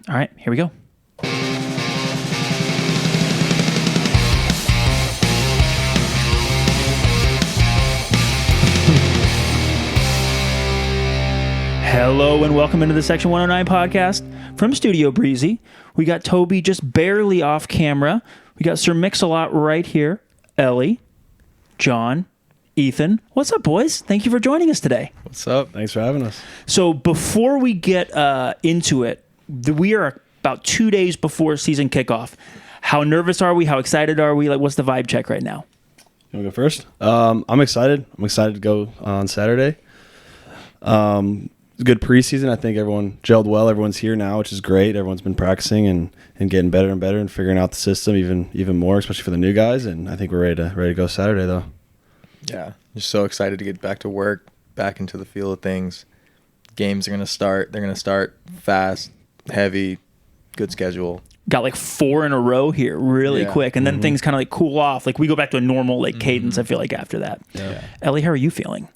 All right, here we go. Hello and welcome into the Section 109 podcast from Studio Breezy. We got Toby just barely off camera. We got Sir Mix-a-Lot right here. Ellie, John, Ethan. What's up, boys? Thank you for joining us today. What's up? Thanks for having us. So before we get into it, we are about 2 days before season kickoff. How nervous are we? How excited are we? Like, what's the vibe check right now? You want to go first? I'm excited. I'm excited to go on Saturday. Good preseason. I think everyone gelled well. Everyone's here now, which is great. Everyone's been practicing and getting better and better and figuring out the system even more, especially for the new guys. And I think we're ready to go Saturday, though. Yeah, just so excited to get back to work, back into the feel of things. Games are going to start. They're going to start fast, heavy, good schedule. Got like 4 in a row here really quick, and then things kind of like cool off. Like we go back to a normal like cadence, I feel like, after that. Yeah. Ellie, how are you feeling?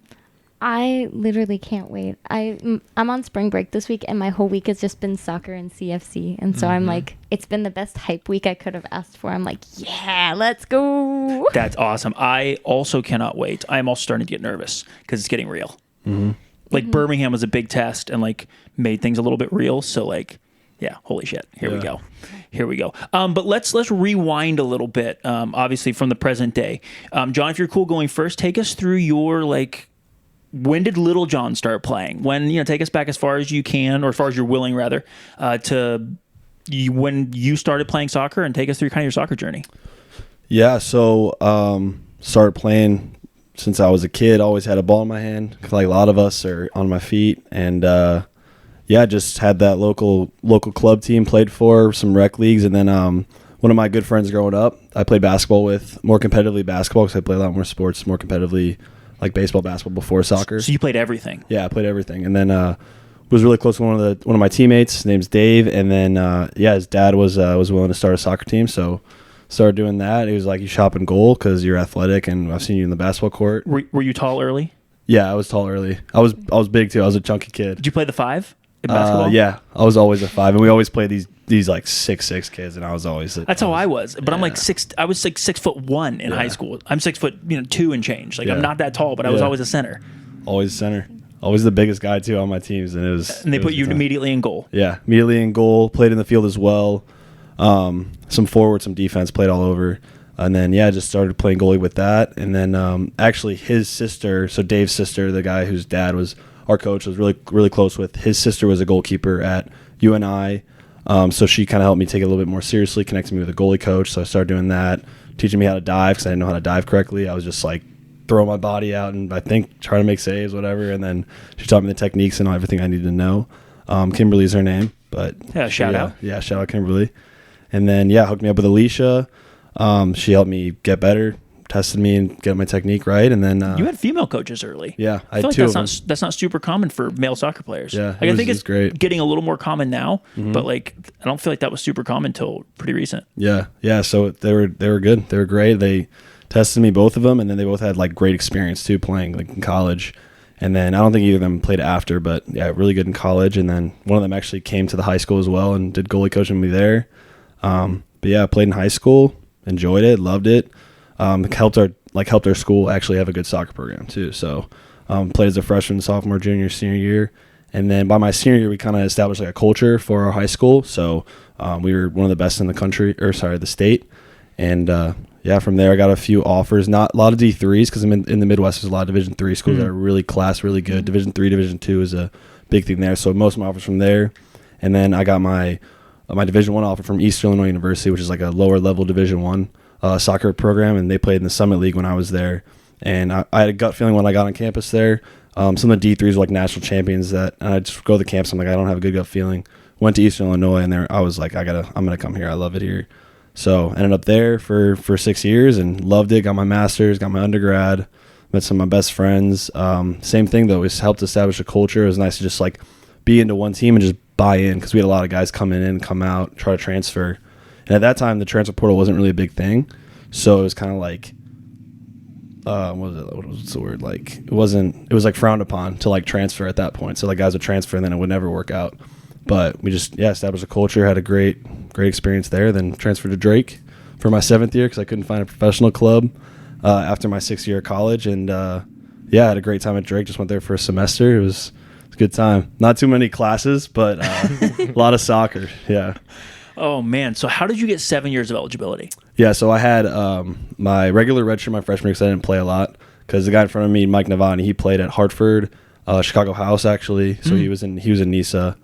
I literally can't wait. I'm on spring break this week, and my whole week has just been soccer and CFC. And so I'm like, it's been the best hype week I could have asked for. I'm like, yeah, let's go. That's awesome. I also cannot wait. I'm also starting to get nervous because it's getting real. Like Birmingham was a big test and like made things a little bit real. So like, yeah, holy shit. Here we go. But let's rewind a little bit. Obviously from the present day. John, if you're cool going first, take us through your like. When did Little John start playing? Take us back as far as you can, or as far as you're willing, rather, when you started playing soccer, and take us through kind of your soccer journey. Yeah, so started playing since I was a kid. Always had a ball in my hand, like a lot of us are on my feet, and just had that local club team. Played for some rec leagues, and then one of my good friends growing up, I played basketball with more competitively basketball because I play a lot more sports more competitively. Like baseball, basketball before soccer. So you played everything? Yeah, I played everything, and then was really close with one of my teammates. His name's Dave, and then his dad was willing to start a soccer team, so started doing that. He was like, "You shop in goal because you're athletic, and I've seen you in the basketball court." Were you tall early? Yeah, I was tall early. I was big too. I was a chunky kid. Did you play the 5 in basketball? Yeah, I was always a 5, and we always played these like 6'6" kids, and I was always. That's how I was, but I'm like 6. I was like 6'1" in high school. I'm 6'2" and change. Like I'm not that tall, but I was always a center. Always a center. Always the biggest guy too on my teams, and it was. And they put you immediately in goal. Yeah, immediately in goal. Played in the field as well. Some forward, some defense. Played all over, and then just started playing goalie with that. And then actually his sister, so Dave's sister, the guy whose dad was our coach, was really close with. His sister was a goalkeeper at UNI. So she kind of helped me take it a little bit more seriously, connected me with a goalie coach. So I started doing that, teaching me how to dive because I didn't know how to dive correctly. I was just like throwing my body out and I think trying to make saves, whatever. And then she taught me the techniques and everything I needed to know. Kimberly's her name, but shout out. Yeah, shout out Kimberly. And then hooked me up with Alicia. She helped me get better, tested me and get my technique right, and then you had female coaches early. Yeah, I feel like two that's not super common for male soccer players. Yeah, I think it's great. Getting a little more common now, but like I don't feel like that was super common until pretty recent. Yeah. So they were good. They were great. They tested me, both of them, and then they both had like great experience too playing like in college. And then I don't think either of them played after, but really good in college. And then one of them actually came to the high school as well and did goalie coaching with me there. I played in high school, enjoyed it, loved it. Helped our school actually have a good soccer program too. So played as a freshman, sophomore, junior, senior year. And then by my senior year, we kind of established like a culture for our high school. So we were one of the best in the state. And from there I got a few offers, not a lot of D3s because I'm in the Midwest. There's a lot of Division 3 schools that are really really good. Division 3, Division 2 is a big thing there. So most of my offers from there. And then I got my Division 1 offer from Eastern Illinois University, which is like a lower level Division 1 soccer program, and they played in the Summit League when I was there. And I had a gut feeling when I got on campus there. Some of the D3s were like national champions and I just go to the campus. I'm like, I don't have a good gut feeling. Went to Eastern Illinois, and I was like, I'm gonna come here. I love it here. So ended up there for 6 years and loved it. Got my master's, got my undergrad, met some of my best friends. Same thing though, it's helped establish a culture. It was nice to just like be into one team and just buy in because we had a lot of guys come in, come out, try to transfer. And at that time, the transfer portal wasn't really a big thing. So it was kind of like, what was the word? Like, it was like frowned upon to like transfer at that point. So like guys would transfer and then it would never work out. But we just established a culture, had a great experience there. Then transferred to Drake for my 7th year because I couldn't find a professional club after my 6th year of college. And had a great time at Drake. Just went there for a semester. It was a good time. Not too many classes, but a lot of soccer. Yeah. Oh man! So how did you get 7 years of eligibility? Yeah, so I had my regular redshirt my freshman year because I didn't play a lot. Because the guy in front of me, Mike Navani, he played at Hartford, Chicago House actually. So he was in NISA,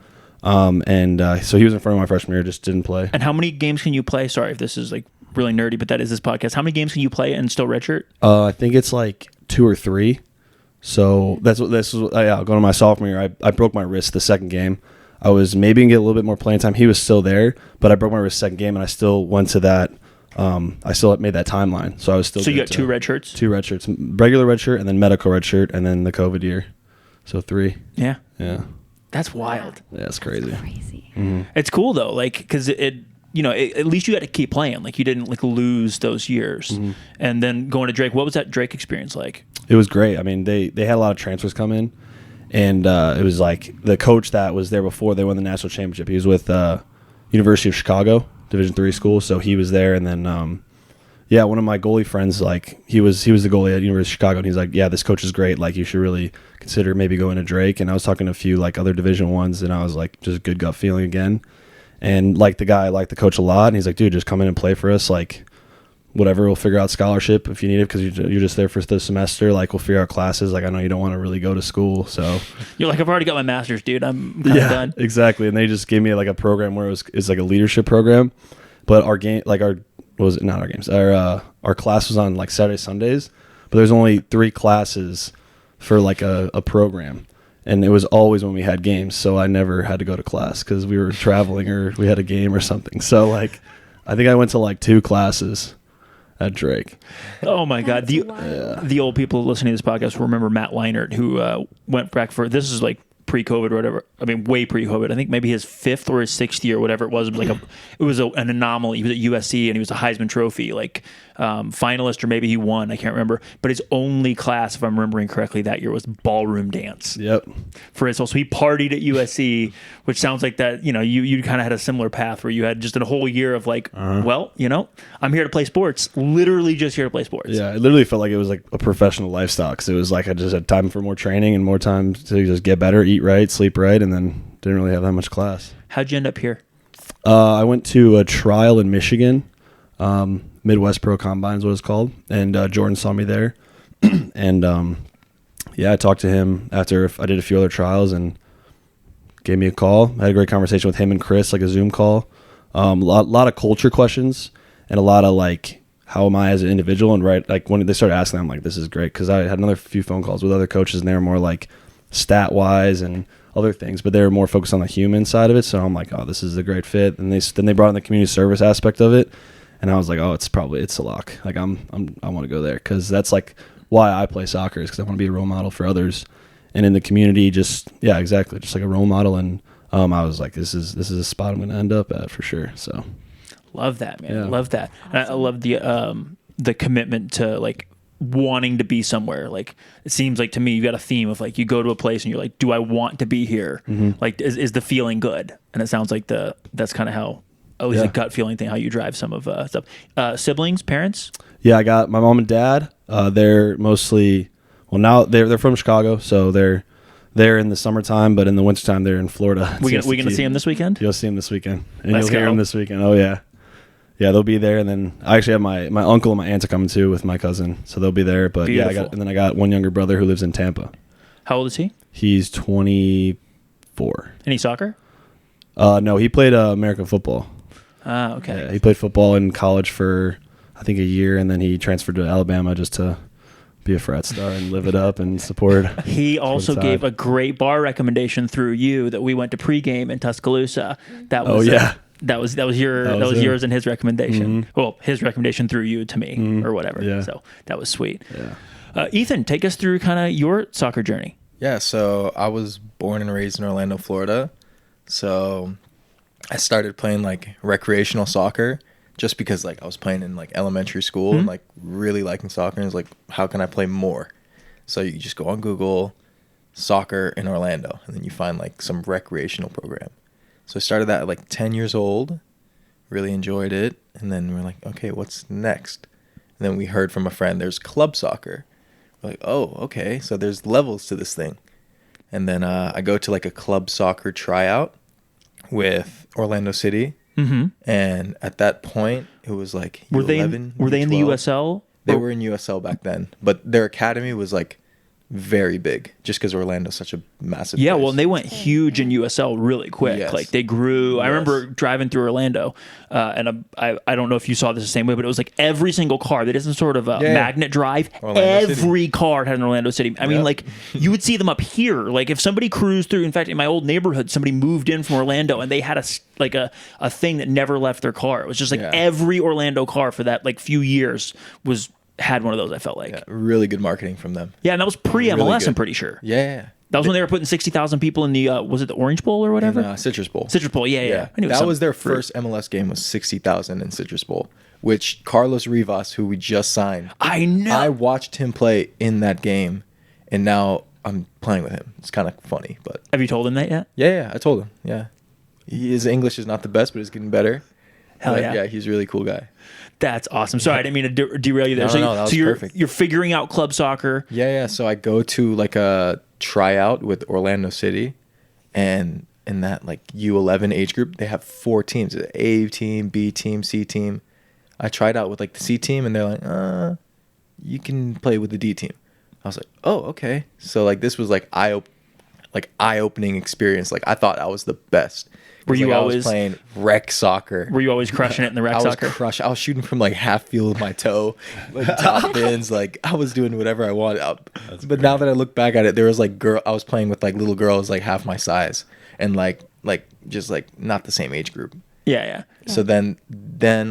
so he was in front of my freshman year, just didn't play. And how many games can you play? Sorry if this is like really nerdy, but that is this podcast. How many games can you play and still redshirt? I think it's like 2 or 3. So that's what this was. Going to my sophomore year, I broke my wrist the second game. I was maybe gonna get a little bit more playing time. He was still there, but I broke my wrist second game, and I still went to that. I still made that timeline, so I was still. So you got 2 red shirts? 2 red shirts, regular red shirt, and then medical red shirt, and then the COVID year. So 3. Yeah. Yeah. That's wild. Yeah, it's crazy. Crazy. It's cool though, like because at least you got to keep playing. Like you didn't like lose those years, and then going to Drake. What was that Drake experience like? It was great. I mean, they had a lot of transfers come in. And it was like the coach that was there before they won the national championship. He was with University of Chicago, Division III school. So he was there. And then, one of my goalie friends, like he was the goalie at University of Chicago. And he's like, yeah, this coach is great. Like you should really consider maybe going to Drake. And I was talking to a few like other Division I's, and I was like, just a good gut feeling again. And like the guy, I liked the coach a lot. And he's like, dude, just come in and play for us. Like, whatever, we'll figure out scholarship if you need it because you're just there for the semester. Like, we'll figure out classes. Like, I know you don't want to really go to school, so you're like, I've already got my master's, dude. I'm kind of done. Exactly. And they just gave me like a program where it's like a leadership program, but our game, like our class was on like Saturday, Sundays, but there's only 3 classes for like a program, and it was always when we had games, so I never had to go to class because we were traveling or we had a game or something. So like, I think I went to like 2 classes at Drake. Oh my God. The old people listening to this podcast will remember Matt Leinert, who went back for, this is like pre-COVID or whatever. I mean, way pre-COVID. I think maybe his 5th or his 6th year, whatever it was. It was an anomaly. He was at USC and he was a Heisman Trophy like finalist, or maybe he won. I can't remember. But his only class, if I'm remembering correctly, that year was ballroom dance. Yep. For his, so he partied at USC, which sounds like that. You kind of had a similar path where you had just a whole year of like, well, I'm here to play sports. Literally just here to play sports. Yeah, it literally felt like it was like a professional lifestyle because it was like I just had time for more training and more time to just get better, eat right, sleep right, and then didn't really have that much class. How'd you end up here? I went to a trial in Michigan. Midwest Pro Combine is what it's called, and Jordan saw me there, and I talked to him after I did a few other trials and gave me a call. I had a great conversation with him and Chris, like a Zoom call. Lot of culture questions and a lot of like, how am I as an individual? And like when they started asking, I'm like, this is great, because I had another few phone calls with other coaches and they were more like stat wise and other things, but they were more focused on the human side of it. So I'm like, oh, this is a great fit. And then they brought in the community service aspect of it. And I was like, oh, it's a lock. Like I want to go there because that's like why I play soccer, is because I want to be a role model for others, and in the community, just exactly, just like a role model. And I was like, this is a spot I'm going to end up at for sure. So love that, man. Yeah. Love that. And I love the commitment to like wanting to be somewhere. Like it seems like to me, you got a theme of like you go to a place and you're like, do I want to be here? Mm-hmm. Like is the feeling good? And it sounds like that's kind of how. At least a gut feeling thing, how you drive some of stuff. Siblings, parents? Yeah, I got my mom and dad. They're mostly, well, now they're from Chicago, so they're there in the summertime, but in the wintertime they're in Florida. We going to see them this weekend? You'll see them this weekend. And you'll hear them this weekend. Oh, yeah. Yeah, they'll be there. And then I actually have my uncle and my aunt are coming too with my cousin, so they'll be there. But beautiful. I got one younger brother who lives in Tampa. How old is he? He's 24. Any soccer? No, he played American football. Okay. Yeah, he played football in college for, I think, a year, and then he transferred to Alabama just to be a frat star and live it up and support. He also gave a great bar recommendation through you that we went to pregame in Tuscaloosa. That was that was yours and his recommendation. Mm-hmm. Well, his recommendation through you to me or whatever. Yeah. So that was sweet. Yeah. Ethan, take us through kind of your soccer journey. Yeah. So I was born and raised in Orlando, Florida. So I started playing like recreational soccer just because like I was playing in like elementary school and like really liking soccer, and it's like, how can I play more? So you just go on Google, soccer in Orlando, and then you find like some recreational program. So I started that at like 10 years old, really enjoyed it. And then we're like, okay, what's next? And then we heard from a friend, there's club soccer. We're like, oh, okay. So there's levels to this thing. And then I go to like a club soccer tryout with Orlando City. Mm-hmm. And at that point, it was like Were they U11, in the U12. USL? They were in USL back then. But their academy was like very big just because Orlando's such a massive Yeah, place. well, and they went huge in USL really quick. Yes. Like they grew. I Yes. remember driving through Orlando, and I don't know if you saw this the same way, but it was like every single car that isn't sort of a Yeah. magnet drive. Orlando Every car had an Orlando City. I mean, Yep. like you would see them up here. Like if somebody cruised through. In fact, in my old neighborhood, somebody moved in from Orlando, and they had a thing that never left their car. It was just like Yeah. every Orlando car for that like few years had one of those. I felt like. Yeah, really good marketing from them. Yeah, and that was pre-MLS, Really good. I'm pretty sure. Yeah. That was when they were putting 60,000 people in the, was it the Orange Bowl or whatever? In, Citrus Bowl. Citrus Bowl, yeah. I knew it That some was their fruit. first MLS game was 60,000 in Citrus Bowl, which Carlos Rivas, who we just signed, I know. I watched him play in that game, and now I'm playing with him. It's kind of funny, but Have you told him that yet? yeah, I told him. Yeah. His English is not the best, but it's getting better. Hell But, yeah. Yeah, he's a really cool guy. That's awesome. Sorry, I didn't mean to derail you there. No, that was you're, perfect. You're figuring out club soccer. Yeah. So I go to like a tryout with Orlando City, and in that like U11 age group, they have 4 teams: A team, B team, C team. I tried out with like the C team, and they're like, you can play with the D team. I was like, oh, okay. So like this was like eye-opening experience. Like I thought I was the best. Were you I always was playing rec soccer? Were you always crushing it in the rec soccer? I was shooting from like half field with my toe, like top bins. Like I was doing whatever I wanted. But now that I look back at it, there was like I was playing with like little girls like half my size, and like just like not the same age group. Yeah. So then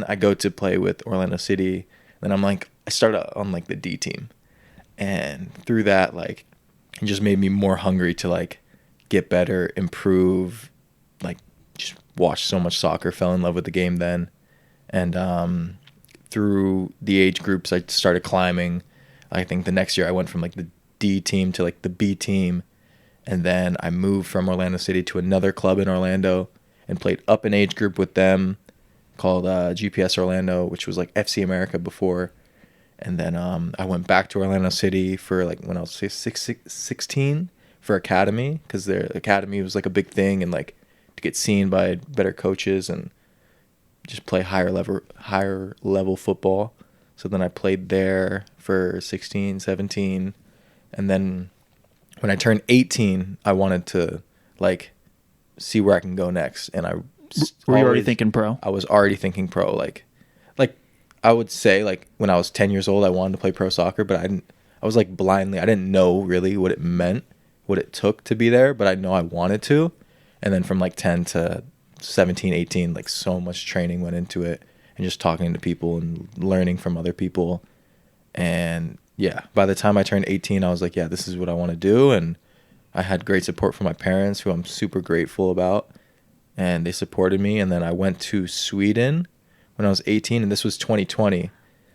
I go to play with Orlando City. Then I'm like, I started on like the D team, and through that, like, it just made me more hungry to like get better, improve, like just watch so much soccer, fell in love with the game then. And through the age groups, I started climbing. I think the next year I went from like the D team to like the B team, and then I moved from Orlando City to another club in Orlando and played up an age group with them called GPS Orlando, which was like FC America before. And then I went back to Orlando City for like when I was 16 for academy, because their academy was like a big thing, and like to get seen by better coaches and just play higher level football. So then I played there for 16, 17. And then when I turned 18, I wanted to like see where I can go next. And Were you already thinking pro? I was already thinking pro. Like I would say like when I was 10 years old, I wanted to play pro soccer, but I was like blindly, I didn't know really what it meant, what it took to be there, but I know I wanted to. And then from like 10 to 17, 18, like so much training went into it, and just talking to people and learning from other people. And yeah, by the time I turned 18, I was like, yeah, this is what I want to do. And I had great support from my parents, who I'm super grateful about, and they supported me. And then I went to Sweden when I was 18, and this was 2020.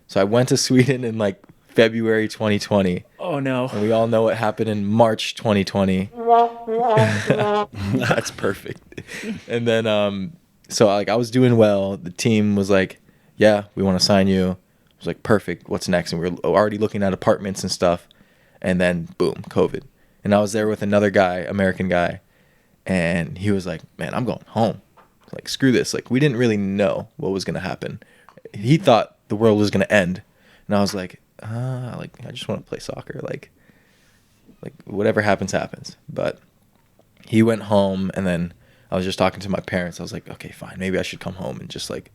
So I went to Sweden in like February 2020. Oh no. And we all know what happened in March 2020. That's perfect. And then so like I was doing well. The team was like, yeah, we want to sign you. I was like, perfect. What's next? And we were already looking at apartments and stuff. And then boom, COVID. And I was there with another guy, American guy, and he was like, man, I'm going home. Like, screw this. Like, we didn't really know what was going to happen. He thought the world was going to end. And I was like, I just want to play soccer. Like whatever happens, happens. But he went home, and then I was just talking to my parents. I was like, okay, fine. Maybe I should come home and just, like,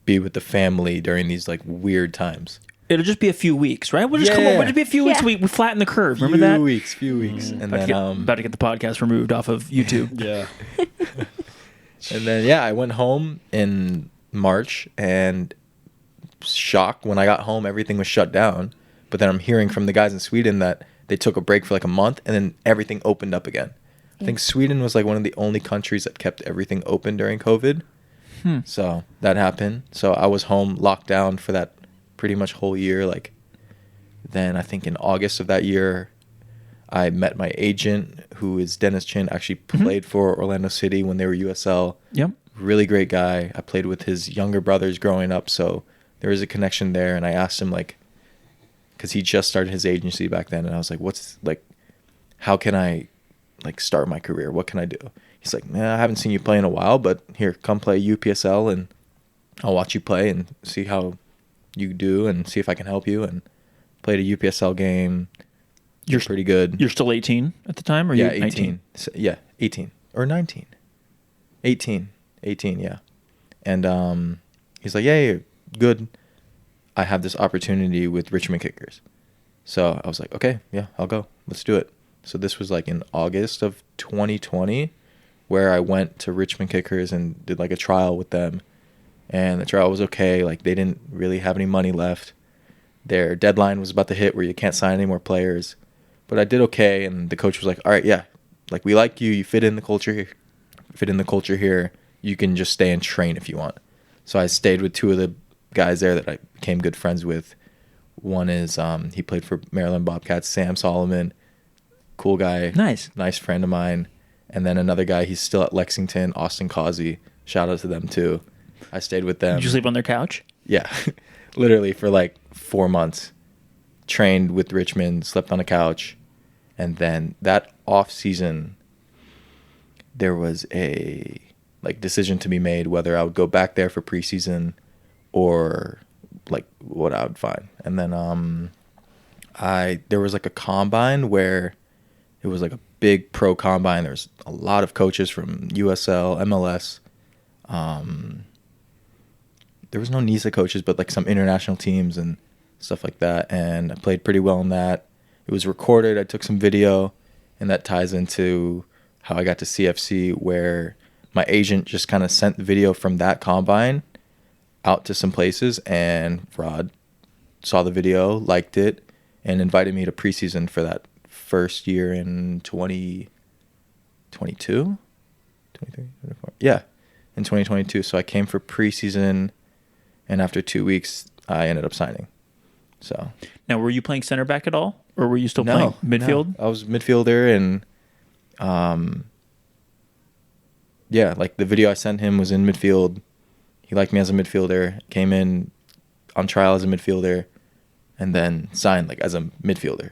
be with the family during these, like, weird times. It'll just be a few weeks, right? We'll just come on. We'll just be a few weeks. We flatten the curve. Remember that? Few weeks. And About then, to get the podcast removed off of YouTube. Yeah. and then, yeah, I went home in March, and shocked when I got home, everything was shut down. But then I'm hearing from the guys in Sweden that they took a break for like a month, and then everything opened up again. I think Sweden was like one of the only countries that kept everything open during COVID. So that happened. So I was home locked down for that pretty much whole year. Like, then I think in August of that year, I met my agent, who is Dennis Chin, actually played for Orlando City when they were USL. Yep. Really great guy. I played with his younger brothers growing up, so there was a connection there. And I asked him, like, because he just started his agency back then, and I was like, how can I, like, start my career? What can I do? He's like, I haven't seen you play in a while, but here, come play UPSL, and I'll watch you play and see how you do and see if I can help you. And played a UPSL game. You're pretty good. You're still 18 at the time, or yeah, you're 19? So, yeah, 18 or 19. 18, yeah. And he's like, yeah, good. I have this opportunity with Richmond Kickers. So I was like, okay, yeah, I'll go. Let's do it. So this was like in August of 2020, where I went to Richmond Kickers and did like a trial with them. And the trial was okay. Like, they didn't really have any money left. Their deadline was about to hit where you can't sign any more players. But I did okay, and the coach was like, all right, yeah, like, we like you. You fit in the culture here. You can just stay and train if you want. So I stayed with two of the guys there that I became good friends with. One is he played for Maryland Bobcats, Sam Solomon. Cool guy. Nice friend of mine. And then another guy, he's still at Lexington, Austin Causey. Shout out to them too. I stayed with them. Did you sleep on their couch? Yeah. Literally for like 4 months. Trained with Richmond, slept on a couch. And then that off season, there was a like decision to be made whether I would go back there for preseason or like what I would find. And then there was like a combine where it was like a big pro combine. There's a lot of coaches from USL, MLS. There was no NISA coaches, but like some international teams and stuff like that. And I played pretty well in that. It was recorded. I took some video, and that ties into how I got to CFC, where my agent just kind of sent the video from that combine out to some places, and Rod saw the video, liked it, and invited me to preseason for that first year in 2022, 23, 24. Yeah, in 2022. So I came for preseason, and after 2 weeks, I ended up signing. So now, were you playing center back at all, or were you still playing midfield? No, I was midfielder, and yeah, like the video I sent him was in midfield. He liked me as a midfielder, came in on trial as a midfielder, and then signed like as a midfielder.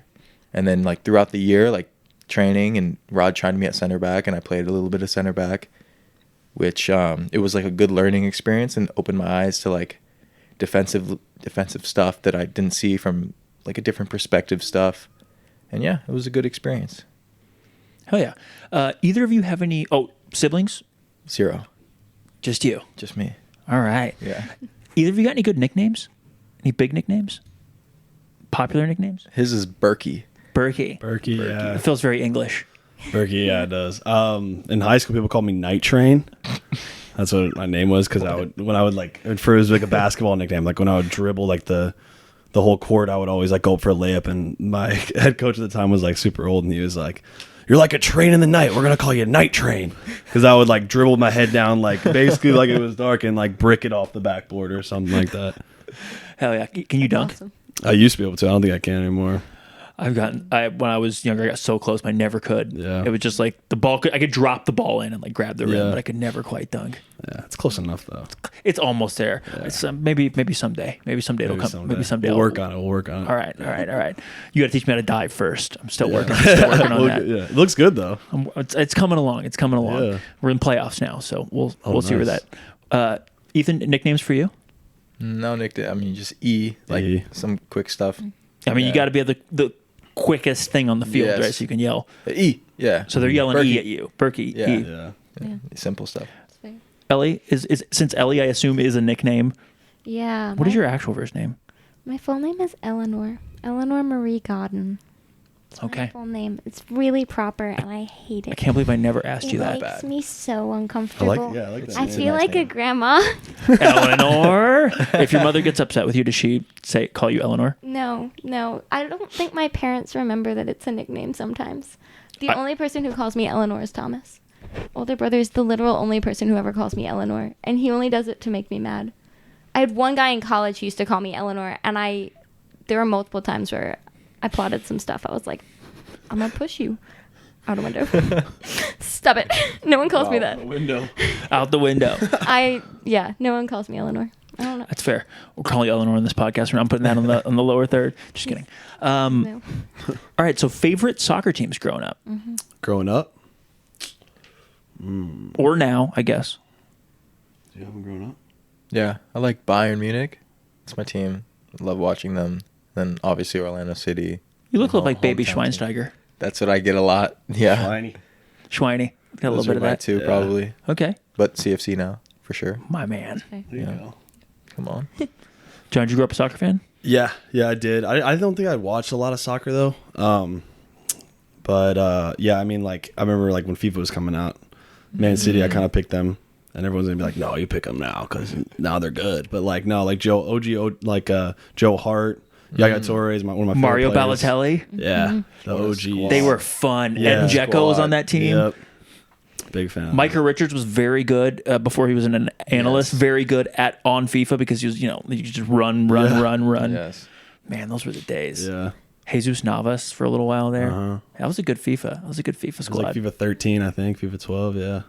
And then like throughout the year, like training, and Rod tried me at center back, and I played a little bit of center back, which it was like a good learning experience and opened my eyes to like defensive stuff that I didn't see from like a different perspective stuff. And yeah, it was a good experience. Hell yeah. Either of you have any siblings? 0. Just you? Just me. All right. Yeah. Either of you got any good nicknames? Any big nicknames? Popular nicknames? His is Burkey. Burkey. Yeah. It feels very English. Burkey, yeah, it does. In high school, people called me Night Train. That's what my name was, because it was like a basketball nickname. Like when I would dribble like the whole court, I would always like go up for a layup, and my head coach at the time was like super old, and he was like, "You're like a train in the night. We're gonna call you Night Train," because I would like dribble my head down like basically like it was dark and like brick it off the backboard or something like that. Hell yeah! Can you dunk? Awesome. I used to be able to. I don't think I can anymore. When I was younger, I got so close, I never could. Yeah. It was just like the ball. I could drop the ball in and like grab the rim, Yeah. but I could never quite dunk. Yeah, it's close enough though. It's almost there. Yeah. It's maybe someday. Maybe someday it'll come. Maybe someday we'll work on it. We'll work on it. All right. You got to teach me how to dive first. I'm still working. On that. Yeah, it looks good though. It's coming along. Yeah. We're in playoffs now, so we'll see where nice. that. Ethan, nicknames for you? No nickname. I mean, just E. Like E. some quick stuff. I mean, you got to be the quickest thing on the field, Yes. right? So you can yell. E. Yeah. So they're yelling Burkey. E at you. Burkey. Yeah. E. Yeah. Yeah. Simple stuff. That's fair. Ellie is since Ellie, I assume, is a nickname. Yeah. What is your actual first name? My full name is Eleanor. Eleanor Marie Godden. It's Okay. my full name. It's really proper, and I hate it. I can't believe I never asked you It that. makes me so uncomfortable. I like that. I It's a feel nice like a name. grandma. Eleanor. If your mother gets upset with you, does she call you Eleanor? No. I don't think my parents remember that it's a nickname sometimes. The only person who calls me Eleanor is Thomas. Older brother is the literal only person who ever calls me Eleanor, and he only does it to make me mad. I had one guy in college who used to call me Eleanor, and there were multiple times where I plotted some stuff. I was like, I'm gonna push you out a window. Stop it. No one calls me that. Out the window. No one calls me Eleanor. I don't know. That's fair. We'll call you Eleanor in this podcast. I'm putting that on the lower third. Just kidding. No. All right. So favorite soccer teams growing up, Growing up? or now, I guess. You haven't grown up? Yeah, I like Bayern Munich. It's my team. I love watching them. Then obviously Orlando City. You look My like baby hometown team. Schweinsteiger. That's what I get a lot. Yeah. Tiny. Schweiny. Got a Those little bit are of my that. two, Yeah. probably. Okay. But CFC now, for sure. My man. There you Yeah. go. Come on. John, did you grow up a soccer fan? Yeah, I did. I don't think I watched a lot of soccer though. But yeah, I mean, like I remember like when FIFA was coming out, Man City, I kind of picked them, and everyone's gonna be like, "No, you pick them now because now they're good." But like no, like Joe Hart, Yaya Torre is one of my Mario favorite players. Balotelli. Yeah, the What a OGs. squad. They were fun. Yeah. Ed Dzeko was on that team. Yep. Big fan. Micah Richards was very good before he was an analyst. Yes. Very good on FIFA because he was, you could just run. Yes. Man, those were the days. Yeah, Jesus Navas for a little while there. Uh-huh. That was a good FIFA. That was a good FIFA it was squad. like FIFA 13, I think, FIFA 12. Yeah,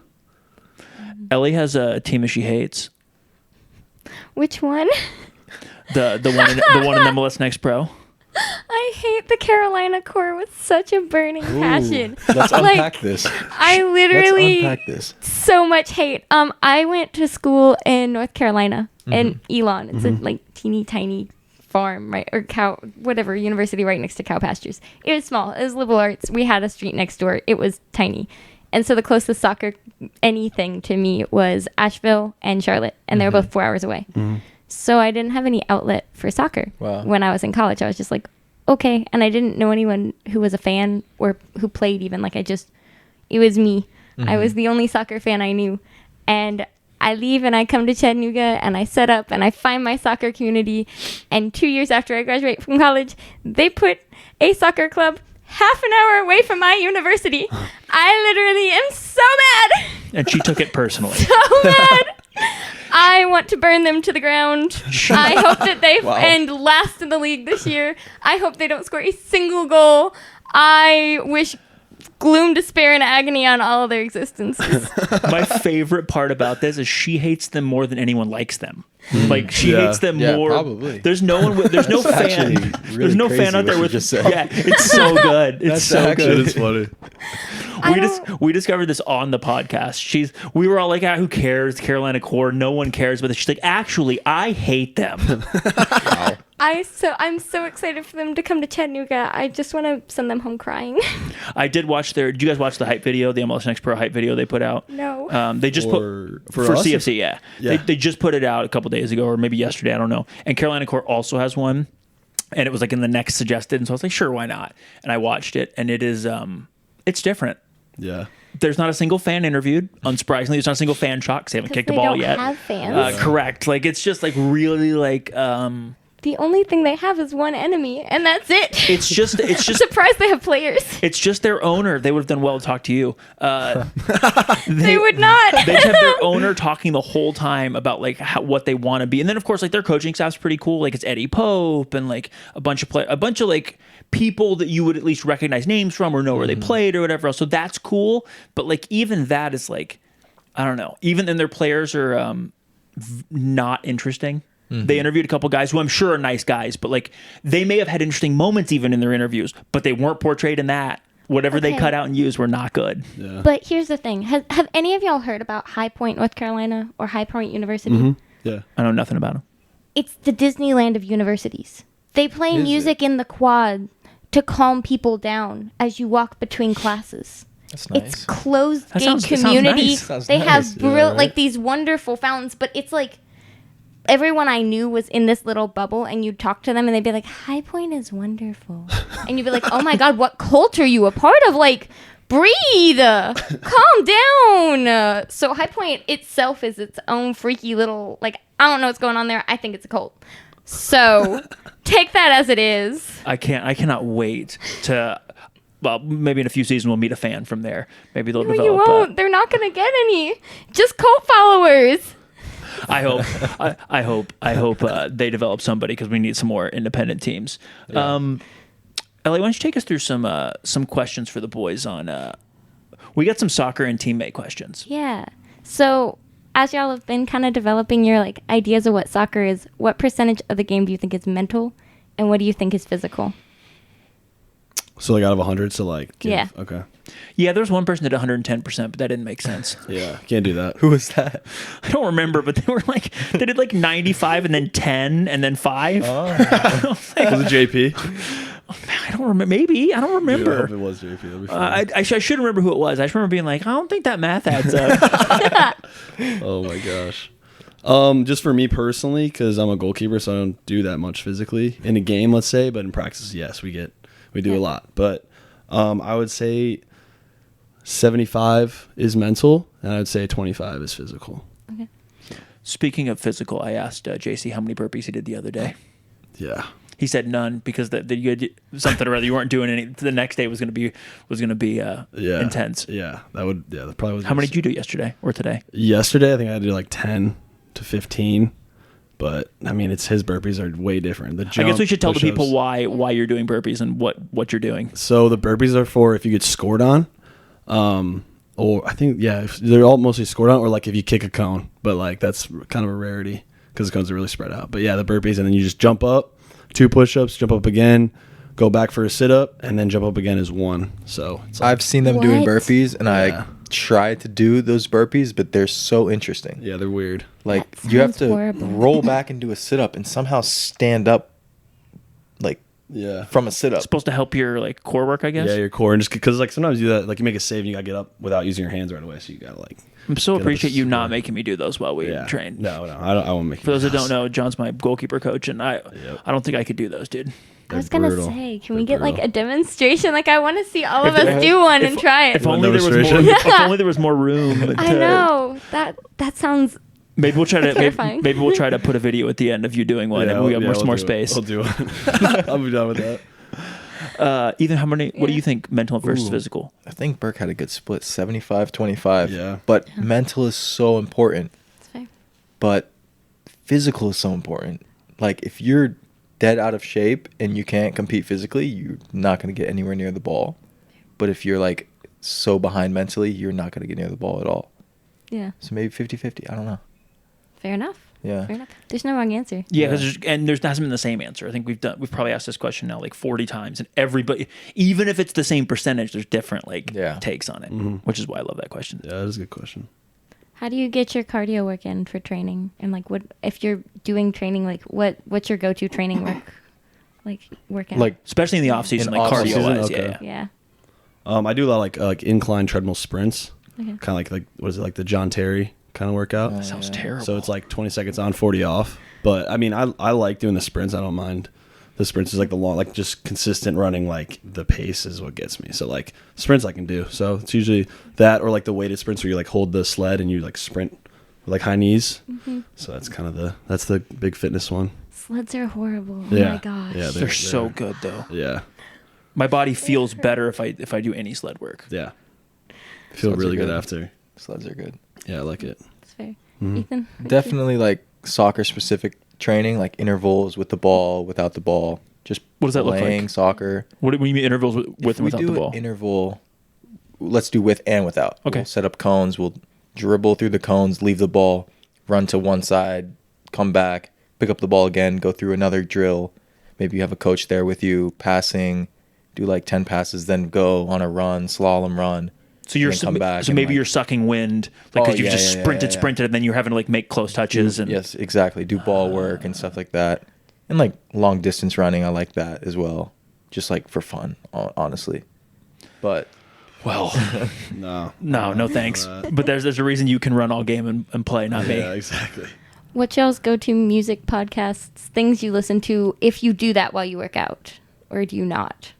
Ellie has a team that she hates. Which one? The one in MLS Next Pro. I hate the Carolina core with such a burning passion. Let's Like, unpack this. I literally Let's unpack this. so much hate. I went to school in North Carolina in Elon. It's a like teeny tiny farm, right, or whatever university right next to cow pastures. It was small. It was liberal arts. We had a street next door. It was tiny, and so the closest soccer anything to me was Asheville and Charlotte, and they were both 4 hours away. So I didn't have any outlet for soccer. Wow. When I was in college. I was just like, okay. And I didn't know anyone who was a fan or who played even. Like it was me. I was the only soccer fan I knew. And I leave and I come to Chattanooga and I set up and I find my soccer community. And 2 years after I graduate from college, they put a soccer club half an hour away from my university. I literally am so mad. And she took it personally. So mad. I want to burn them to the ground. I hope that they end last in the league this year. I hope they don't score a single goal. I wish gloom, despair, and agony on all of their existences. My favorite part about this is she hates them more than anyone likes them. Like she Yeah. hates them Yeah, more. probably. There's no one. There's no fan. actually really there's no fan crazy out there what with. you just said. Yeah, it's so good. It's That's so actually- good. it is funny. We discovered this on the podcast. We were all like, who cares? Carolina core. No one cares. But she's like, actually, I hate them. I'm so excited for them to come to Chattanooga. I just want to send them home crying. I did watch did you guys watch the hype video, the MLS Next Pro hype video they put out? No. They just For for us? CFC, yeah. Yeah. They just put it out a couple days ago or maybe yesterday, I don't know. And Carolina Core also has one. And it was like in the next suggested. And so I was like, sure, why not? And I watched it and it is it's different. Yeah. There's not a single fan interviewed. Unsurprisingly, there's not a single fan shot because they haven't 'Cause kicked the they ball don't yet. have fans. Correct. Like it's just like really like The only thing they have is one enemy, and that's it. it's just Surprised they have players. it's just their owner. They would have done well to talk to you. They would not. They have their owner talking the whole time about like what they want to be, and then of course like their coaching staff's pretty cool. Like it's Eddie Pope and like a bunch of like people that you would at least recognize names from or know where they played or whatever else. So that's cool. But like even that is like I don't know. Even then their players are not interesting. They interviewed a couple guys who I'm sure are nice guys, but like they may have had interesting moments even in their interviews, but they weren't portrayed in that. Whatever they Okay. cut out and used were not good. Yeah. But here's the thing: have any of y'all heard about High Point, North Carolina, or High Point University? Yeah. I know nothing about them. It's the Disneyland of universities. They play Is music in the quad to calm people down as you walk between classes. That's It's nice. closed That gate sounds community. nice. Sounds They nice. have Yeah, right. like these wonderful fountains, but it's like everyone I knew was in this little bubble, and you'd talk to them and they'd be like, High Point is wonderful. And you'd be like, oh my God, what cult are you a part of? Like, breathe, calm down. So High Point itself is its own freaky little, like, I don't know what's going on there. I think it's a cult. So take that as it is. I cannot wait to. Well, maybe in a few seasons we'll meet a fan from there. Maybe they'll No, develop. you won't. They're not going to get any. Just cult followers. I hope. I hope they develop somebody because we need some more independent teams. Ellie, why don't you take us through some questions for the boys on we got some soccer and teammate questions. Yeah. So as y'all have been kind of developing your like ideas of what soccer is, what percentage of the game do you think is mental, and what do you think is physical? So like out of 100, so like Yeah. Okay. Yeah, there was one person that did 110%, but that didn't make sense. Yeah, can't do that. Who was that? I don't remember, but they did like 95 and then 10 and then 5. Oh. Was it JP? I don't remember. Maybe. I don't remember. Dude, I hope it was JP. That'd be funny. I should remember who it was. I just remember being like, I don't think that math adds up. Oh my gosh. Just for me personally, because I'm a goalkeeper, so I don't do that much physically in a game, let's say. But in practice, yes, we do a lot. But I would say 75 is mental, and I would say 25 is physical. Okay. Speaking of physical, I asked JC how many burpees he did the other day. Yeah. He said none because you had something or other. You weren't doing any. The next day was going to be intense. Yeah, that probably was. How many did you do yesterday or today? Yesterday, I think I had to do like 10 to 15. But I mean, his burpees are way different. The jump, I guess we should tell the push-ups. people why you're doing burpees and what you're doing. So the burpees are for if you get scored on, or I think they're all mostly scored on, or like if you kick a cone. But like that's kind of a rarity because the cones are really spread out. But yeah, the burpees, and then you just jump up, 2 push-ups, jump up again, go back for a sit-up, and then jump up again is 1. So it's like, I've seen them doing What? burpees, and Yeah. I try to do those burpees, but they're so interesting. yeah, they're weird. Like That you have sounds to horrible. roll back and do a sit-up and somehow stand up like Yeah. from a sit-up. It's supposed to help your like core work, I guess. Yeah, your core, and just because like sometimes you do that, like you make a save and you gotta get up without using your hands right away, so you gotta like. I'm so Get up appreciate you to not score. making me do those while we train. No, I won't make. For those that don't know, John's my goalkeeper coach, and I don't think I could do those, dude. I was gonna brutal. say, can we They're get like brutal. a demonstration? Like I want to see all of If- us do one and try it. If only there was more. demonstration? If only there was more room. I know that sounds. Maybe we'll try to. Terrifying. Maybe we'll try to put a video at the end of you doing one, and we have we'll more do it. space. We'll do it. I'll be done with that. Ethan, how many? What do you think? Mental versus Ooh. physical? I think Burke had a good split, 75-25. Yeah. But mental is so important, It's fair. but physical is so important. Like if you're dead out of shape and you can't compete physically, you're not going to get anywhere near the ball. But if you're like so behind mentally, you're not going to get near the ball at all. Yeah. So maybe 50-50. I don't know. Fair enough. Yeah. Fair enough. There's no wrong answer. Yeah, because there hasn't been the same answer. I think we've probably asked this question now like 40 times, and everybody, even if it's the same percentage, there's different like takes on it, which is why I love that question. Yeah, that is a good question. How do you get your cardio work in for training? And like, what if you're doing training? Like, what's your go-to training workout? Like Especially in the off season, In like off-season, cardio wise. okay. Yeah. yeah. I do a lot like incline treadmill sprints, Okay. kind of like what is it, like the John Terry kind of workout. Oh, Sounds yeah. terrible. So it's like 20 seconds on, 40 off. But I mean, I like doing the sprints. I don't mind. The sprints is like the long, like just consistent running. Like the pace is what gets me. So like sprints I can do. So it's usually that or like the weighted sprints where you like hold the sled and you like sprint with like high knees. Mm-hmm. So that's kind of that's the big fitness one. Sleds are horrible. Oh Yeah. my gosh. Yeah, they're so good though. Yeah. My body feels better if I do any sled work. Yeah. Feel Sleds are really good good. after. sleds are good. Yeah, I like it. That's fair. Mhm. Ethan. Definitely like soccer specific training, like intervals with the ball, without the ball. Just What does that look playing like? soccer. What do you mean intervals with If and we without do the an ball? interval, let's do with and without. Okay. We'll set up cones. We'll dribble through the cones, leave the ball, run to one side, come back, pick up the ball again, go through another drill. Maybe you have a coach there with you, passing, do like 10 passes, then go on a run, slalom run. So you're and then come back so and, maybe like- you're sucking wind, like because Oh, you've yeah, just yeah, sprinted, yeah. sprinted, and then you're having to like make close touches and Yes, exactly. Do ball work and stuff like that. And like long distance running, I like that as well. Just like for fun, honestly. But well, No. no thanks. Uh, But there's a reason you can run all game and play, not me. Yeah, exactly. What's y'all's go-to music podcasts? Things you listen to if you do that while you work out, or do you not?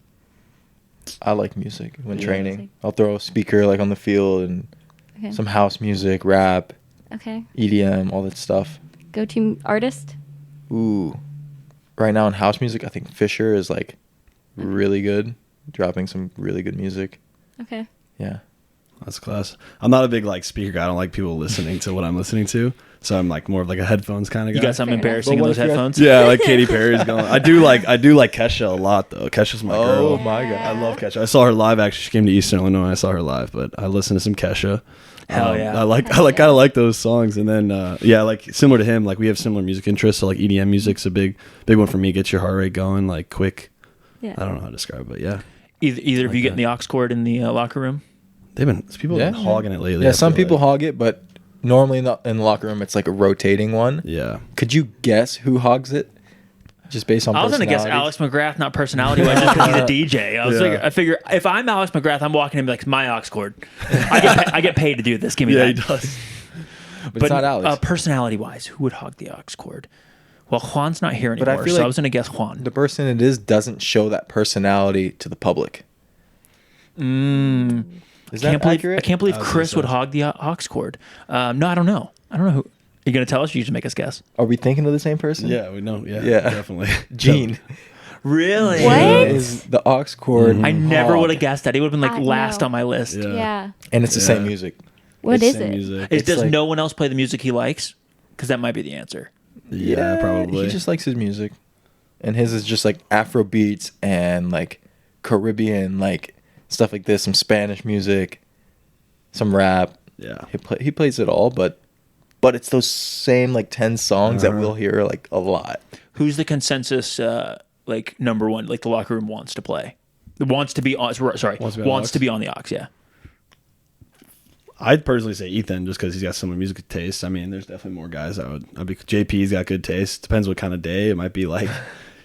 I like music when Yeah. training. I'll throw a speaker like on the field and Okay. some house music, rap, Okay. EDM, all that stuff. Go-to artist? Ooh. Right now in house music, I think Fisher is like really good, dropping some really good music. Okay. Yeah. That's class. I'm not a big like speaker guy. I don't like people listening to what I'm listening to. So I'm like more of like a headphones kind of guy. You got something Fair enough. embarrassing in But what those if you had- headphones? Yeah, like Katy Perry's going. I do like Kesha a lot though. Kesha's my girl. Oh my god. I love Kesha. I saw her live actually. She came to Eastern Illinois. I saw her live, but I listened to some Kesha. Hell yeah. I kind of like those songs. And then like similar to him, like we have similar music interests. So like EDM music's a big one for me. Gets your heart rate going, like quick. Yeah. I don't know how to describe it, but yeah. Either of you getting the aux cord in the locker room? People have been hogging it lately. Yeah, I some feel people like. hog it, but normally in the locker room it's like a rotating one. Yeah. Could you guess who hogs it? Just based on I was going to guess personality? Alex McGrath, not personality-wise, just because he's a DJ. Yeah. I figure if I'm Alex McGrath, I'm walking in and be like, my aux cord. I get paid to do this. Give me Yeah, that. he does. But it's not Alex. Personality-wise, who would hog the aux cord? Well, Juan's not here But I anymore, feel so I like was going to guess Juan. The person it is doesn't show that personality to the public. Is that accurate? I can't believe I was Chris gonna would say. hog the aux cord. No, I don't know. I don't know who. Are you going to tell us? Or you just make us guess. Are we thinking of the same person? Yeah, we know. Yeah, Yeah. definitely. Gene. Really? What? Is the aux cord. I never hog. would have guessed that. He would have been like I last know. on my list. Yeah. Yeah. And it's the Yeah. same music. What It's is same it? Music. Does like- no one else play the music he likes? Because that might be the answer. Yeah, probably. He just likes his music. And his is just like Afro beats and like Caribbean, like stuff like this, some Spanish music, some rap. Yeah. He plays it all, but it's those same like 10 songs that Uh-huh. we'll hear like a lot. Who's the consensus like number one? Like the locker room wants to play, wants to be on. Sorry, Wants to be on wants aux? to be on the aux. Yeah. I'd personally say Ethan just because he's got similar music taste. I mean, there's definitely more guys. JP's got good taste. Depends what kind of day. It might be like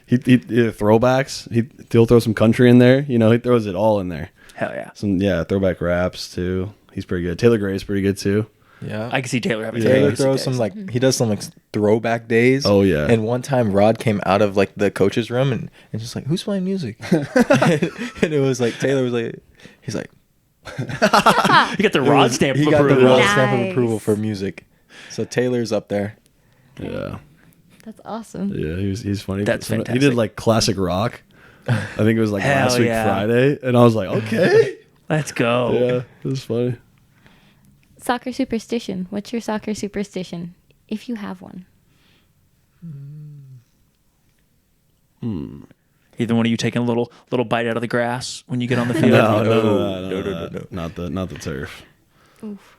he throwbacks. He'll throw some country in there. You know, he throws it all in there. Hell yeah. Some throwback raps too. He's pretty good. Taylor Gray's pretty good too. Yeah. I can see Taylor having Taylor music throws taste. some like he does some like throwback days. Oh, yeah. And one time Rod came out of like the coach's room and just like, who's playing music? and it was like Taylor was like, he's like, You got the rod stamp he of got the approval. Rod stamp of Nice. approval for music. So Taylor's up there. Yeah, That's awesome. yeah. He's funny. That's He fantastic. did like classic rock. I think it was like Hell last week yeah. Friday, and I was like, okay. Let's go. Yeah, it was funny. Soccer superstition. What's your soccer superstition? If you have one. Either one of you taking a little bite out of the grass when you get on the field. No, not the turf. Oof.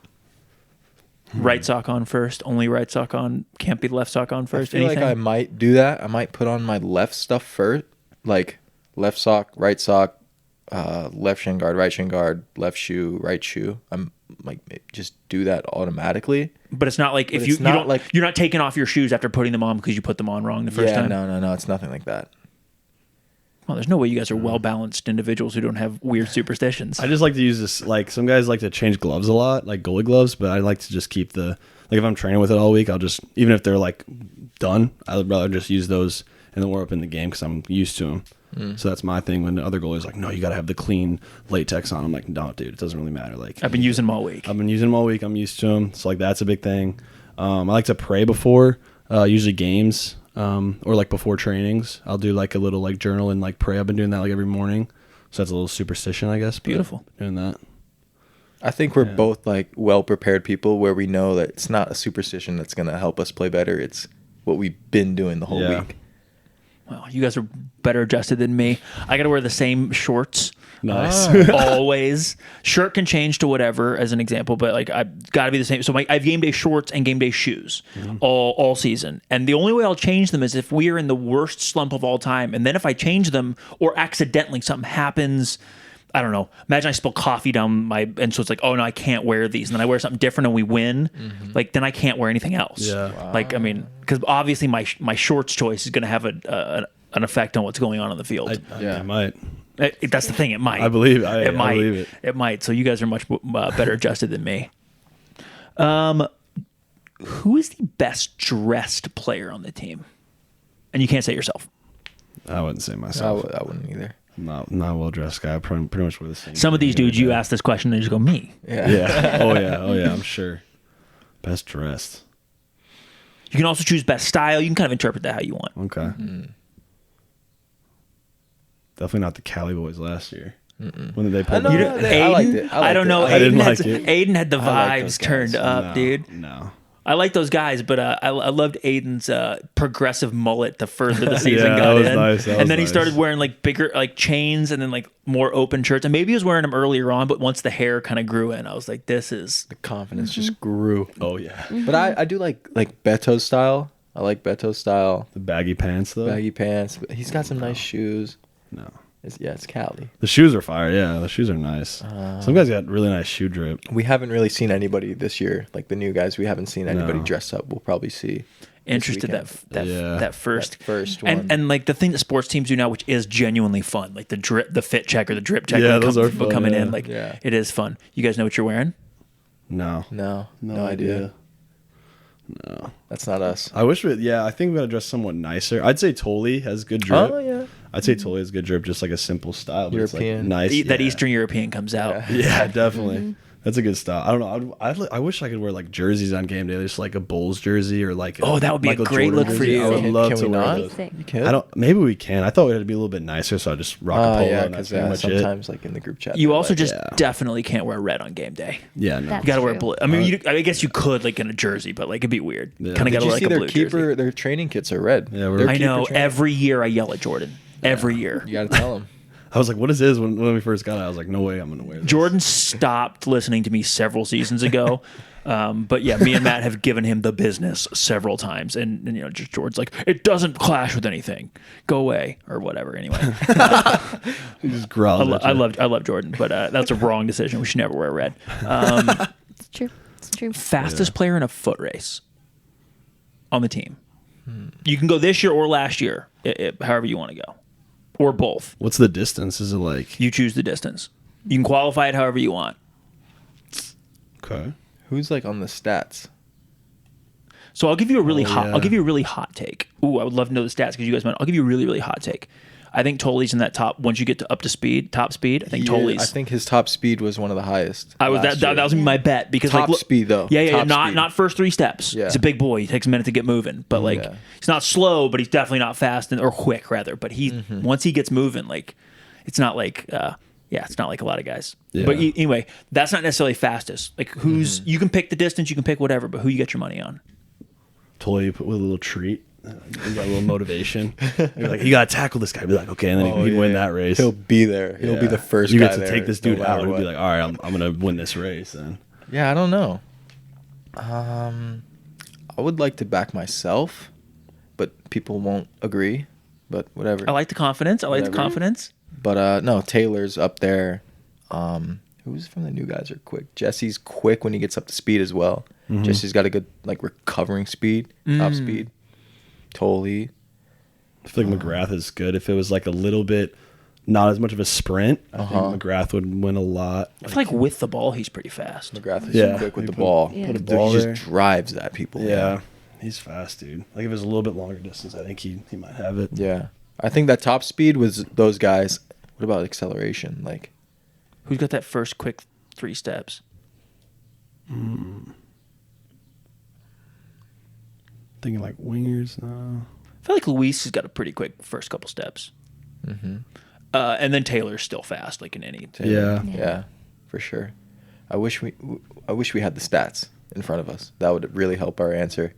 Right sock on first. Only right sock on. Can't be the left sock on first. I feel Anything? like I might do that. I might put on my left stuff first, like left sock, left shin guard, right shin guard, left shoe, right shoe. I'm like just do that automatically. But it's not like if But you it's not don't like- you're not taking off your shoes after putting them on because you put them on wrong the first time. No, it's nothing like that. Well, there's no way you guys are well balanced individuals who don't have weird superstitions. I just like to use this. Like some guys like to change gloves a lot, like goalie gloves, but I like to just keep the like if I'm training with it all week, I'll just even if they're like done, I'd rather just use those and then warm up in the game because I'm used to them. So that's my thing. When the other goalie's like, no, you got to have the clean latex on. I'm like, no, dude, it doesn't really matter. Like I've been using them all week. I've been using them all week. I'm used to them. So like that's a big thing. I like to pray before usually games. Or like before trainings, I'll do like a little like journal and like pray. I've been doing that like every morning, so that's a little superstition, I guess. but Beautiful. doing that. I think we're both like well prepared people where we know that it's not a superstition that's gonna help us play better. It's what we've been doing the whole Yeah. week. Well, you guys are better adjusted than me. I got to wear the same shorts. Nice. Always. Shirt can change to whatever, as an example, but like I've got to be the same. So I have game day shorts and game day shoes all season. And the only way I'll change them is if we are in the worst slump of all time. And then if I change them or accidentally something happens, I don't know. Imagine I spill coffee down and so it's like, oh no, I can't wear these. And then I wear something different and we win. Like then I can't wear anything else. Yeah. Wow. Like I mean, because obviously my shorts choice is going to have an effect on what's going on the field. I might. That's the thing. It might. I believe. It might. I believe it. It might. So you guys are much better adjusted than me. Who is the best dressed player on the team? And you can't say yourself. I wouldn't say myself. I wouldn't either. Not well dressed guy. I pretty much wear the same. Some of these thing dudes, every you day. ask this question, and they just go, me. Yeah. Yeah. Oh yeah. I'm sure. Best dressed. You can also choose best style. You can kind of interpret that how you want. Okay. Definitely not the Cali boys last year. When did they pull? I know. the- I liked it. I don't know. I didn't Aiden like had, it. Aiden had the I like vibes those guys. turned up, No, dude. No. I like those guys, but I loved Aiden's progressive mullet the further the season Yeah, got that was in. nice. That And was then he nice. started wearing like bigger like chains and then like more open shirts. And maybe he was wearing them earlier on, but once the hair kind of grew in, I was like, this is The confidence just grew. Oh yeah, But I do like Beto's style. I like Beto's style. the baggy pants though. Baggy pants. But he's got some nice shoes. No, It's Cali. the shoes are fire. Yeah, the shoes are nice. Some guys got really nice shoe drip. We haven't really seen anybody this year, like the new guys. We haven't seen anybody No. dress up. We'll probably see. interested weekend. that first That first one. and like the thing that sports teams do now, which is genuinely fun, like the fit check or the drip check. Yeah, when those are people fun, coming yeah. in. Like Yeah. it is fun. You guys know what you're wearing? No, No idea. No, That's not us. I wish we. Yeah, I think we gotta dress somewhat nicer. I'd say Toli has good drip. Oh yeah. I'd say Toli has good drip, just like a simple style, but European. it's like nice. That yeah. Eastern European comes out. Yeah. Yeah, definitely. That's a good style. I don't know. I wish I could wear like jerseys on game day, just like a Bulls jersey or like. Oh, that would be a Michael great Jordan look for jersey. you. I would Can- love can to we wear not? those. Sick. You could. I don't. Maybe we can. I thought it'd be a little bit nicer, so I just rock a polo. yeah, and that's because pretty much it. sometimes like in the group chat. You they're also like, just yeah. definitely can't wear red on game day. Yeah, no. That's You got to wear true. blue. I mean, I guess you could like in a jersey, but like it'd be weird. Yeah. Kind of got Did to you wear see like a their blue keeper? jersey. Their training kits are red. Yeah, we're- Their I keeper know. training- Every year I yell at Jordan. Every year. You got to tell them. I was like, "What is this?" When we first got it, I was like, "No way, I'm gonna wear this." Jordan stopped listening to me several seasons ago. But yeah, me and Matt have given him the business several times. And you know, just Jordan's like, it doesn't clash with anything. Go away or whatever. Anyway, He just growls. I love Jordan, but that's a wrong decision. We should never wear red. It's true. It's true. Fastest player in a foot race on the team. You can go this year or last year, however you want to go, or both. What's the distance? Is it like You choose the distance. You can qualify it however you want. okay? Who's like on the stats? So I'll give you a really hot. yeah. I'll give you a really hot take. Ooh, I would love to know the stats because you guys might. I'll give you a really hot take. I think Toli's in that top. Once you get to up to speed, top speed. I think Toli's. I think his top speed was one of the highest. I was last that year. was my bet because Top like look- speed, though. Yeah, Top not speed. not first three steps. Yeah. He's a big boy. He takes a minute to get moving, but like Yeah. he's not slow, but he's definitely not fast or quick rather. But he Mm-hmm. once he gets moving, like it's not like it's not like a lot of guys. Yeah. But anyway, that's not necessarily fastest. Like who's Mm-hmm. you can pick the distance, you can pick whatever, but who you get your money on? Totally put with a little treat. You got a little motivation. You're like, you gotta tackle this guy. Be like, okay, and then he'd win that race. He'll be there. He'll be Yeah. the first You guy get to there, take this no dude out matter and be what. like, all right, I'm gonna win this race. Then Yeah, I don't know. I would like to back myself, but people won't agree. But whatever. I like the confidence. Whatever. But no, Taylor's up there. Who's from the new guys are quick? Jesse's quick when he gets up to speed as well. Jesse's got a good like recovering speed, top speed. Totally. I feel like McGrath is good. If it was like a little bit, not as much of a sprint, I think McGrath would win a lot. I feel like with the ball, he's pretty fast. McGrath is Yeah, quick with he the put- ball. Yeah. put a Dude, ball he there. just drives at people. Yeah, he's fast, dude. Like if it was a little bit longer distance, I think he might have it. Yeah. I think that top speed was those guys. What about acceleration? Like, Who's got that first quick 3 steps? Thinking like wingers. No. I feel like Luis has got a pretty quick first couple steps. And then Taylor's still fast, like in any. Yeah. yeah, for sure. I wish we had the stats in front of us. That would really help our answer.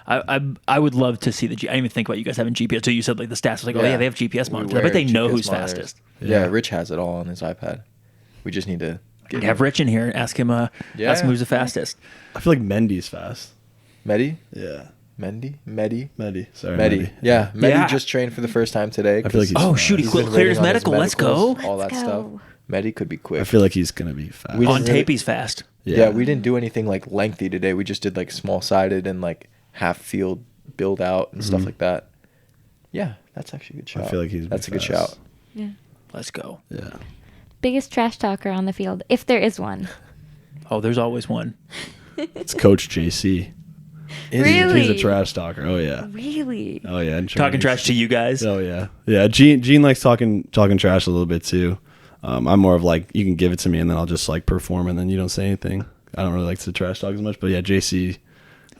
I would love to see the. I didn't even think about you guys having GPS. So you said like the stats. I was like, oh yeah, they have GPS We monitors. I bet wear they know GPS who's monitors. fastest. Yeah, Yeah. Rich has it all on his iPad. We just need to get Have Rich in here and ask him. Ask him who's the fastest. I feel like Mendy's fast. Medi. Yeah. Medi. Medi. Sorry. Medi. Yeah, Medi Yeah. just trained for the first time today. I feel like he's Oh fast. shoot, he He's been cleared his waiting on his medical. Let's go. medicals, all that Let's stuff. go. Medi could be quick. I feel like he's gonna be fast. We On didn't tape, really- he's fast. Yeah, we didn't do anything like lengthy today. We just did like small sided and like half field build out and stuff like that. Yeah, that's actually a good shout. I feel like he's that's a good fast. shout. Yeah. Let's go. Yeah. Biggest trash talker on the field, if there is one. Oh, there's always one. It's Coach JC. Really? He's a trash talker. Oh yeah. Really? Oh yeah. Talking trash to you guys. Oh yeah. Yeah. Gene likes talking trash a little bit too. I'm more of like, you can give it to me and then I'll just like perform and then you don't say anything. I don't really like to trash talk as much, but yeah, JC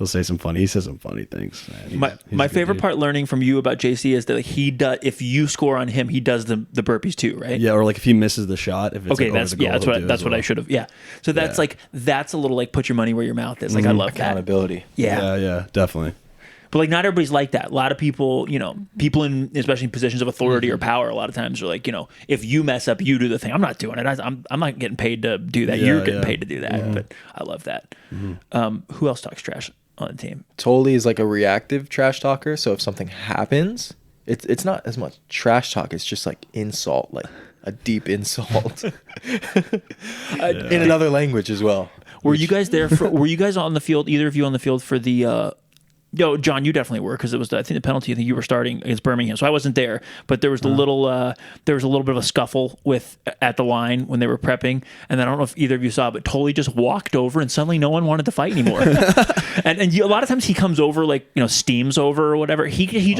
He'll say some funny. He says some funny things. Man. My favorite part learning from you about JC is that like, he does. If you score on him, he does the burpees too, right? Yeah, or like if he misses the shot, if it's okay, like that's over the goal, that's what I should have. Yeah, so that's like that's a little like put your money where your mouth is. Like I love Accountability. that. Yeah, yeah, definitely. But like not everybody's like that. A lot of people, people in especially in positions of authority or power, a lot of times are like, if you mess up, you do the thing. I'm not doing it. I'm not getting paid to do that. You're getting paid to do that. But I love that. Who else talks trash on the team? Totally is like a reactive trash talker. So if something happens, it's not as much trash talk. It's just like insult, like a deep insult in another language as well. Were you guys there? Were you guys on the field? Either of you on the field for the? No, John, you definitely were because it was I think the penalty. I think you were starting against Birmingham, so I wasn't there. But there was a little bit of a scuffle at the line when they were prepping, and then I don't know if either of you saw, but Tolley just walked over, and suddenly no one wanted to fight anymore. and a lot of times he comes over steams over or whatever. He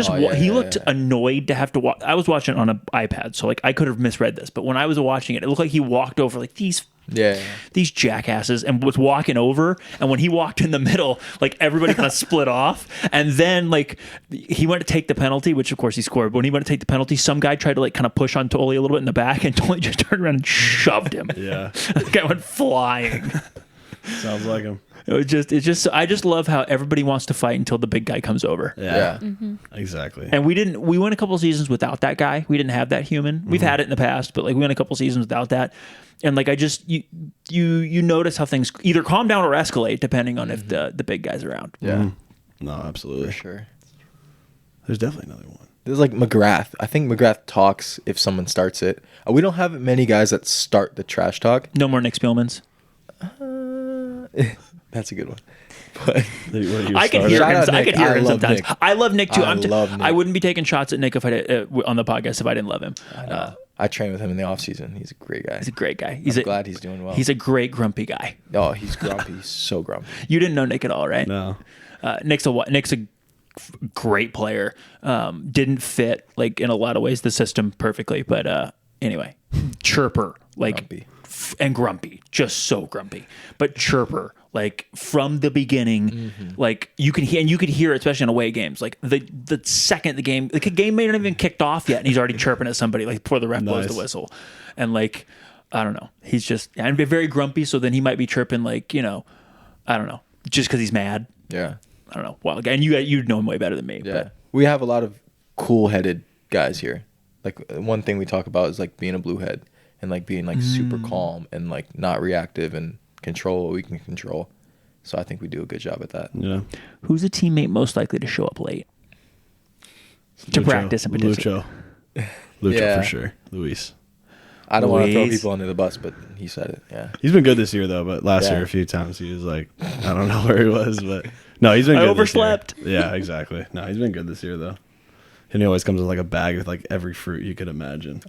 looked annoyed to have to walk. I was watching it on an iPad, so like I could have misread this, but when I was watching it, it looked like he walked over like these jackasses and was walking over, and when he walked in the middle, like everybody kind of split off, and then like he went to take the penalty, which of course he scored, but when he went to take the penalty, some guy tried to like kind of push on Tolley a little bit in the back, and Tolley just turned around and shoved him. Yeah. The guy went flying. Sounds like him. I just love how everybody wants to fight until the big guy comes over. Yeah. Exactly. And we went a couple of seasons without that guy. We didn't have that human. We've had it in the past, but like we went a couple of seasons without that. And like you notice how things either calm down or escalate depending on if the big guy's around. Yeah. No, absolutely. For sure. There's definitely another one. There's like McGrath. I think McGrath talks if someone starts it. We don't have many guys that start the trash talk. No more Nick Spielmans. That's a good one. But I can hear him. I can hear him sometimes. Nick. I love Nick too. love Nick. I wouldn't be taking shots at Nick if on the podcast if I didn't love him. I train with him in the off season. He's a great guy. He's a great guy. I'm glad he's doing well. He's a great grumpy guy. Oh, he's grumpy. He's so grumpy. You didn't know Nick at all, right? No. Nick's a great player. Didn't fit like in a lot of ways the system perfectly, but anyway, chirper like Grumpy. And grumpy, just so grumpy, but chirper like from the beginning. Like you could hear it, especially in away games. Like the second the game may not even kicked off yet, and he's already chirping at somebody like before the ref blows the whistle, and like I don't know, he's just and very grumpy. So then he might be chirping like I don't know, just because he's mad. Yeah. I don't know. Wild guy. And you'd know him way better than me. Yeah. But. We have a lot of cool-headed guys here. Like one thing we talk about is like being a blue head and like being like super calm and like not reactive and control what we can control. So I think we do a good job at that. Yeah. Who's a teammate most likely to show up late? To practice and participate. Lucho for sure. Luis. I don't want to throw people under the bus, but he said it. Yeah. He's been good this year though, but last year a few times he was like, I don't know where he was, but no, he's been good. I overslept. This year. Yeah, exactly. No, he's been good this year though. And he always comes with like a bag with like every fruit you could imagine.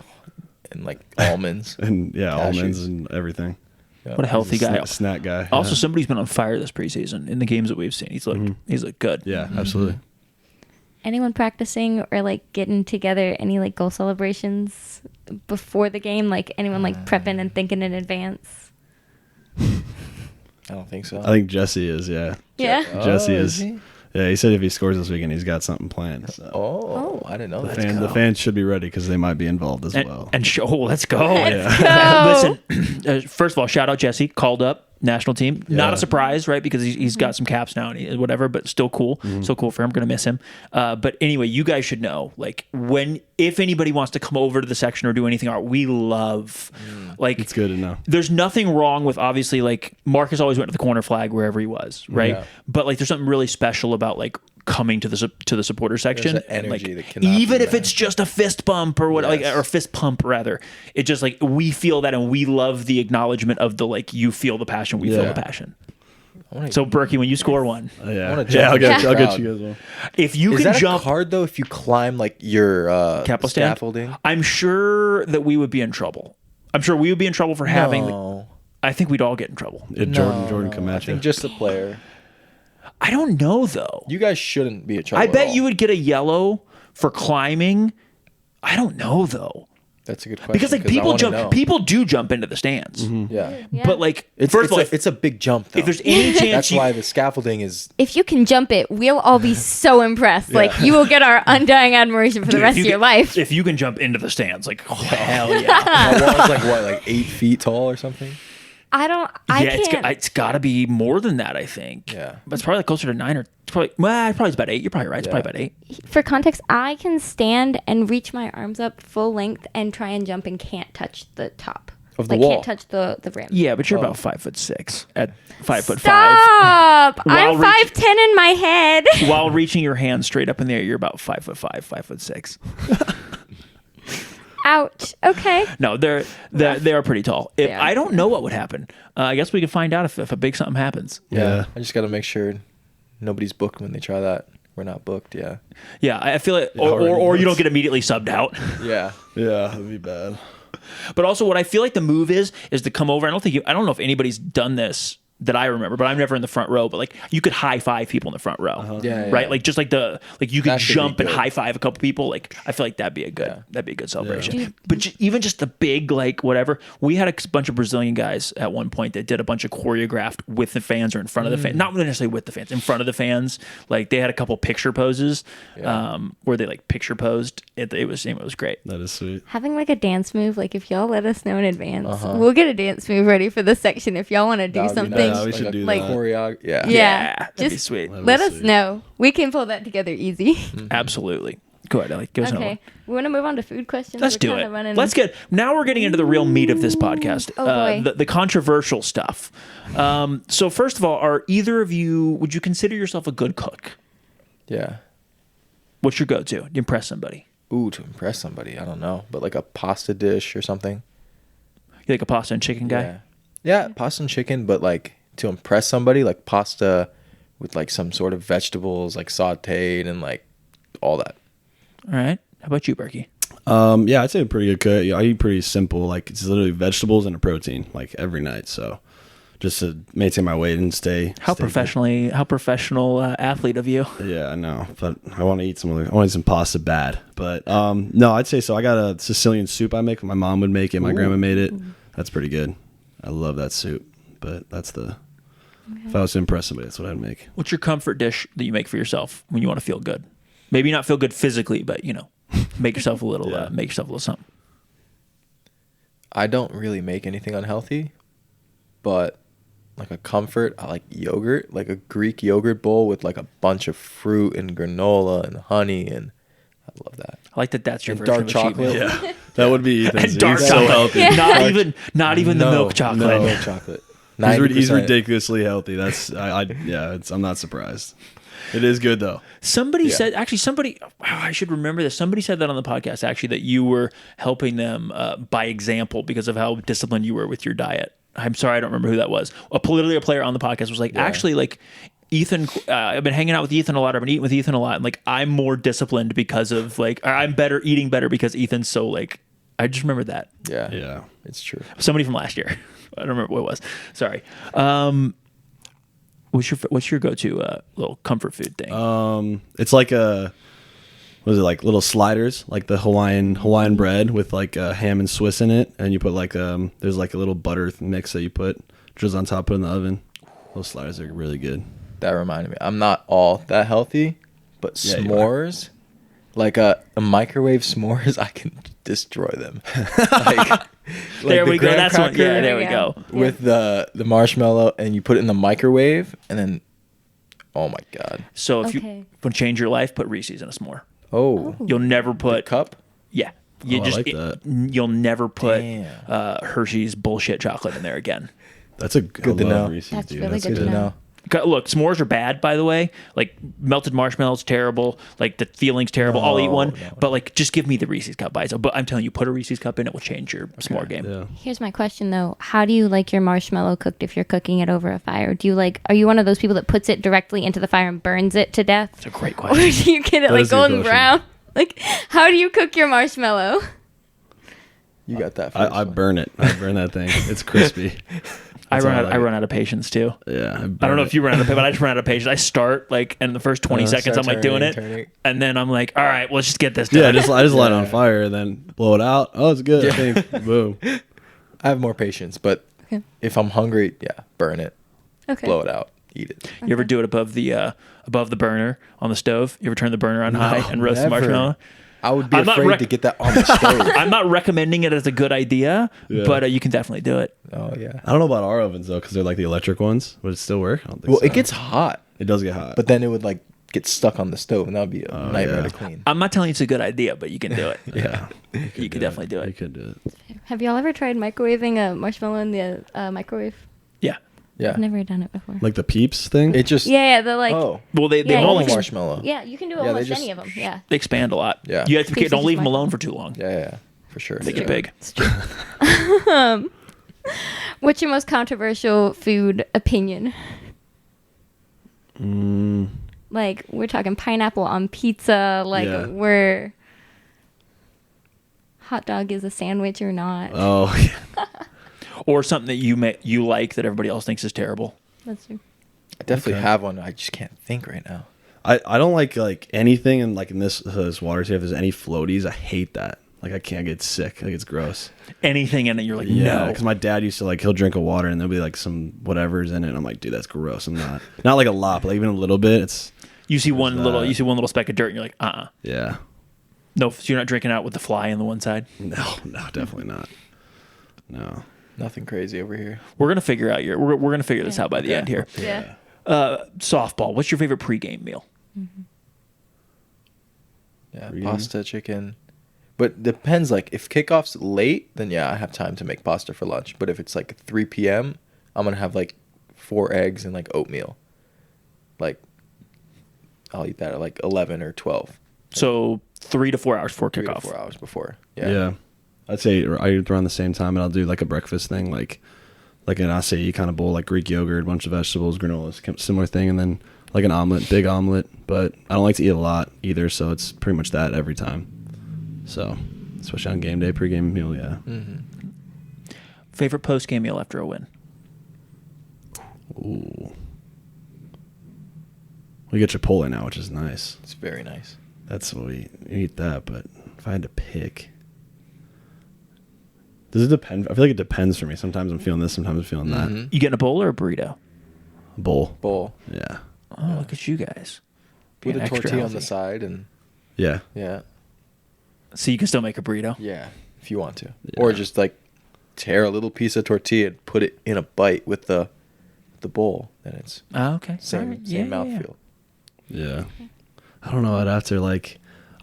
And like almonds. And almonds and everything. Yeah. What a healthy guy. Snack guy. Also, somebody's been on fire this preseason in the games that we've seen. He's looked good. Yeah, absolutely. Anyone practicing or like getting together any like goal celebrations before the game? Like anyone like prepping and thinking in advance? I don't think so. I think Jesse is, yeah. Yeah. Jesse is. Yeah, he said if he scores this weekend, he's got something planned. So. I didn't know that. The fans should be ready because they might be involved as well. Let's go. Listen, first of all, shout out Jesse, called up national team. Yeah. Not a surprise, right? Because he's got some caps now and whatever, but still cool. So cool for him. Going to miss him. But anyway, you guys should know, like if anybody wants to come over to the section or do anything art, we love like it's good to know. There's nothing wrong with obviously like Marcus always went to the corner flag wherever he was, right? Yeah. But like there's something really special about like coming to the supporter section. There's an energy like, that cannot even if it's just a fist bump or what, like or fist pump rather, it just like we feel that and we love the acknowledgement of the like you feel the passion, we feel the passion. So Berkey, when you score one, I'll get you as well. If you is can that jump a card though, if you climb like your scaffolding, I'm sure that we would be in trouble. I'm sure we would be in trouble for having. I think we'd all get in trouble. Jordan Camacho. I think just the player. I don't know though. You guys shouldn't be in trouble. I bet you would get a yellow for climbing. I don't know though. That's a good question. Because like people do jump into the stands. Yeah. But like, It's, first of all, it's a big jump, though. if there's any chance That's why the scaffolding is... If you can jump it, we'll all be so impressed. Like, you will get our undying admiration for the Dude, rest of your life. If you can jump into the stands, like, oh, hell yeah. My wall's like, what, like 8 feet tall or something? I can't. It's got to be more than that, I think. Yeah. But it's probably like closer to 9 or probably it's about 8. You're probably right. It's probably about 8. For context, I can stand and reach my arms up full length and try and jump and can't touch the top. Of the wall. Can't touch the rim. Yeah, but you're about 5'6" at 5'5". Stop! I'm While 5'10" in my head. While reaching your hand straight up in the air, you're about 5'5", 5'6". Ouch. Okay. No, they are pretty tall. They are. I don't know what would happen. I guess we could find out if a big something happens. Yeah. I just got to make sure nobody's booked when they try that. We're not booked, yeah. Yeah, I feel it. Or you don't get immediately subbed out. Yeah. Yeah, that'd be bad. But also, what I feel like the move is to come over. I don't know if anybody's done this that I remember, but I'm never in the front row. But like, you could high five people in the front row, Yeah, right? Like just like you could That should be jump and good. high five a couple people. Like, I feel like that'd be a good celebration. Yeah. But even just the big like whatever. We had a bunch of Brazilian guys at one point that did a bunch of choreographed with the fans or in front of the fans, not necessarily with the fans, in front of the fans. Like they had a couple picture poses, where they like picture posed. It was great. That is sweet. Having like a dance move, like if y'all let us know in advance, we'll get a dance move ready for this section. If y'all want to do That would be something, nice. Yeah, we should Like a do like- that. Yeah. Yeah. That'd be Just sweet. That'd be let us sweet. know. We can pull that together easy. Absolutely. Go ahead, Ellie. Give us another one. Okay. We want to move on to food questions. Let's We're do kinda it. running- Now we're getting into the real meat of this podcast. Oh, boy. The controversial stuff. So first of all, would you consider yourself a good cook? Yeah. What's your go-to? You impress somebody. Ooh, to impress somebody. I don't know. But like a pasta dish or something. You like a pasta and chicken guy? Yeah, pasta and chicken, but like to impress somebody, like pasta with like some sort of vegetables, like sauteed and like all that. All right. How about you, Berkey? Yeah, I'd say a pretty good cook. I eat pretty simple. Like it's literally vegetables and a protein, like every night. So just to maintain my weight and stay. How professional athlete of you. Yeah, I know, but I want to eat some pasta bad. But no, I'd say so. I got a Sicilian soup I make. My mom would make it. My grandma made it. That's pretty good. I love that soup. But that's if I was to impress somebody, that's what I'd make. What's your comfort dish that you make for yourself when you want to feel good? Maybe not feel good physically, but make yourself a little something. I don't really make anything unhealthy, but like a comfort, I like yogurt, like a Greek yogurt bowl with like a bunch of fruit and granola and honey, and I love that. I like that. That's your And version dark of a cheat meal. chocolate. Yeah, that would be Ethan's. And dark He's so chocolate. healthy. Not even the milk chocolate. No milk chocolate. He's 90%. ridiculously healthy. That's I'm not surprised. It is good though. Somebody said, I should remember this. Somebody said that on the podcast, actually, that you were helping them by example because of how disciplined you were with your diet. I'm sorry, I don't remember who that was. A player on the podcast was like, actually, like, Ethan, I've been hanging out with Ethan a lot. I've been eating with Ethan a lot. And like, I'm more disciplined because of like, I'm eating better because Ethan's so like, I just remember that. Yeah. It's true. Somebody from last year. I don't remember what it was. Sorry. What's your go-to little comfort food thing? It's like like little sliders, like the Hawaiian bread with like ham and Swiss in it, and you put like there's like a little butter mix that you put just on top, put in the oven. Those sliders are really good. That reminded me. I'm not all that healthy, but Yeah, you s'mores, like a microwave s'mores, I can destroy them. like there we go. graham That's one. cracker Yeah, there we go. with the marshmallow, and you put it in the microwave, and then, oh my god. So if you Okay. want to change your life, put Reese's in a s'more. Oh, You'll never put cup. Yeah. I like that. You'll never put Damn. Hershey's bullshit chocolate in there again. That's a Good to I love know. Reese's, That's dude. really That's good to know. Look, s'mores are bad, by the way. Like melted marshmallows, terrible. Like the feeling's terrible. I'll eat one, but like just give me the Reese's cup by itself. But I'm telling you, put a Reese's cup in, it will change your s'more game. Yeah. Here's my question though. How do you like your marshmallow cooked if you're cooking it over a fire? Are you one of those people that puts it directly into the fire and burns it to death? It's a great Or question. do you get it That like is a good golden question. brown? Like, how do you cook your marshmallow? You got that. First I one. burn it. I burn that thing. It's crispy. I That's run all out. I run out of patience too. Yeah. I don't know if you run out of patience, but I just run out of patience. I start like, and the first 20 seconds, I'm like doing it, and then I'm like, all right, well, let's just get this done. Yeah, I just light it on fire and then blow it out. Oh, it's good. I think. Boom. I have more patience, but if I'm hungry, burn it, blow it out, eat it. You ever do it above the burner on the stove? You ever turn the burner on high and roast the marshmallow? I would be afraid to get that on the stove. I'm not recommending it as a good idea, but you can definitely do it. Oh yeah. I don't know about our ovens though, because they're like the electric ones. Would it still work? I don't think Well, so. it gets hot. It does get hot. But then it would like get stuck on the stove, and that would be a nightmare to clean. I'm not telling you it's a good idea, but you can do it. yeah, You can definitely do it. You could do it. Have y'all ever tried microwaving a marshmallow in the microwave? Yeah. Yeah. I've never done it before. Like the Peeps thing. It just Yeah, the like. oh Well, they Yeah, all normal marshmallow. Yeah, you can do Yeah, they almost just- any of them. Yeah. they expand a lot. Yeah. You have to, Please don't just leave them microwave. alone for too long. Yeah, for sure. They get big. It's true. What's your most controversial food opinion? Like we're talking pineapple on pizza. Like Yeah. we're hot dog is a sandwich or not. Oh, yeah. Or something that you like that everybody else thinks is terrible. That's true. I definitely have one. I just can't think right now. I don't like anything, and like in this water, if there's any floaties, I hate that. Like I can't get sick. Like it's gross. Anything in it, you're like, Yeah, no. because my dad used to like he'll drink a water and there'll be like some whatever's in it. And I'm like, dude, that's gross. I'm not like a lot, but like even a little bit. It's You see one that? little speck of dirt, and you're like, yeah. No, so you're not drinking out with the fly on the one side. No, definitely not. No. Nothing crazy over here. We're gonna figure out we're gonna figure this out by the end here. Yeah. Softball. What's your favorite pregame meal? Yeah, Really? pasta, chicken. But depends. Like if kickoff's late, then I have time to make pasta for lunch. But if it's like 3 p.m., I'm gonna have like 4 eggs and like oatmeal. Like I'll eat that at like 11 or 12. So 3 to 4 hours before 3 to kickoff. 4 hours before. Yeah. I'd say around the same time, and I'll do like a breakfast thing, like an acai kind of bowl, like Greek yogurt, a bunch of vegetables, granolas, similar thing, and then like an omelet, big omelet. But I don't like to eat a lot either, so it's pretty much that every time. So, especially on game day, pregame meal, yeah. Mm-hmm. Favorite post-game meal after a win? Ooh. We get Chipotle now, which is nice. It's very nice. That's what we eat that, but if I had to pick... Does it depend? I feel like it depends for me. Sometimes I'm feeling this, sometimes I'm feeling that. You getting a bowl or a burrito? Bowl. Yeah. Oh, look at you guys. With Being a extra tortilla on the healthy. side and Yeah. So you can still make a burrito? yeah, if you want to. Yeah. Or just like tear a little piece of tortilla and put it in a bite with the bowl. Then it's Oh, okay. same All right. same Yeah. mouthfeel. Yeah. I don't know. I'd have to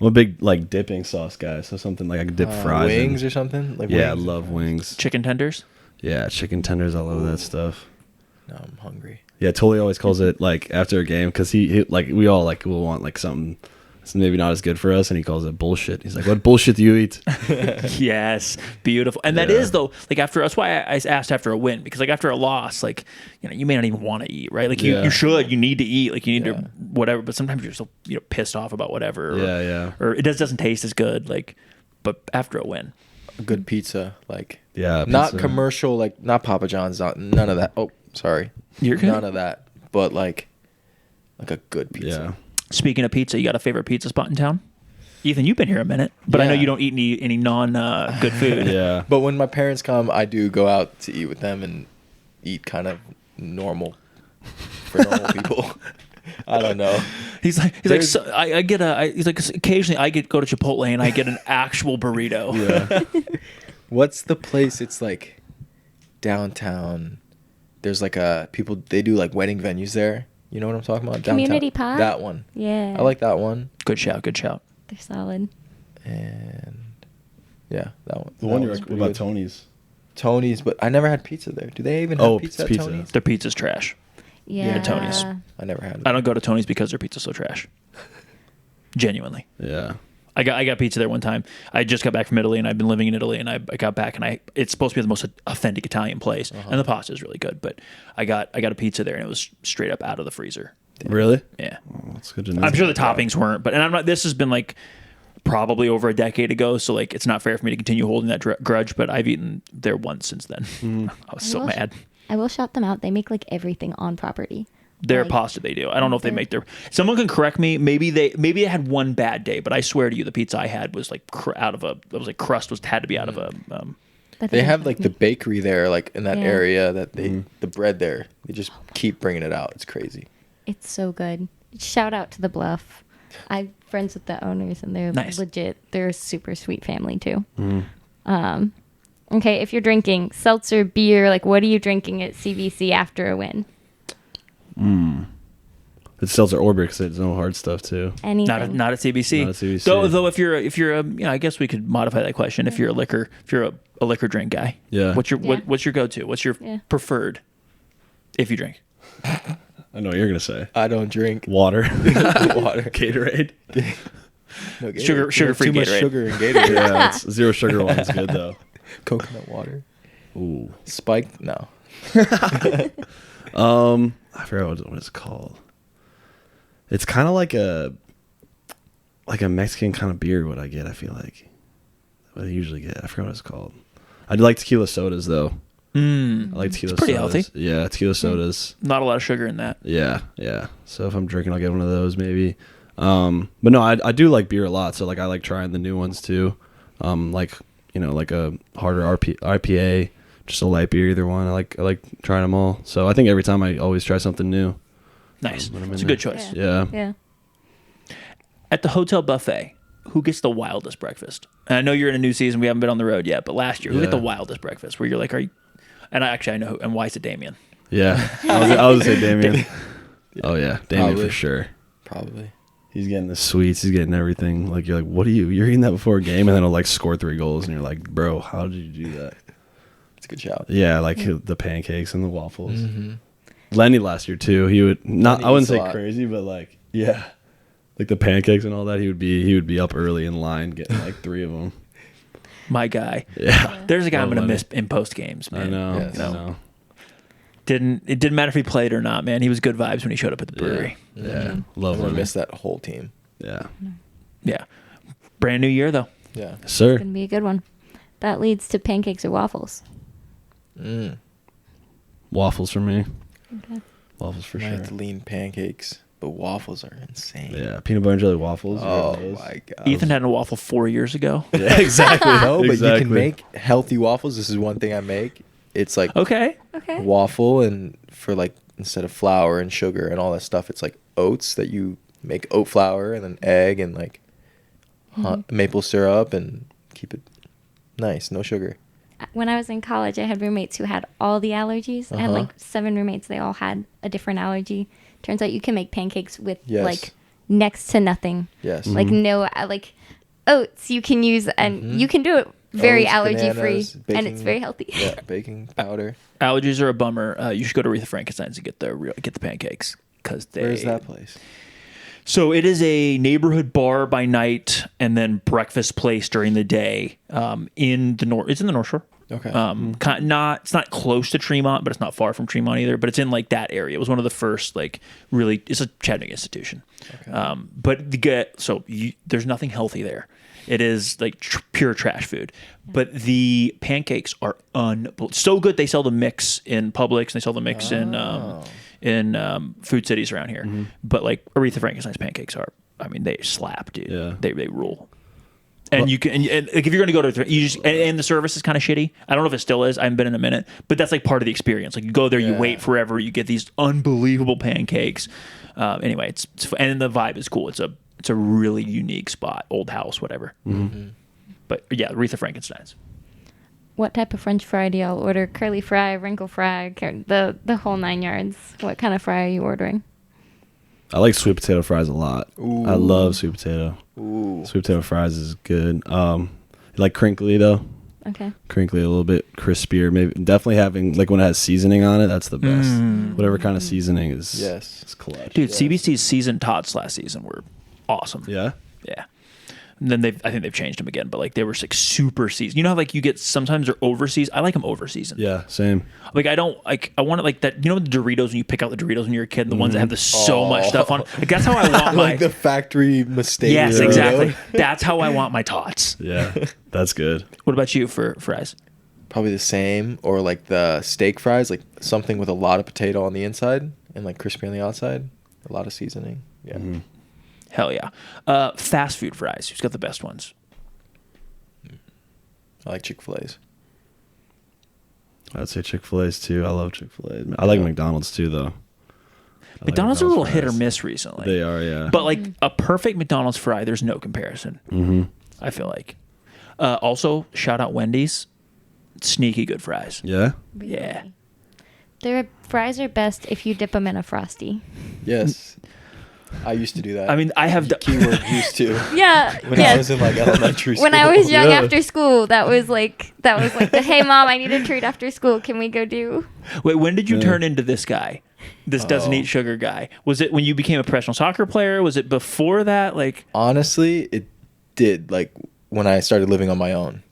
I'm a big like dipping sauce guy, so something like I could dip fries in. Wings or something? Like Yeah, I wings. love wings. Chicken tenders? Yeah, chicken tenders. I love that stuff. Now I'm hungry. Yeah, Tully always calls it like after a game because he like we all like will want like something that's maybe not as good for us, and he calls it bullshit. He's like, "What bullshit do you eat?" Yes. Beautiful. And that Yeah. is, though, like after, that's why I asked after a win, because like after a loss, like, you may not even want to eat, right? Like you should, you need to eat, like you need to whatever, but sometimes you're so, pissed off about whatever. Or, or it doesn't taste as good, like, but after a win. A good pizza, like Pizza. not commercial, like not Papa John's, none of that. Oh, sorry. You're good. None of that. But like a good pizza. Yeah. Speaking of pizza, you got a favorite pizza spot in town? Ethan, you've been here a minute, but I know Yeah. you don't eat any non good food. Yeah. But when my parents come, I do go out to eat with them and eat kind of normal for normal people. I don't know. He's like, so, he's like, occasionally I go to Chipotle and I get an actual burrito. Yeah. What's the place? It's like downtown. There's like they do like wedding venues there. You know what I'm talking about? Community Downtown. Pie? That one. Yeah. I like that one. Good shout. They're solid. And yeah, that one. The that one you're one's like, pretty what about good. Tony's? Tony's, but I never had pizza there. Do they even have Oh, pizza it's at pizza. Tony's? Their pizza's trash. Yeah. Tony's. I never had it. I don't go to Tony's because their pizza's so trash. Genuinely. Yeah. I got pizza there one time. I just got back from Italy, and I've been living in Italy, and I got back, and it's supposed to be the most authentic Italian place, and the pasta is really good. But I got a pizza there, and it was straight up out of the freezer. Really? Yeah, Oh, that's good to know. I'm sure the toppings weren't, but I'm not. This has been like probably over a decade ago, so like it's not fair for me to continue holding that grudge. But I've eaten there once since then. I was so mad. I will shout them out. They make like everything on property. Their Like, pasta they do. I don't know if they make their. Someone can correct me. Maybe they had one bad day, but I swear to you, the pizza I had was like out of a. It was like crust had to be out of a. that They doesn't have shock like me. the bakery there, like in that Yeah. area that the bread there. They just keep bringing it out. It's crazy. It's so good. Shout out to the Bluff. I'm friends with the owners, and they're Nice. legit. They're a super sweet family too. Okay, if you're drinking seltzer, beer, like what are you drinking at CBC after a win? It's seltzer or beer because there's no hard stuff too. Anything. Not at CBC. Not at CBC. Though if you're a, I guess we could modify that question. If you're a liquor drink guy, Yeah. What's your Yeah. what's your go-to? What's your Yeah. preferred? If you drink, I know what you're gonna say. I don't drink Water, water. Gatorade. No, Gatorade. Sugar-free Too much Gatorade. sugar in Gatorade. Yeah, it's zero sugar one's good though. Coconut water. Ooh. Spiked? No. I forgot what it's called. It's kind of like a Mexican kind of beer. What I get, I feel like what I usually get. I forgot what it's called. I do like tequila sodas though. I like tequila. It's pretty sodas. healthy. Yeah, tequila sodas. not a lot of sugar in that. Yeah. So if I'm drinking, I'll get one of those maybe. But no, I do like beer a lot. So like I like trying the new ones too. Like like a harder IPA, just a light beer, either one. I like trying them all. So I think every time I always try something new. Nice. when I'm It's in a good there. choice. Yeah. Yeah. At the hotel buffet, who gets the wildest breakfast? And I know you're in a new season. We haven't been on the road yet, but last year, who get the Yeah. wildest breakfast? Where you're like, are you? And I know. And why is it Damien? Yeah. I was gonna say Damien. Oh yeah, Damien Probably. for sure. Probably. He's getting the sweets. He's getting everything. Like you're like, what are you? You're eating that before a game, and then he'll like score 3 goals, and you're like, bro, how did you do that? It's a good shout. Yeah, like the pancakes and the waffles. Mm-hmm. Lenny last year too. He would not. Lenny I wouldn't eats a say lot. crazy, but like yeah, like the pancakes and all that. He would be up early in line getting like 3 of them. My guy. Yeah, There's a guy I'm Love going to Lenny. miss in post games, man. I know. Yes. I know. It didn't matter if he played or not, man. He was good vibes when he showed up at the brewery. Yeah, I'm love gonna Lenny. miss that whole team. Yeah, Yeah. Brand new year though. Yeah. sir. It's gonna be a good one. That leads to pancakes or waffles. Waffles for me. Okay. Waffles for I sure. have to lean pancakes, but waffles are insane. Yeah, peanut butter and jelly waffles. Oh Those. my god. Ethan had a waffle 4 years ago. Yeah, exactly. No, but you Exactly. can make healthy waffles. This is one thing I make. It's like Okay. Okay. waffle, and for like instead of flour and sugar and all that stuff, it's like oats that you make oat flour and then egg and like maple syrup and keep it nice, no sugar. When I was in college, I had roommates who had all the allergies. I had Uh-huh. like 7 roommates. They all had a different allergy. Turns out you can make pancakes with Yes. like next to nothing. Yes. Like no, like oats you can use, and you can do it very Oats, allergy free, bananas, and it's baking- very healthy. Yeah, baking powder. Allergies are a bummer. You should go to Aretha Frankenstein's to get the pancakes because they. Where's that place? So it is a neighborhood bar by night and then breakfast place during the day. In the north, it's in the North Shore. Okay. It's not close to Tremont, but it's not far from Tremont either. But it's in like that area. It was one of the first really. It's a Chattanooga institution. Okay. But there's nothing healthy there. It is like pure trash food. But the pancakes are so good. They sell the mix in Publix. They sell the mix in food cities around here. But like Aretha Frankenstein's pancakes they slap, dude. Yeah. They rule. And you can, and like if you're going to go to, you just, and the service is kind of shitty. I don't know if it still is. I haven't been in a minute, but that's like part of the experience. Like you go there, you Yeah. wait forever, you get these unbelievable pancakes. Anyway, it's and the vibe is cool. It's a really unique spot, old house, whatever. But yeah, Aretha Frankenstein's. What type of French fry do y'all order? Curly fry, wrinkle fry, the whole 9 yards. What kind of fry are you ordering? I like sweet potato fries a lot. Ooh. I love sweet potato. Ooh. Sweet potato fries is good. Like crinkly though. Okay. Crinkly, a little bit crispier. Maybe definitely having like when it has seasoning on it. That's the best. Whatever kind of seasoning is. Yes. It's clutch. Dude, CBC's seasoned tots last season were awesome. Yeah. Yeah. And then I think they've changed them again, but like they were like super seasoned. You know how like you get sometimes they're over seasoned. I like them over seasoned. Yeah. Same. Like I don't like I want it like that. You know the Doritos when you pick out the Doritos when you're a kid, the ones that have so much stuff on. Like that's how I want my. Like the factory mistake. Yes, Dorito. exactly. That's how I want my tots. Yeah. That's good. What about you for fries? probably the same, or like the steak fries, like something with a lot of potato on the inside and like crispy on the outside, a lot of seasoning. Yeah. Mm-hmm. Hell yeah. Fast food fries. Who's got the best ones? I like Chick-fil-A's. I'd say Chick-fil-A's too. I love Chick-fil-A. I like McDonald's too, though. I like McDonald's are a little fries. hit or miss recently. They are, yeah. But like a perfect McDonald's fry, there's no comparison. Mm-hmm. I feel like. Also, shout out Wendy's. Sneaky good fries. Yeah? Yeah. Their fries are best if you dip them in a Frosty. Yes. I used to do that. I mean, I have... Keyword used to. Yeah. When I was in like elementary school. When I was young Yeah. after school, that was like the, hey mom, I need a treat after school. Can we go do? Wait, when did you Yeah. turn into this guy? This doesn't eat sugar guy. Was it when you became a professional soccer player? Was it before that? Like, Honestly, it did. Like when I started living on my own,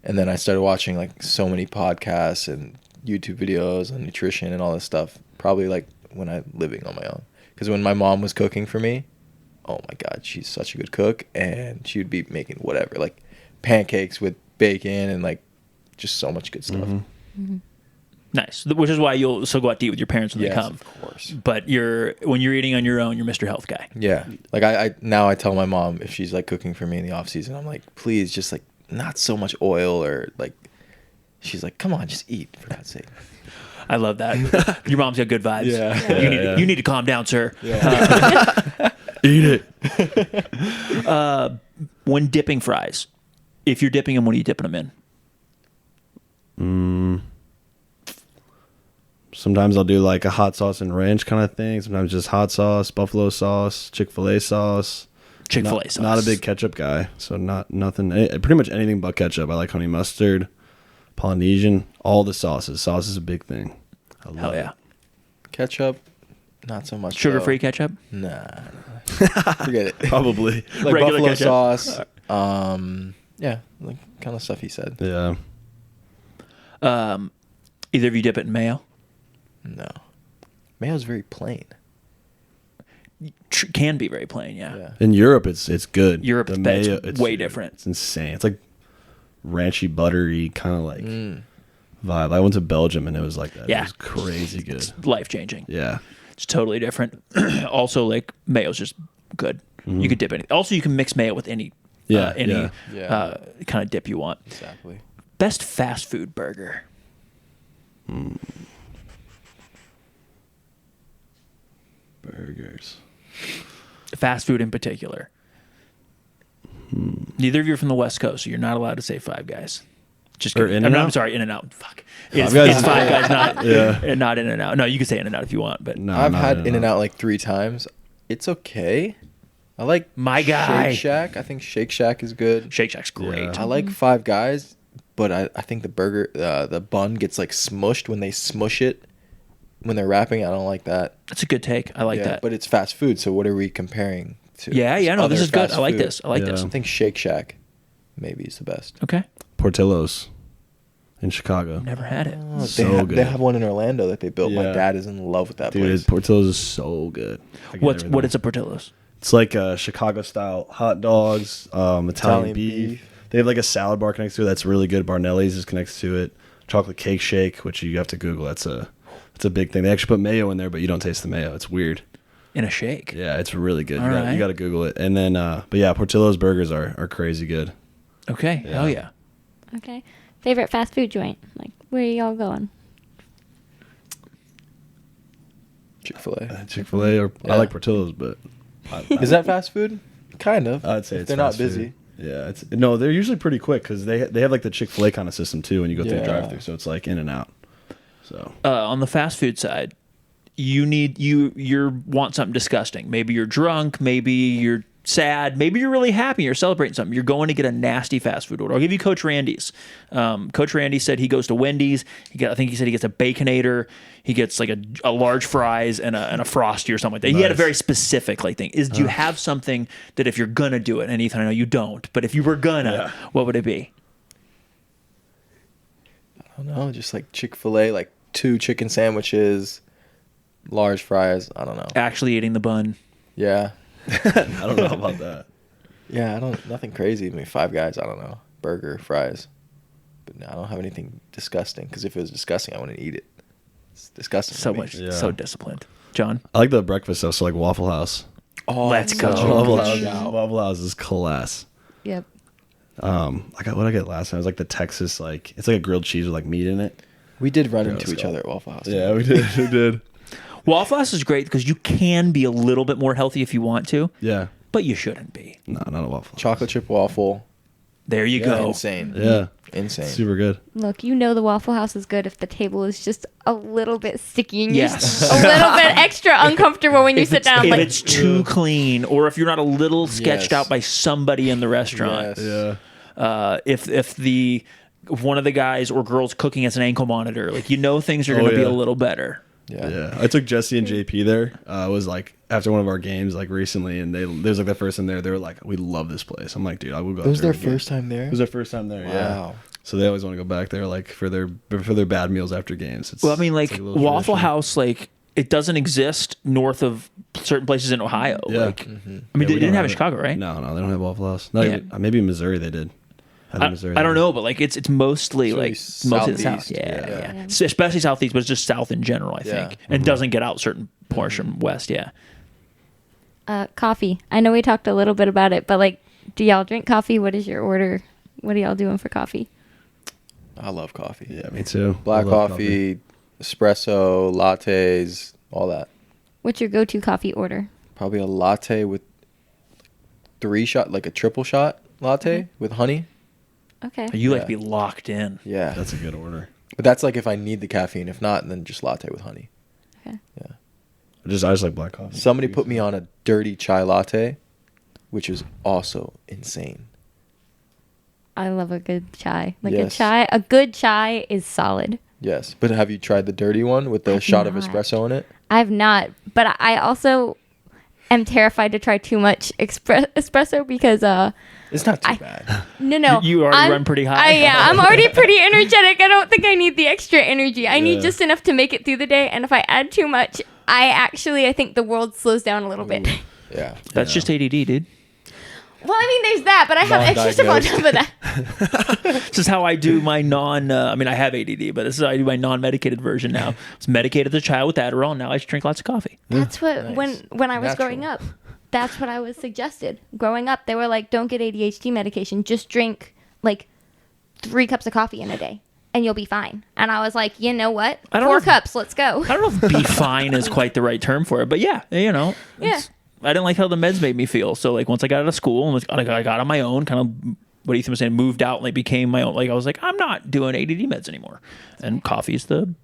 and then I started watching like so many podcasts and YouTube videos on nutrition and all this stuff. Probably like when I living on my own, because when my mom was cooking for me, oh my god, she's such a good cook, and she would be making whatever, like pancakes with bacon and like just so much good stuff. Mm-hmm. Mm-hmm. nice. Which is why you'll still go out to eat with your parents when Yes, they come. of course. But when you're eating on your own, you're Mr. Health guy. Yeah, like I now I tell my mom if she's like cooking for me in the off season, I'm like, please just like not so much oil, or like she's like, come on, just eat for God's sake. I love that. Your mom's got good vibes. Yeah. You need to calm down, sir. Yeah. Eat it. When dipping fries, if you're dipping them, what are you dipping them in? Sometimes I'll do like a hot sauce and ranch kind of thing. Sometimes just hot sauce, buffalo sauce, Chick-fil-A sauce. Chick-fil-A Not- sauce. Not a big ketchup guy, so nothing. Pretty much anything but ketchup. I like honey mustard, Polynesian, all the sauces. Sauce is a big thing. I love Hell yeah. Ketchup, not so much. Sugar-free though. ketchup? Nah. Forget it. Probably. Like Regular buffalo ketchup. sauce. Yeah, like kind of stuff he said. Yeah. Either of you dip it in mayo? No. Mayo's very plain. Can be very plain, yeah. Yeah. In Europe, it's good. Europe, The that's mayo, way different. It's insane. It's like ranchy, buttery kind of like Mm. vibe. I went to Belgium and it was like that. Yeah. It was crazy good. It's life-changing. Yeah. It's totally different. Also, like, mayo's just good. You could dip anything. Also, you can mix mayo with any Yeah, yeah. kind of dip you want. Exactly. Best fast food burger. Burgers. Fast food in particular. Neither of you are from the West Coast, so you're not allowed to say Five Guys. Just Or kidding. In-N-Out? I'm sorry, In-N-Out. Fuck. It's, Guys it's is- Five Guys, not Yeah. not In-N-Out. No, you can say In-N-Out if you want, but No, I've not had In-N-Out. In-N-Out like 3 times. It's okay. I like My guy. Shake Shack. I think Shake Shack is good. Shake Shack's great. Yeah. I like Five Guys, but I think the burger, the bun gets like smushed when they smush it when they're wrapping. I don't like that. That's a good take. I like that. But it's fast food, so what are we comparing to? Yeah, no, this other is good. fast I like food? this. I like this. Yeah. I think Shake Shack maybe is the best. Okay. Portillo's in Chicago. Never had it. Oh, So they good. have one in Orlando that they built. My Yeah. dad is in love with that Dude, place. Portillo's is so good. I get What everything. is a Portillo's? It's like Chicago style hot dogs, Italian Italian beef. beef. They have like a salad bar connected to it that's really good. Barnelli's is connected to it. Chocolate cake shake, which you have to Google. That's a big thing. They actually put mayo in there, but you don't taste the mayo. It's weird. In a shake. Yeah, it's really good. All right. You got to Google it. And then, but yeah, Portillo's burgers are crazy good. Okay. Yeah. Hell yeah. Okay. Favorite fast food joint? Like, where are y'all going? Chick-fil-A. Chick-fil-A or Yeah. I like Portillo's, but Is that fast food? Kind of. I'd say If it's they're not fast food. busy. Yeah, they're usually pretty quick because they have like the Chick-fil-A kind of system too when you go through the Yeah. drive-through, so it's like in and out. So On the fast food side, you want something disgusting. Maybe you're drunk, maybe you're sad, maybe you're really happy, you're celebrating something. You're going to get a nasty fast food order. I'll give you Coach Randy's. Coach Randy said he goes to Wendy's. I think he said he gets a Baconator. He gets like a large fries and a Frosty or something like that. He had a Nice. very specific like thing. Do you have something that if you're gonna do it, and Ethan, I know you don't, but if you were gonna, what would it be? I don't know. Just like Chick-fil-A, like 2 chicken sandwiches, large fries. I don't know. Actually eating the bun. Yeah. I don't know about that. Yeah, nothing crazy. I mean, Five Guys, I don't know. Burger, fries. But no, I don't have anything disgusting, because if it was disgusting, I wouldn't eat it. It's disgusting. So to me. much, Yeah. so disciplined. John? I like the breakfast stuff, so like Waffle House. Oh, Let's go. such a Waffle good House, shout. Waffle House is class. Yep. I got what I get last time. It was like the Texas, like it's like a grilled cheese with like meat in it. We did run Yeah, into let's each go. other at Waffle House. Yeah, we did. We did. Waffle House is great because you can be a little bit more healthy if you want to, Yeah. but you shouldn't be. No, not a Waffle House. Chocolate chip waffle. There you Yeah. go. Insane. Yeah. Insane. Super good. Look, you know the Waffle House is good if the table is just a little bit sticky and Yes. you're a little bit extra uncomfortable when you sit down. If Like, it's too clean, or if you're not a little sketched Yes. out by somebody in the restaurant. Yes. Yeah. If one of the guys or girls cooking has an ankle monitor, like things are going to be yeah. a little better. Yeah. Yeah. I took Jesse and JP there. It was like after one of our games like recently, and there was like the first time there. They were like, "We love this place." I'm like, "Dude, I will go." It was there their again." first time there? It was their first time there. Yeah. Wow. So they always want to go back there, like for their bad meals after games. It's, Well, I mean, it's like a little Waffle tradition. House, like it doesn't exist north of certain places in Ohio. Yeah. Like, I mean, Yeah, they we didn't don't have in it. Chicago, right? No, they don't have Waffle House. Not Yeah. even, maybe in Missouri they did. I think Missouri. I don't they know, but like it's mostly It's really like mostly the south. southeast. Yeah, Yeah. yeah. Especially southeast, but it's just south in general, I Yeah. think, and doesn't get out certain portion west. Yeah. coffee. I know we talked a little bit about it, but like, do y'all drink coffee? What is your order? What are y'all doing for coffee? I love coffee. Yeah, me too. Black I love coffee, espresso, lattes, all that. What's your go-to coffee order? Probably a latte with 3 shot, like a triple shot latte with honey. Okay. You like Yeah. to be locked in. Yeah. That's a good order. But that's like if I need the caffeine. If not, then just latte with honey. Okay. Yeah. I just like black coffee. Somebody put me on a dirty chai latte, which is also insane. I love a good chai. Like Yes. a good chai is solid. Yes. But have you tried the dirty one with the I've shot of not. espresso in it? I've not, but I also am terrified to try too much espresso because It's not too I- bad. no, You already I'm- run pretty high. I'm already pretty energetic. I don't think I need the extra energy. I need Yeah. just enough to make it through the day, and if I add too much, I think the world slows down a little bit. Yeah. That's just ADD, dude. Well, I mean, there's that, but I have extra stuff on top of that. This is how I do my I mean, I have ADD, but this is how I do my non-medicated version now. It's medicated as a child with Adderall, and now I just drink lots of coffee. That's what Nice. when I was Natural. growing up. That's what I was suggested. Growing up, they were like, "Don't get ADHD medication. Just drink like 3 cups of coffee in a day, and you'll be fine." And I was like, "You know what? I don't 4 know if- cups. Let's go." I don't know if "be fine" is quite the right term for it, but yeah, Yeah. I didn't like how the meds made me feel. So like once I got out of school and I got on my own, kind of what Ethan was saying, moved out and like became my own. Like I was like, I'm not doing ADD meds anymore, and coffee is the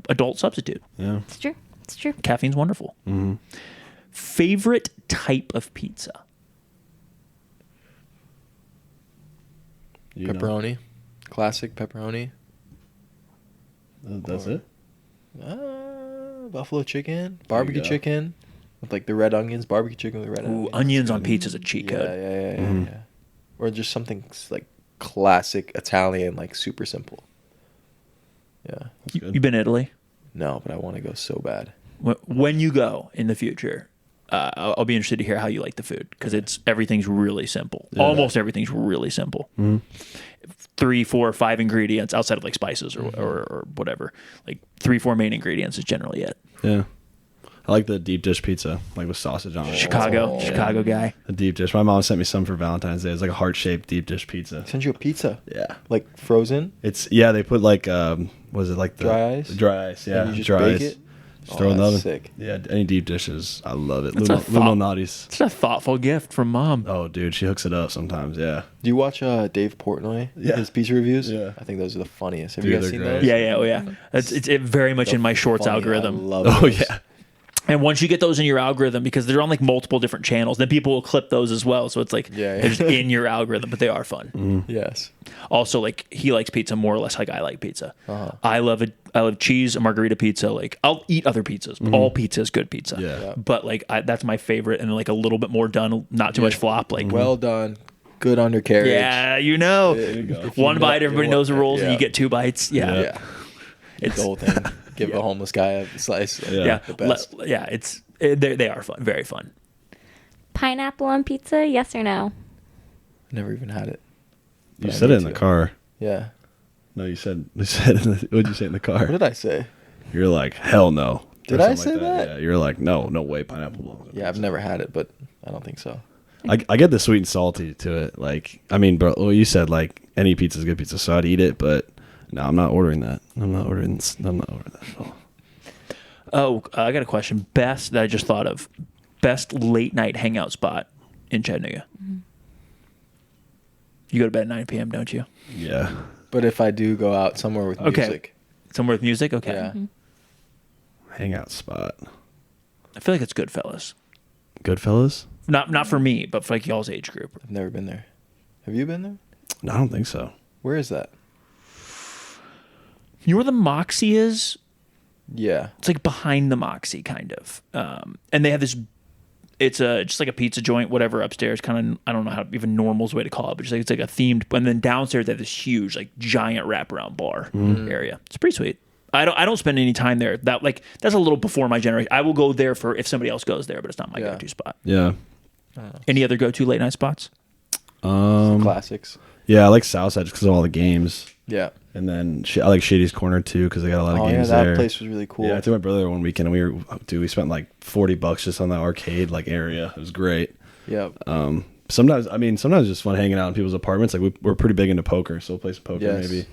adult substitute. Yeah. It's true. It's true. Caffeine's wonderful. Mm-hmm. Favorite type of pizza? You know. Pepperoni. Classic pepperoni. That's it. Buffalo chicken. Barbecue go. chicken. With like the red onions. Barbecue chicken with red Ooh, onions. onions on pizza is a cheat Yeah, code. yeah. Mhm. Yeah. Or just something like classic Italian, like super simple. Yeah. That's You, good. you've been to Italy? No, but I want to go so bad. When you go in the future, I'll be interested to hear how you like the food because everything's really simple. Yeah. Almost everything's really simple. Mhm. 3, 4, 5 ingredients outside of like spices or whatever. Like 3, 4 main ingredients is generally it. Yeah. I like the deep dish pizza, like with sausage on it. Chicago Yeah. guy. A deep dish. My mom sent me some for Valentine's Day. It's like a heart-shaped deep dish pizza. Send you a pizza. Yeah. Like frozen. They put like was it like the Dry ice? Dry ice, yeah. And you just dry bake ice. it? Just Oh, throw it in the oven. that's sick. Yeah, any deep dishes, I love it. That's a Lumo thought. Naughties. It's a thoughtful gift from mom. Oh, dude, she hooks it up sometimes. Yeah. Do you watch Dave Portnoy? Yeah. His pizza reviews? Yeah. I think those are the funniest. Have Dude, you guys they're seen great. those? Yeah. It's very much They're in my shorts funny. algorithm. I love Oh those. yeah. And once you get those in your algorithm, because they're on like multiple different channels, then people will clip those as well. So it's like Yeah, yeah. they're just in your algorithm, but they are fun. Yes. Also, like he likes pizza more or less like I like pizza. Uh-huh. I love cheese and margarita pizza. Like I'll eat other pizzas. All pizza is good pizza. Yeah. But like that's my favorite, and like a little bit more done, not too much flop. Like Well done. Good undercarriage. yeah, you know, There you go. If you one know- bite, everybody knows the rules, and yeah. you get 2 bites. Yeah, Yeah. It's the whole thing. Give Yeah. a homeless guy a slice. Yeah. The best. They are fun, very fun. Pineapple on pizza? Yes or no? Never even had it. You But I said it need in the to. car. Yeah. No, you said what'd you say in the car? What did I say? You're like, hell no. Did Or I something say like that? Yeah, you're like, no way, pineapple blows. Yeah, I've never had it, but I don't think so. I get the sweet and salty to it. Like, I mean, bro, well, you said like any pizza's good pizza, so I'd eat it, but no, I'm not ordering that. I'm not ordering that at all. Oh, I got a question. Best that I just thought of. Best late night hangout spot in Chattanooga. Mm-hmm. You go to bed at 9 p.m., don't you? Yeah. But if I do go out somewhere with Okay. music, Somewhere with music? Okay. yeah. Mm-hmm. Hangout spot. I feel like it's Goodfellas. Goodfellas? Not for me, but for like y'all's age group. I've never been there. Have you been there? No, I don't think so. Where is that? You know where the Moxie is? Yeah. It's like behind the Moxie, kind of. And they have this. It's just like a pizza joint, whatever, upstairs. Kind of, I don't know how even normal's way to call it, but just like it's like a themed. And then downstairs they have this huge, like giant wraparound bar area. It's pretty sweet. I don't spend any time there. That's a little before my generation. I will go there for if somebody else goes there, but it's not my Yeah. go-to spot. Yeah. Any other go-to late night spots? Classics. Yeah, I like Southside just because of all the games. Yeah. And then I like Shady's Corner too because they got a lot of Oh yeah, games that there. place was really cool. Yeah, I took my brother one weekend and we spent like $40 just on the arcade like area. It was great. Yep. Sometimes it's just fun hanging out in people's apartments. Like we're pretty big into poker, so we'll play some poker Yes. maybe.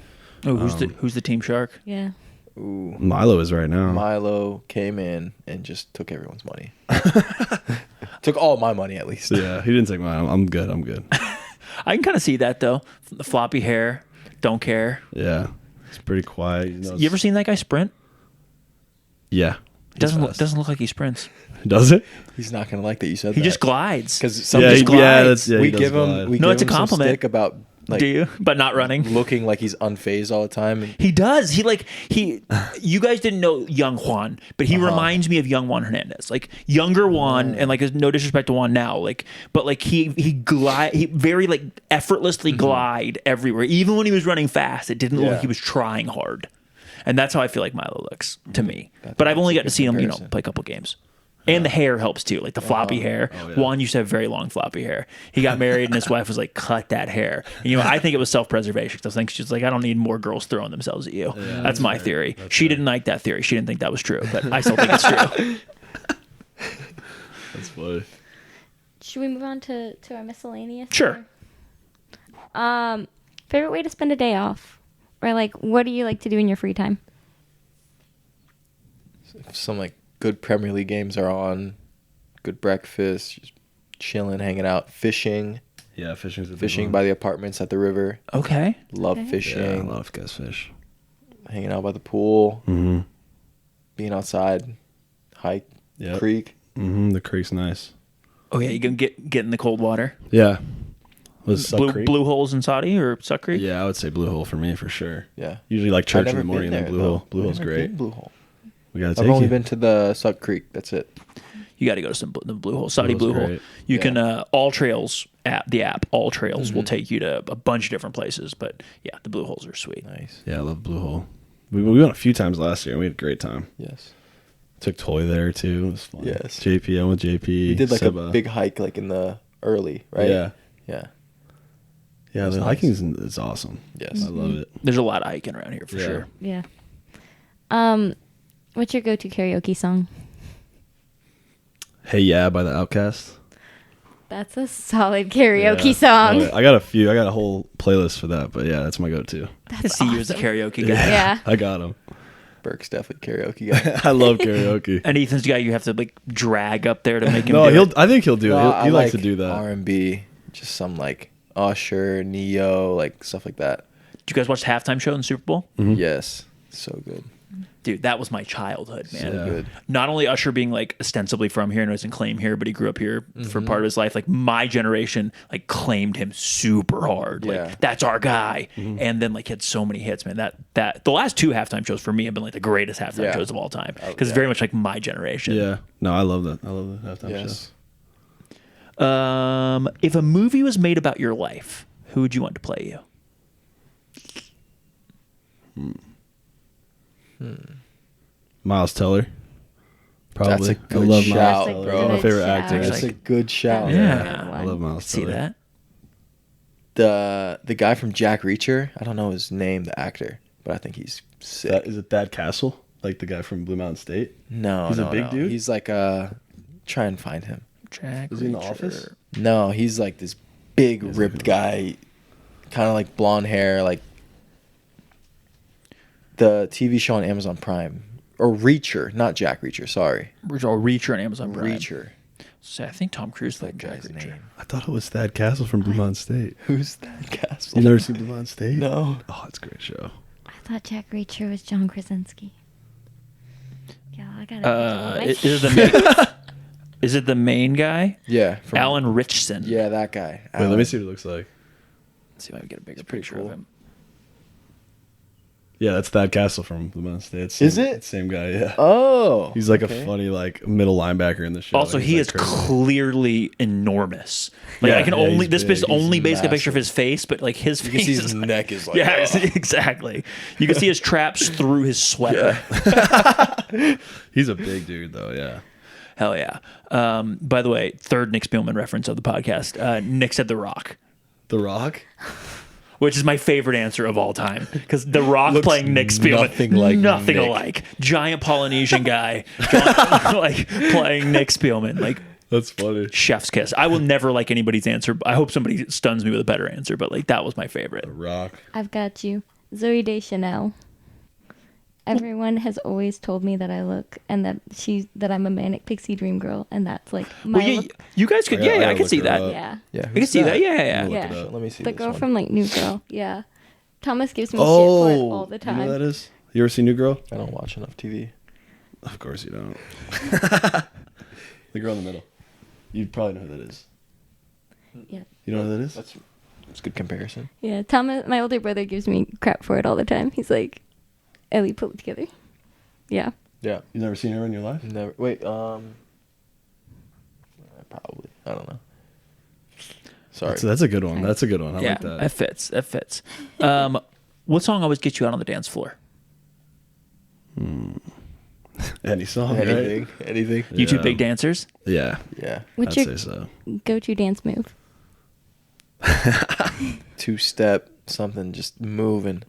Oh, who's the team shark? Yeah. Ooh. Milo is right now. Milo came in and just took everyone's money. Took all my money at least. Yeah, he didn't take mine. I'm good. I can kind of see that though. The floppy hair, don't care. Yeah, it's pretty quiet. You ever seen that guy sprint? Yeah, Doesn't look like he sprints. does it? He's not gonna like that you said He that. just glides. Because some Yeah, just glides. he we does give glide. him. We No, give it's a him some compliment. stick about like Do you? But not running. looking like he's unfazed all the time. He does. You guys didn't know young Juan, but he reminds me of young Juan Hernandez, like younger Juan, and like no disrespect to Juan now, but he very like effortlessly glide everywhere. Even when he was running fast, it didn't look Yeah. like he was trying hard, and that's how I feel like Milo looks to me. That's But I've only a got to good see him, comparison. play a couple games. And the hair helps too, like the floppy hair. Oh, yeah. Juan used to have very long floppy hair. He got married, and his wife was like, "Cut that hair." And, I think it was self-preservation. Because I think she's like, "I don't need more girls throwing themselves at you." Yeah, that's my theory. She didn't like that theory. She didn't think that was true, but I still think it's true. That's funny. Should we move on to our miscellaneous? Sure. Favorite way to spend a day off? Or like, what do you like to do in your free time? Some like good Premier League games are on. Good breakfast, just chilling, hanging out, fishing. Yeah, fishing's a big Fishing one. by the apartments at the river. Okay. Love Okay. fishing. Yeah, I love guys fish. Hanging out by the pool. Mm-hmm. Being outside. Hike. Yep. Creek. Mm-hmm. The creek's nice. Oh yeah, you can get in the cold water. Yeah. Was Suck Blue, Creek? blue holes in Saudi or Suck Creek? Yeah, I would say Blue Hole for me for sure. Yeah. Usually like I've church in never the morning been and then there, Blue Hole. though. Blue I've Hole's never great. been Blue Hole. We gotta I've take only you. been to the Suck Creek. That's it. You got to go to the Blue Hole, Saudi Blue Blue Hole's Hole. great. You Yeah. can All Trails app. All Trails will take you to a bunch of different places. But yeah, the Blue Holes are sweet. Nice. Yeah, I love Blue Hole. We went a few times last year and we had a great time. Yes. Took Toy there too. It was fun. Yes. JP, I went with JP. We did like Seba. a big hike like in the early, right? Yeah. Yeah. Yeah, That's the nice. hiking is awesome. Yes. I love it. There's a lot of hiking around here for Yeah. sure. Yeah. What's your go-to karaoke song? Hey Yeah by the Outcast. That's a solid karaoke Yeah. song. I got a few. I got a whole playlist for that, but yeah, that's my go-to. I see you as a karaoke guy. Yeah. I got them. Burke's definitely karaoke guy. I love karaoke. And Ethan's the guy you have to like drag up there to make him No, do it. I think he'll do it. No, He I likes to like do that. R&B, just some like Usher, Neo, like stuff like that. Did you guys watch the halftime show in the Super Bowl? Mhm. Yes. So good. Dude, that was my childhood, man. So Yeah. good. Not only Usher being like ostensibly from here and doesn't claim here, but he grew up here for part of his life. Like my generation, like claimed him super hard. Yeah. Like that's our guy. And then like he had so many hits, man. That the last two halftime shows for me have been like the greatest halftime Yeah. shows of all time Oh, because it's yeah. very much like my generation. Yeah. No, I love that. I love the halftime Yes. If a movie was made about your life, who would you want to play you? Miles Teller. Probably. That's a I good love shout, Miles That's a Teller. bro. He's my good favorite shout. actor. That's Like- a good shout. Yeah. I love Miles See Teller. that? The guy from Jack Reacher. I don't know his name, the actor, but I think he's sick. Is it Thad Castle? Like the guy from Blue Mountain State? No, He's a big dude? He's like try and find him. Jack Is he in The Reacher. Office? No, he's like this big ripped guy, kind of like blonde hair, like the TV show on Amazon Prime. Or Reacher, not Jack Reacher, sorry. Reacher on Amazon Prime. Reacher. So I think Tom Cruise played That Jack guy's Reacher. name. I thought it was Thad Castle from Blue Mountain State. Who's that castle? You never seen Blue Mountain State? No. Oh, it's a great show. I thought Jack Reacher was John Krasinski. Yeah, I gotta. Is it the main guy? Yeah. Alan Richson. Yeah, that guy. Wait, let me see what it looks like. Let's see if I can get a bigger picture of him. Yeah, that's Thad Castle from Blue Mountain State. Is it? It's same guy, yeah. Oh. He's like okay. a funny, like, middle linebacker in the show. Also, Like, he he's, is like, crazy. clearly enormous. Like Yeah, I can yeah, only he's this big. is only He's basically a picture of massive. his face, but like his You face can see his is like, neck is like. yeah, oh. exactly. You can see his traps through his sweater. He's a big dude, though, yeah. Hell yeah. By the way, third Nick Spielman reference of the podcast. Nick said The Rock, The Rock? which is my favorite answer of all time because The Rock Looks playing Nick Spielman, nothing like nothing Nick. alike. Giant Polynesian guy, like playing Nick Spielman, like That's funny. chef's kiss. I will never like anybody's answer. I hope somebody stuns me with a better answer, but like that was my favorite. The Rock. I've got you. Zoe Deschanel. Everyone has always told me that I look and that I'm a manic pixie dream girl, and that's like my Well, yeah, look. you guys could, I gotta I could look see her that. up. Yeah. Yeah. I can see that. Yeah. Look Yeah. it up. Let me see. The this girl one. from like New Girl. Yeah. Thomas gives me shit for it all the You time. know who that is? You ever seen New Girl? I don't watch enough TV. Of course you don't. The girl in the middle. You probably know who that is. Yeah. You know who that is? That's a good comparison. Yeah. Thomas, my older brother, gives me crap for it all the time. He's like, Ellie, pull it together. Yeah. Yeah. You've never seen her in your life? Never. Wait. Probably. I don't know. Sorry. That's a good one. That's a good one. I Yeah, like that. that fits. That fits. What song always gets you out on the dance floor? Any song, Anything. right? Anything. You two Yeah. big dancers? Yeah, Yeah. What's I'd your say so. go-to dance move? 2-step something, just moving,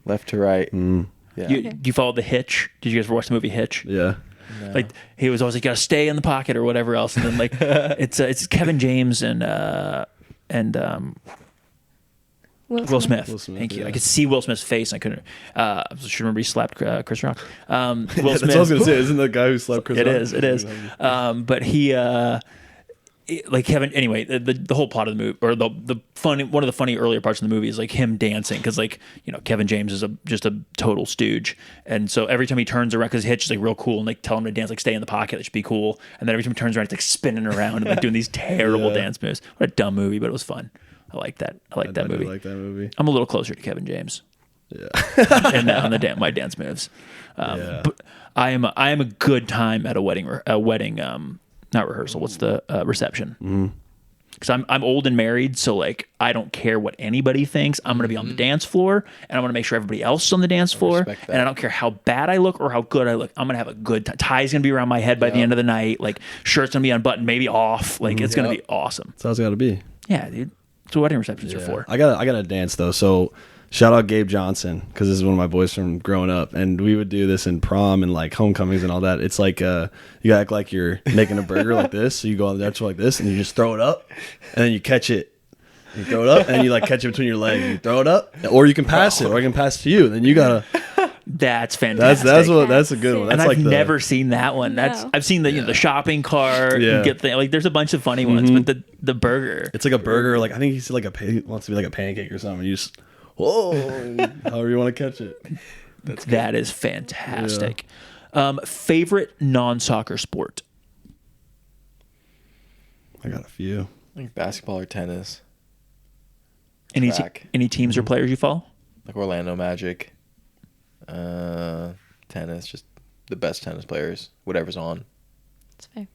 left to right. Yeah. Do you follow The Hitch? Did you guys ever watch the movie Hitch? Yeah. No. Like he was always like, "Gotta stay in the pocket" or whatever else, and then like it's Kevin James and Will Smith. Will Smith, Thank you. yeah. I could see Will Smith's face. And I couldn't. I should remember he slapped Chris Rock. Will Yeah, Smith. that's what I was gonna say. Isn't the guy who slept Chris It Rock? is. It is. But he, like Kevin. Anyway, the whole plot of the movie, or the funny, one of the funny earlier parts of the movie is like him dancing because like Kevin James is just a total stooge, and so every time he turns around, because Hitch is like real cool and like tell him to dance, like stay in the pocket, it should be cool, and then every time he turns around, it's like spinning around and like doing these terrible Yeah. dance moves. What a dumb movie, but it was fun. I like that. I like that I do movie. like that movie. I'm a little closer to Kevin James. Yeah. And on the my dance moves. Yeah. But I am a good time at a wedding not rehearsal. What's the reception? Because I'm old and married, so like I don't care what anybody thinks. I'm gonna be on the dance floor, and I'm gonna make sure everybody else is on the dance floor. respect that. And I don't care how bad I look or how good I look. I'm gonna have a good time. Tie's gonna be around my head by the Yeah. end of the night. Like shirt's gonna be unbuttoned, maybe off. Like it's gonna Yep. be awesome. That's how it's got to be. Yeah, dude. That's what wedding receptions are for. I got to dance though. So shout out Gabe Johnson because this is one of my boys from growing up, and we would do this in prom and like homecomings and all that. It's like you gotta act like you're making a burger like this. So you go on the dance floor like this, and you just throw it up, and then you catch it. You throw it up, and you like catch it between your legs. You throw it up, or you can pass it, or I can pass it to you. Then you gotta. That's fantastic. That's a good one. And That's I've like never seen that one. That's No. I've seen the the shopping cart. Yeah. And get like there's a bunch of funny ones, but the burger. It's like a burger. Like I think he said like wants to be like a pancake or something. You just however you want to catch it. That is fantastic. Favorite non-soccer sport? I got a few. I think basketball or tennis. Any Track. any teams or players you follow? Like Orlando Magic. Tennis, just the best tennis players. Whatever's on. That's fair.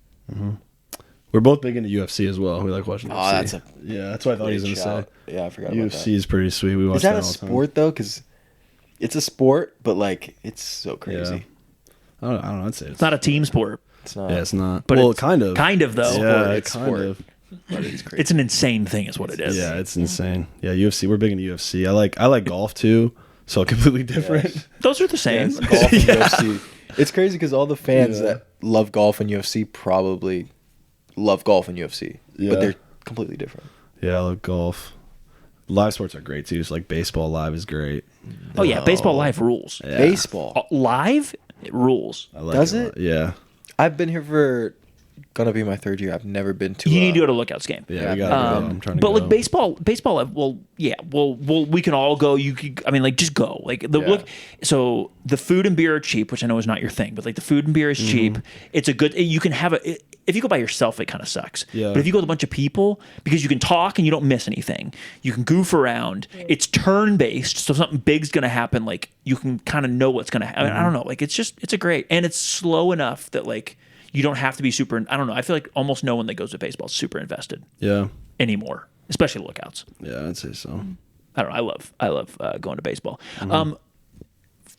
We're both big into UFC as well. We like watching UFC. Oh, that's a Yeah, that's what I thought he was great gonna say. shout. Yeah, I forgot about UFC that. is pretty sweet. We watch Is that that a all the time. sport though? Because it's a sport, but like it's so crazy. I don't know. I'd say It's not a team sport, It's not. Yeah, it's not. but Well, it's kind of. Kind of though. Yeah, It's kind sport. of. but it's crazy. It's an insane thing, is what it is. Yeah, it's insane. Yeah, UFC. We're big into UFC. I like golf too, so completely different. Yes. Those are the same. Yes, golf and Yeah. UFC. It's crazy because all the fans that love golf and UFC probably love golf and UFC, Yeah. but they're completely different. Yeah, I love golf. Live sports are great too. So like baseball live is great. Oh yeah, baseball live rules. Yeah. Baseball. Live, it rules. I like Does a it? lot. Yeah. I've been here for gonna be my 3rd year. I've never been to. You need to go to Lookouts game. Yeah, we gotta go. I'm trying to But go. like baseball. Well, yeah. Well, we can all go. You could. I mean, like, just go. Like look. So the food and beer are cheap, which I know is not your thing, but like the food and beer is cheap. It's a good. You can have a. If you go by yourself, it kind of sucks. Yeah. But if you go with a bunch of people, because you can talk and you don't miss anything, you can goof around. It's turn based, so if something big's gonna happen, like you can kind of know what's gonna happen. I don't know. Like it's a great, and it's slow enough that like you don't have to be super. I don't know. I feel like almost no one that goes to baseball is super invested Yeah. anymore, especially Lookouts. Yeah, I'd say so. I don't know. I love going to baseball.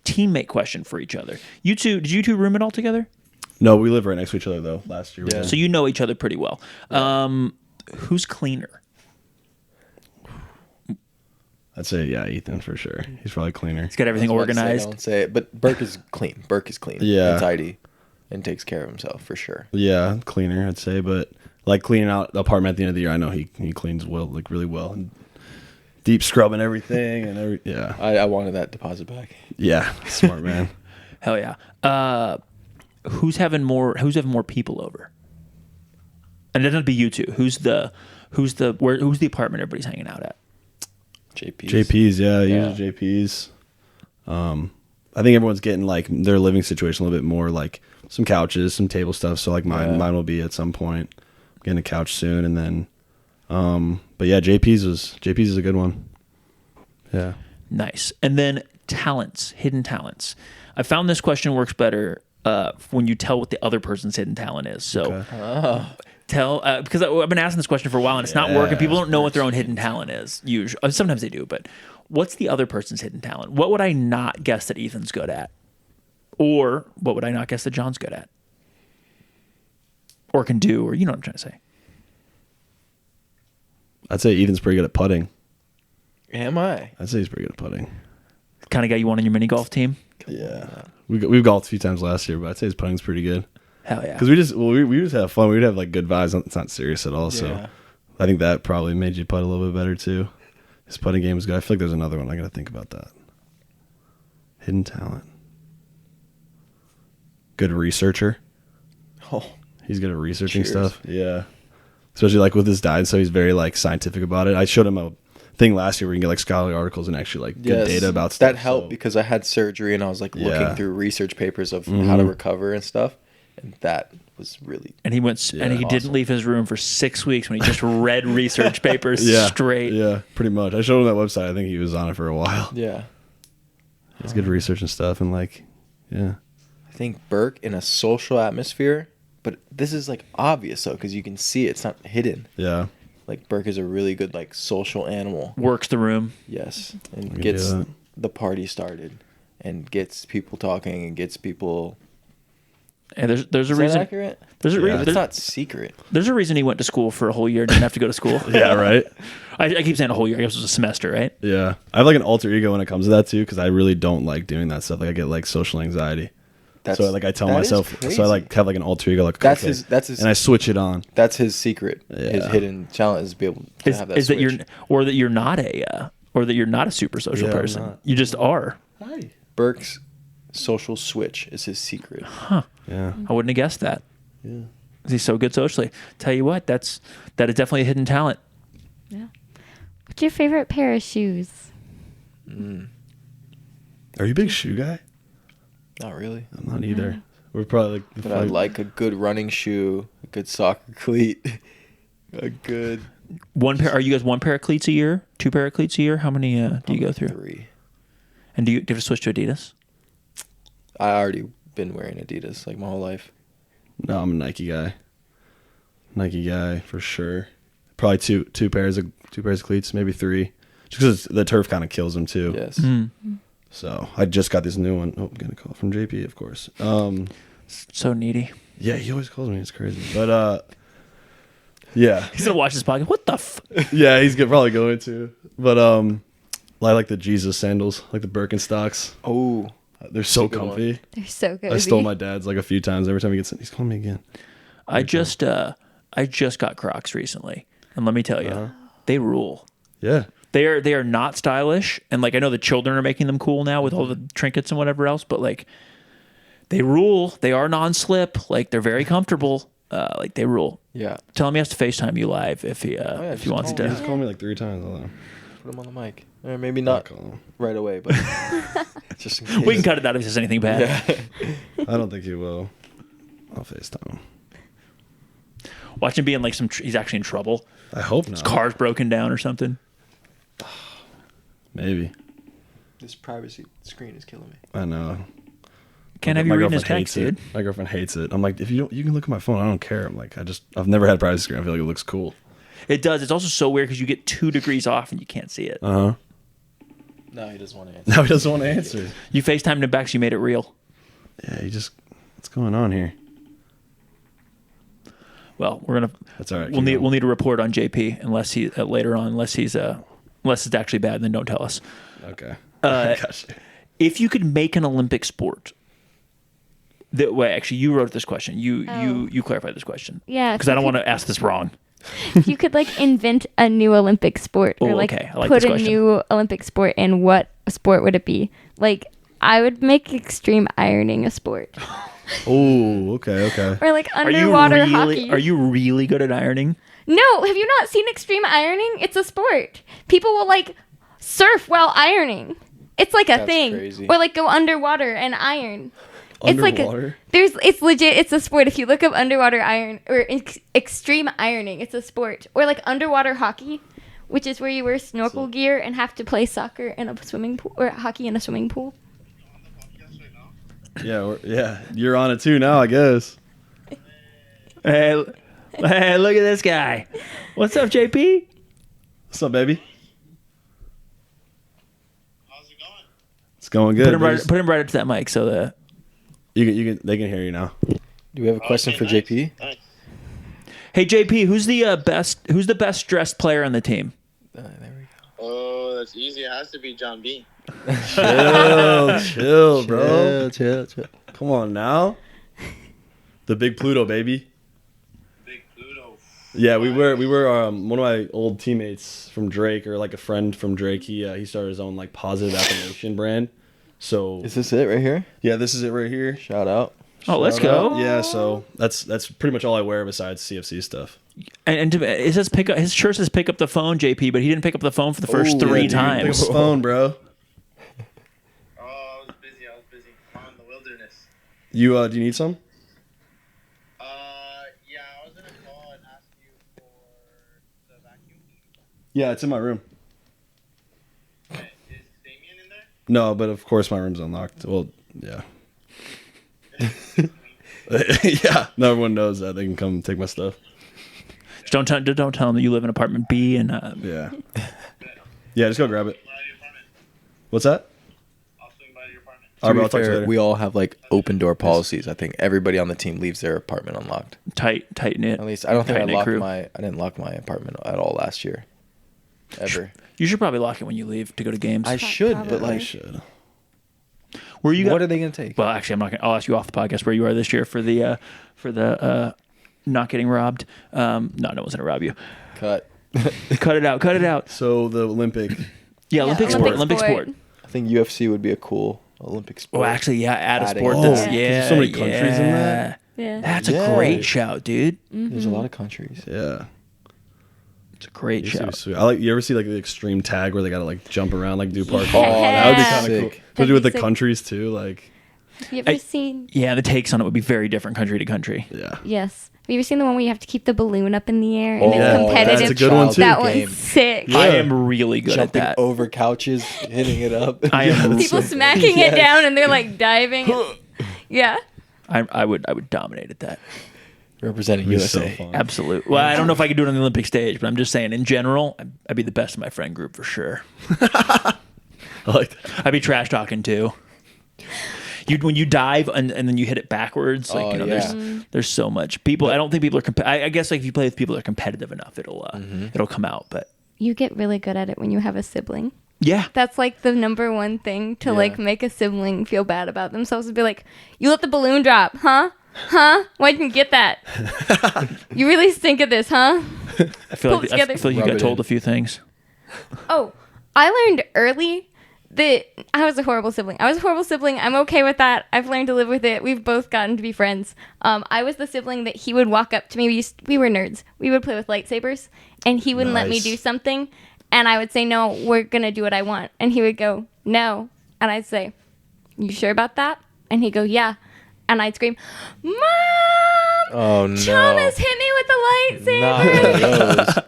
Teammate question for each other. Did you two room it all together? No, we live right next to each other though. Last year. we Yeah. did. So you know each other pretty well. Who's cleaner? I'd say Ethan for sure. He's probably cleaner. He's got everything I was about to say, organized. don't say it, but Burke is clean. Burke is clean. Yeah. And tidy, and takes care of himself for sure. Yeah, cleaner, I'd say, but like cleaning out the apartment at the end of the year, I know he cleans like really well and deep scrubbing everything and yeah. I wanted that deposit back. Yeah, smart man. Hell yeah. Who's having more people over? And it doesn't have to be you two. Who's the apartment everybody's hanging out at? JP's, yeah, usually JP's. I think everyone's getting like their living situation a little bit more, like some couches, some table stuff. So like mine will be at some point. I'm getting a couch soon, and then, but yeah, JP's is a good one. Yeah. Nice. And then talents, hidden talents. I found this question works better when you tell what the other person's hidden talent is. So tell, because I've been asking this question for a while and it's not working. People don't know what their own hidden talent is. Usually, sometimes they do, but what's the other person's hidden talent? What would I not guess that Ethan's good at? Or what would I not guess that John's good at? Or can do, or you know what I'm trying to say. I'd say Ethan's pretty good at putting. Am I? I'd say he's pretty good at putting. Kind of guy you want on your mini golf team? Yeah. We've golfed a few times last year, but I'd say his putting's pretty good. Hell yeah. Because we just have fun. We'd have like good vibes. It's not serious at all. So Yeah. I think that probably made you putt a little bit better too. His putting game is good. I feel like there's another one. I got to think about that. Hidden talent. Good researcher. Oh, He's good at researching Cheers. stuff. Yeah. Especially like with his diet. So he's very like scientific about it. I showed him a thing last year where you can get like scholarly articles and actually like good data about stuff. That helped so- because I had surgery and I was like Yeah. looking through research papers of how to recover and stuff, and that was really And he went, and he didn't awesome. leave his room for 6 weeks when he just read research papers straight. Yeah, pretty much. I showed him that website. I think he was on it for a while. yeah. It's good research and stuff, and like, yeah. I think Burke in a social atmosphere, but this is like obvious though because you can see it. It's not hidden. Yeah. Like Burke is a really good like social animal. Works the room. Yes, and can gets do that. the party started, and gets people talking, and gets people. And there's a Is that reason. accurate? There's a Yeah. reason. But it's not secret. There's a reason he went to school for a whole year. Didn't have to go to school. Yeah, right? I keep saying a whole year. I guess it was a semester, right? Yeah. I have like an alter ego when it comes to that too, because I really don't like doing that stuff. Like I get like social anxiety. So like I tell that is myself, so I crazy. like have like an alter ego. Like That's okay, his and I switch it on. That's his secret. His Yeah. hidden talent is to be able to have that. Is that switch. you're not a super social Yeah, I'm person. not. You just are. Burke's social switch is his secret. Yeah. I wouldn't have guessed that. Yeah. He's so good socially. Tell you what, that is definitely a hidden talent. Yeah. What's your favorite pair of shoes? Are you a big shoe guy? Not really. I'm not either. We're probably like. But I like a good running shoe, a good soccer cleat, a good One pair. Are you guys one pair of cleats a year? Two pair of cleats a year? How many do you go through? 3. And do you have to switch to Adidas? I already been wearing Adidas like my whole life. No, I'm a Nike guy. Nike guy for sure. Probably two pairs of cleats, maybe 3. Just because the turf kind of kills them too. Yes. So I just got this new one. Oh, I'm getting a call from JP, of course. So needy. Yeah, he always calls me. It's crazy. But Yeah. He's gonna watch this podcast. What the? Yeah, he's probably going to. But I like the Jesus sandals, like the Birkenstocks. Oh, They're so good one. comfy. They're so good. I stole my dad's like a few times. Every time he gets in, he's calling me again. I just got Crocs recently, and let me tell you, they rule. Yeah. They are not stylish, and like I know the children are making them cool now with all the trinkets and whatever else, but like they rule. They are non-slip. Like they're very comfortable. Like they rule. Yeah. Tell him he has to FaceTime you live if he just wants call him. He's to. called me like 3 times. Hold on. Put him on the mic. Or maybe not Call him. right away, but just in case. We can cut it out if there's anything bad. Yeah. I don't think he will. I'll FaceTime him. Watch him be in like he's actually in trouble. I hope not. His car's broken down or something. Maybe. This privacy screen is killing me. I know. Can't have you reading his text, dude. My girlfriend hates it. I'm like, if you can look at my phone. I don't care. I'm like, I've never had privacy screen. I feel like it looks cool. It does. It's also so weird because you get 2 degrees off and you can't see it. Uh huh. No, he doesn't want to answer. Now he doesn't want to answer. You FaceTimed him back, so you made it real. Yeah, what's going on here? Well, we're gonna. That's all right. We'll need a report on JP unless he later on unless it's actually bad. Then don't tell us. Okay. Gosh. If you could make an Olympic sport. Actually, you wrote this question. You clarified this question. Yeah, Because I don't want to ask this wrong. If you could like invent a new Olympic sport or Oh, like, okay. I like put this a question. new Olympic sport in, what sport would it be? Like I would make extreme ironing a sport. Oh, okay. Or like underwater hockey. Are you really good at ironing? No, have you not seen extreme ironing? It's a sport. People will like surf while ironing. It's like a That's thing. crazy. Or like go underwater and iron. It's Underwater? it's legit. It's a sport. If you look up underwater iron or extreme ironing, it's a sport. Or like underwater hockey, which is where you wear snorkel gear and have to play soccer in a swimming pool or hockey in a swimming pool. Yeah, you're on it too now, I guess. Hey, look at this guy. What's up, JP? What's up, baby? How's it going? It's going good. Put him right up to that mic so the. They can hear you now. Do we have a question for nice. JP? Nice. Hey JP, who's the best dressed player on the team? There we go. Oh, that's easy. It has to be John B. Chill, bro. Chill. Come on now. The big Pluto, baby. Big Pluto. Yeah, we were one of my old teammates from Drake, or like a friend from Drake. He started his own like positive affirmation brand. So Is this it right here? yeah, this is it right here. Shout out. Oh, let's Shout go. out. Yeah, so that's pretty much all I wear besides CFC stuff. And it says pick up. His shirt says pick up the phone, JP, but he didn't pick up the phone for the first Oh, 3 yeah, dude. Pick up times. the phone, bro. Oh, I was busy. I'm in the wilderness. You do you need some? Yeah, I was gonna call and ask you for the vacuum. Yeah, it's in my room. Okay, is Damien in there? No, but of course my room's unlocked. Well, yeah. Yeah, no, everyone knows that. They can come take my stuff. Just don't tell him that you live in apartment B and Yeah. Yeah, just go grab it. By your apartment. What's that? I'll swing by your apartment. All right, bro, To I'll be talk to you fair, later. we all have like open door policies. I think everybody on the team leaves their apartment unlocked. tight knit. At least I don't think I tight-knit locked crew. I didn't lock my apartment at all last year. Ever. You should probably lock it when you leave to go to games. I should, but Probably. I like, should. Where you? what are they gonna take? Well, actually, I'm not gonna. I'll ask you off the podcast where you are this year for the not getting robbed. No one's gonna rob you. Cut. Cut it out. So the Olympic. Yeah, Olympic sport. Olympic sport. I think UFC would be a cool Olympic sport. Oh, actually, yeah, add a Adding- sport. Oh, That's, 'cause yeah, there's so many countries in that. Yeah. That's a Yeah. great shout, dude. There's a lot of countries. Yeah. It's a great Used to be shout. sweet. You ever see like the extreme tag where they gotta like jump around, like do parkour? Yeah. Oh, that would be kind of Sick. cool. That'd To do with be the sick. countries too, like Have you ever seen? Yeah, the takes on it would be very different country to country. yeah. Yes. Have you ever seen the one where you have to keep the balloon up in the air and Oh, it's yeah. competitive? That's a good one, too. That Game. one's sick. Yeah. I am really good Jumping at that. over couches, hitting it up. I am- People Sick. smacking Yes. it down and they're like diving. Yeah. I would dominate at that. Representing It'd be so USA. fun. Absolutely. Well, I don't know if I could do it on the Olympic stage, but I'm just saying in general, I'd be the best in my friend group for sure. I like that. I'd be trash talking too. when you dive and then you hit it backwards, like there's so much people. I don't think people are. I guess like if you play with people that are competitive enough, it'll come out. But You get really good at it when you have a sibling. yeah, That's like the number one thing to like make a sibling feel bad about themselves. To be like, you let the balloon drop, huh? Why didn't you get that? You really stink at this, huh? I feel like you got told a few things. Oh, I learned early that I was a horrible sibling. I'm okay with that. I've learned to live with it. We've both gotten to be friends. I was the sibling that he would walk up to me. We were nerds. We would play with lightsabers, and he wouldn't let me do something. And I would say, no, we're going to do what I want. And he would go, no. And I'd say, you sure about that? And he'd go, yeah. And I'd scream, Mom! Oh, no. Thomas hit me with the lightsaber.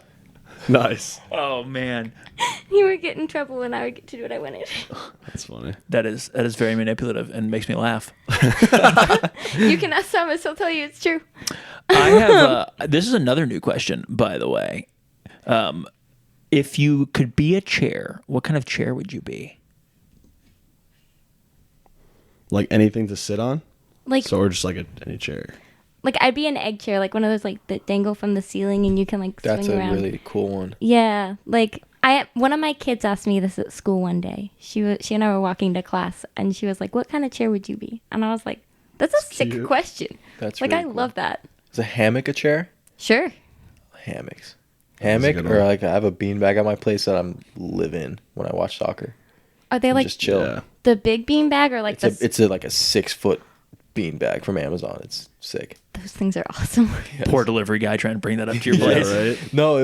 Nice. Oh man, He would get in trouble and I would get to do what I wanted. That's funny. that is very manipulative and makes me laugh. You can ask Thomas. He'll tell you it's true. I have this is another new question, by the way. If you could be a chair, what kind of chair would you be? Like anything to sit on? Like, So, or just like any chair? like I'd be an egg chair, like one of those like that dangle from the ceiling and you can like That's swing a around. really cool one. Yeah, like one of my kids asked me this at school one day. She and I were walking to class and she was like, "What kind of chair would you be?" And I was like, "That's a sick cute. question." That's like really I cool. love that. Is a hammock a chair? Sure. Hammocks. a Hammock, good or one. like I have a beanbag at my place that I'm live in when I watch soccer. Are they like Just chill. Yeah. the big bean bag or like It's like a 6-foot beanbag from Amazon. It's sick. those things are awesome. Poor delivery guy trying to bring that up to your place. right? No,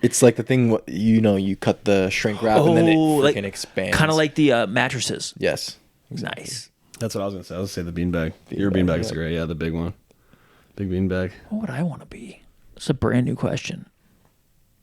it's like the thing, you cut the shrink wrap and then it like, freaking expands. Kind of like the mattresses. Yes. Nice. That's what I was going to say. I was going to say the beanbag. Your Beanbag, beanbag is yeah. great. Yeah, the big one. Big beanbag. What would I want to be? It's a brand new question.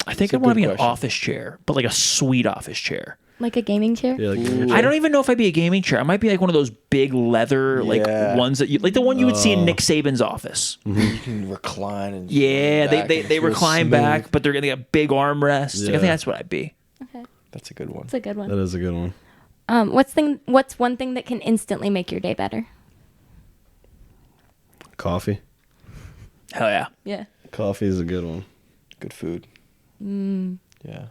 I think It's a I want to good be an question. office chair, but like a sweet office chair. Like a gaming chair. Yeah, like Ooh. I don't even know if I'd be a gaming chair. I might be like one of those big leather, like Yeah. ones that like the one you would see in Nick Saban's office. You can recline and Yeah, lean back they and it feels recline smooth. back, but they're gonna get big armrests. Like, I Yeah. think that's what I'd be. Okay, That's a good one. that's a good one. that is a good one. What's one thing that can instantly make your day better? Coffee. Hell yeah. Yeah, Coffee is a good one. Good food. Yeah.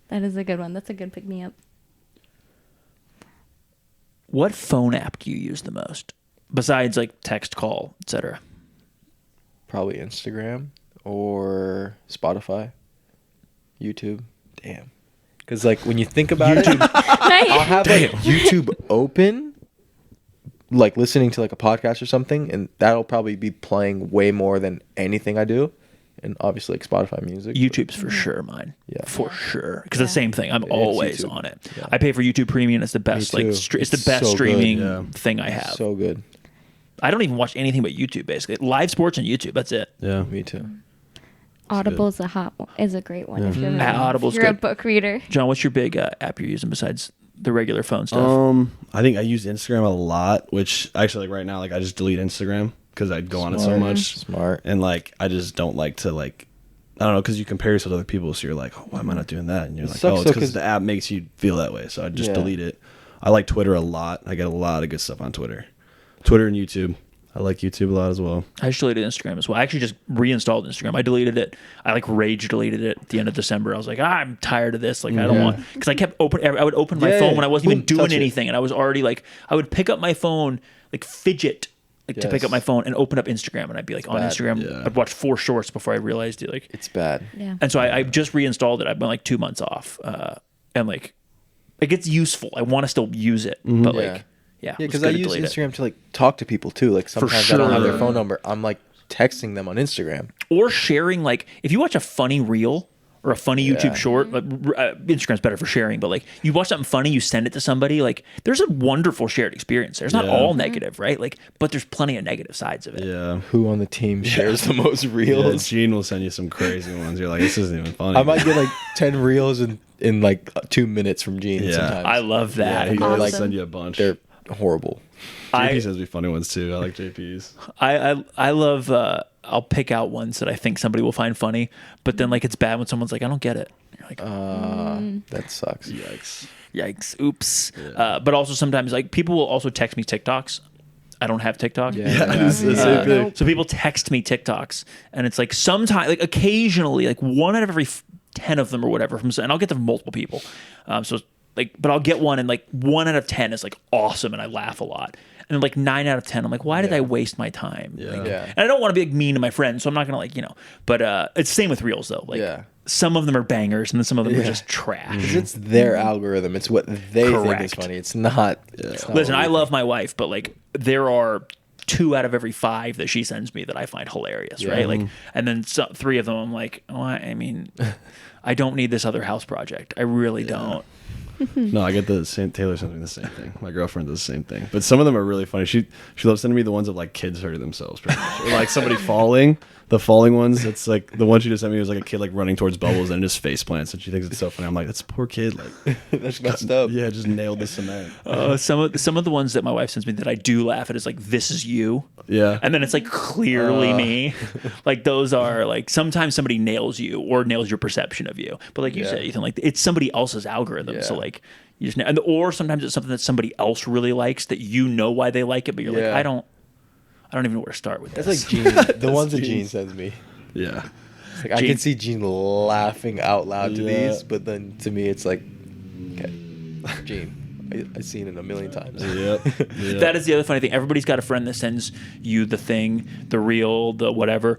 that is a good one. That's a good pick me up. What phone app do you use the most besides like text, call, etc.? Probably Instagram or Spotify. YouTube. Damn. Because like when you think about it, I'll have like YouTube open, like listening to like a podcast or something, and that'll probably be playing way more than anything I do. And obviously like Spotify music. YouTube's for sure mine. Yeah. For sure. Because the same thing. I'm It's always YouTube. on it. Yeah. I pay for YouTube Premium. It's the best. Me Like too. it's the It's best so good. streaming Yeah. thing I have. So good. I don't even watch anything but YouTube. Basically, live sports and YouTube. That's it. Yeah. Me too. Audible's is a great one if you're, Mm. Audible's if you're a good. book reader. John, what's your big app you're using besides the regular phone stuff? I think I use Instagram a lot, which actually like right now, like I just delete Instagram because I go on it so Smart. much. Smart. And like I just don't like to like, I don't know, because you compare yourself to other people, so you're like, oh, why am I not doing that? And you're like, sucks oh, it's though, because 'cause- the app makes you feel that way. So I just Yeah. delete it. I like Twitter a lot. I get a lot of good stuff on Twitter and YouTube. I like YouTube a lot as well. I just deleted Instagram as well. I actually just reinstalled Instagram. I deleted it. I like rage deleted it at the end of December. I was like, I'm tired of this. Like I don't want, because I kept I would open my Yeah, phone when I wasn't even boom, doing touch it. anything, and I was already like, I would pick up my phone, like fidget, like to pick Yes. up my phone and open up Instagram, and I'd be like on bad. Instagram. Yeah. I'd watch 4 shorts before I realized it. Like, It's bad. Yeah. and so I just reinstalled it. I've been like 2 months off, and like it gets useful. I want to still use it, but Yeah. like. Yeah, Yeah, it's because good I to use delete it. Instagram to like talk to people too. Like sometimes I don't have their sure. phone number. I'm like texting them on Instagram. Or sharing, like if you watch a funny reel or a funny Yeah. YouTube short, like, Instagram's better for sharing, but like you watch something funny, you send it to somebody, like there's a wonderful shared experience. There's not Yeah. all negative, right? Like, but there's plenty of negative sides of it. Yeah. Who on the team shares the most Yeah, reels? Gene will send you some crazy ones. You're like, this isn't even funny. I might get like 10 reels in like 2 minutes from Gene Yeah. sometimes. I love that. Yeah, he Awesome. will send you a bunch. They're horrible. JP sends me funny ones too. I like JP's. I love. I'll pick out ones that I think somebody will find funny, but then like it's bad when someone's like, I don't get it. You're like, That sucks. Yikes. yikes, oops. But also sometimes like people will also text me TikToks, I don't have TikTok. It's the same thing. So people text me TikToks, and it's like sometimes, like occasionally, like 1 out of every 10 of them or whatever, and I'll get them from multiple people. So like, but I'll get one, and like 1 out of 10 is like awesome, and I laugh a lot. And then like 9 out of 10, I'm like, why did I waste my time? Yeah. Like, and I don't want to be like mean to my friends, so I'm not gonna like, But it's the same with reels though. Like some of them are bangers, and then some of them are just trash. Because it's their algorithm. It's what they think is funny. It's not. It's not Listen, I love my wife, but like there are 2 out of every 5 that she sends me that I find hilarious, right? Like, and then 3 of them I'm like, oh, I mean, I don't need this other house project. I really don't. No, I get the same. Taylor sends me the same thing. My girlfriend does the same thing. But some of them are really funny. She loves sending me the ones of like kids hurting themselves, pretty much. Or like somebody falling. The falling ones. It's like the one she just sent me was like a kid like running towards bubbles and just face plants, and she thinks it's so funny. I'm like, that's a poor kid. Like that's messed up. Yeah, just nailed the cement. Some of the ones that my wife sends me that I do laugh at is like, this is you. Yeah. And then it's like clearly me. Like those are like sometimes somebody nails you or nails your perception of you. But like you said, Ethan, like it's somebody else's algorithm. Yeah. So like you just or sometimes it's something that somebody else really likes that you know why they like it, but you're like, I don't even know where to start with this. That's like Gene. The ones that Gene sends me. Yeah. It's like, I can see Gene laughing out loud to these, but then to me it's like, okay, Gene, I've seen it a million times. Yep. That is the other funny thing. Everybody's got a friend that sends you the thing, the reel, the whatever,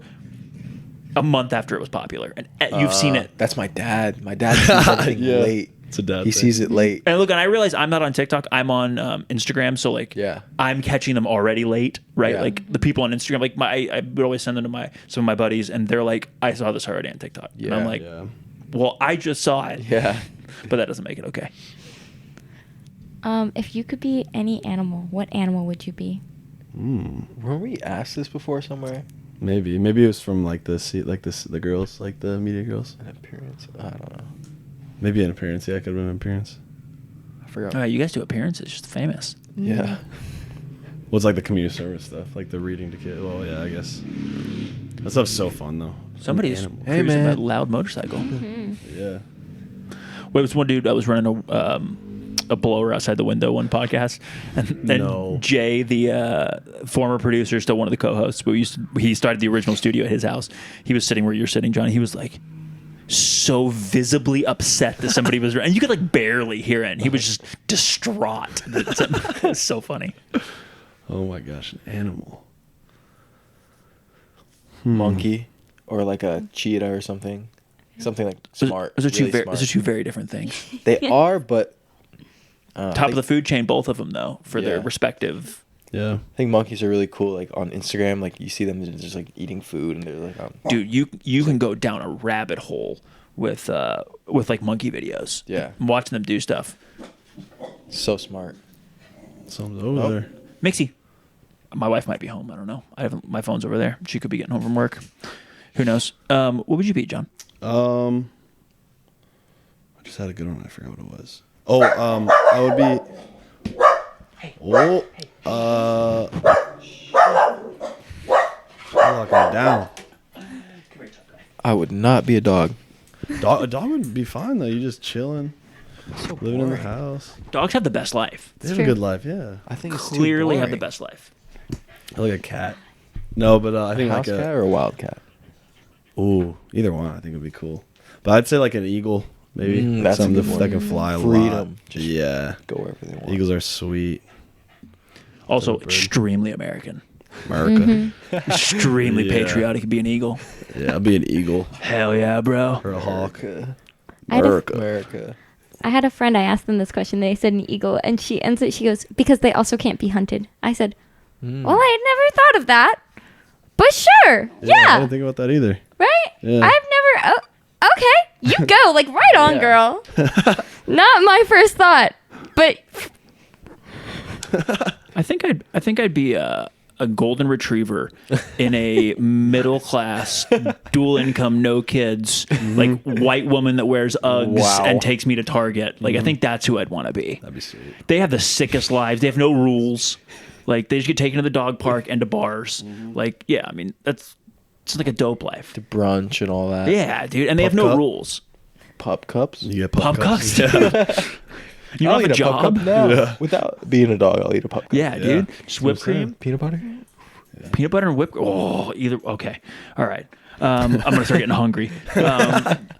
a month after it was popular, and you've seen it. That's my dad. My dad sees everything late. It's a dad He thing. sees it late. And look, and I realize I'm not on TikTok. I'm on Instagram, so like, I'm catching them already late, right? Yeah. Like the people on Instagram, like I would always send them to some of my buddies, and they're like, I saw this already on TikTok, and I'm like, well, I just saw it, but that doesn't make it okay. If you could be any animal, what animal would you be? Weren't we asked this before somewhere? Maybe it was from like the girls, like the media girls. An appearance? I don't know. Maybe an appearance. Yeah, it could have been an appearance. I forgot. You guys do appearances, just famous. Yeah. Well, it's like the community service stuff, like the reading to kids. Well, yeah, I guess that stuff's so fun though. Somebody's Animal. cruising a loud motorcycle. Yeah. Well, it was one dude that was running a blower outside the window one podcast, and Jay, the former producer, still one of the co-hosts, but he started the original studio at his house. He was sitting where you're sitting, John. He was like so visibly upset that somebody was, and you could like barely hear it. And he was just distraught. It's so funny. Oh my gosh, an animal. Monkey or like a cheetah or something. Something like smart. Those are two very different things. They are, but top of the food chain, both of them though, for their respective. Yeah. I think monkeys are really cool. Like on Instagram, like you see them just like eating food, and they're like, dude, you can go down a rabbit hole with like monkey videos. Yeah. I'm watching them do stuff. So smart. Someone's over there. Mixie. My wife might be home. I don't know. My phone's over there. She could be getting home from work. Who knows? What would you be, John? I just had a good one. I forgot what it was. I would be. I'm locking it down. I would not be a dog. A dog would be fine though. You just chilling, living in the house. Dogs have the best life. They have a good life. Yeah. I think it's Clearly too have the boring. best life. I like a cat. No, but I think a house like cat or a wild cat. Ooh, either one. I think would be cool. But I'd say like an eagle, maybe. That's a something good one. that can fly a Freedom. lot. Yeah. Go wherever they want. Eagles are sweet. Also, extremely American. America. Extremely patriotic to be an eagle. Yeah, I'll be an eagle Hell yeah, bro. or a hawk. America. I had a friend, I asked them this question. They said an eagle, and she answered, she goes, because they also can't be hunted. I said, well, I had never thought of that. But sure. I Yeah. didn't think about that either. Right? Yeah. I've never. Oh, okay. You go. Like, right on, girl. Not my first thought. But I think I'd be a golden retriever in a middle class, dual income, no kids, like white woman that wears Uggs and takes me to Target. Like I think that's who I'd want to be. That'd be sweet. They have the sickest lives. They have no rules. Like they just get taken to the dog park and to bars. Like yeah, I mean it's like a dope life. To brunch and all that. Yeah, dude, and they have no cup? rules. Pup cups. You get Pop cups. You don't have a job? now. Yeah. Without being a dog, I'll eat a pup cup. Yeah, dude. Just whipped cream, Peanut butter. peanut butter and whipped. Oh, either. Okay. All right. I'm gonna start getting hungry. All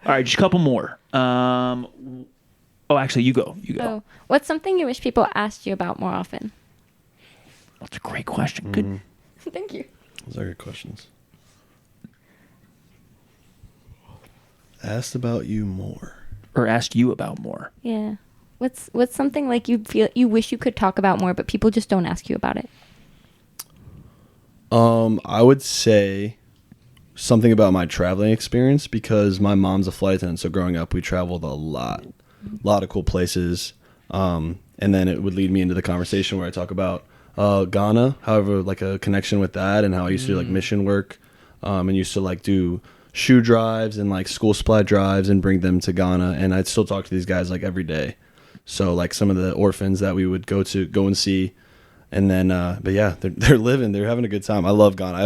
right, just a couple more. Oh, actually, you go. You go. Oh, what's something you wish people asked you about more often? That's a great question. Good. Thank you. Those are good questions. Asked about you more. Or asked you about more. Yeah. What's something like you feel you wish you could talk about more, but people just don't ask you about it? I would say something about my traveling experience because my mom's a flight attendant. So growing up, we traveled a lot of cool places. And then it would lead me into the conversation where I talk about Ghana, however, like a connection with that and how I used to do like mission work and used to like do shoe drives and like school supply drives and bring them to Ghana. And I'd still talk to these guys like every day. So like some of the orphans that we would go and see. And then, but yeah, they're having a good time. I love Ghana.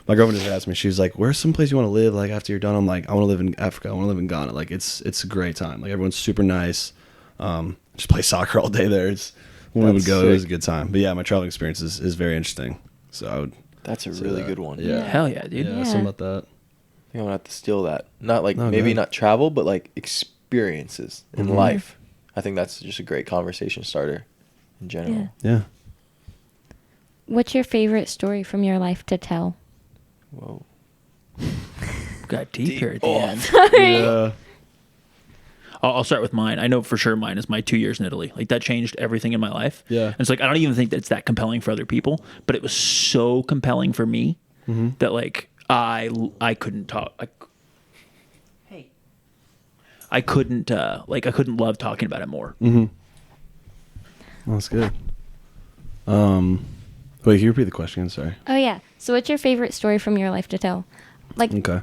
My girlfriend just asked me, she's like, where's some place you want to live? Like after you're done, I'm like, I want to live in Africa. I want to live in Ghana. Like it's a great time. Like everyone's super nice. Just play soccer all day there. When we would go, it was a good time. But yeah, my travel experience is very interesting. So I would. That's a say really that. good one. Yeah. Hell yeah, dude. Yeah, something about that. I think I'm gonna have to steal that. Not like No, maybe good. not travel, but like experiences in Mhm. life. I think that's just a great conversation starter in general. Yeah. What's your favorite story from your life to tell? Whoa. Got deep here at the Oh. end. Yeah. I'll start with mine. I know for sure mine is my 2 years in Italy. Like that changed everything in my life. Yeah. And it's like I don't even think that it's that compelling for other people, but it was so compelling for me that like I couldn't talk. I couldn't I couldn't love talking about it more. Mm-hmm. Well, that's good. Wait, can you repeat the question again? Sorry. Oh yeah. So what's your favorite story from your life to tell? Like Okay.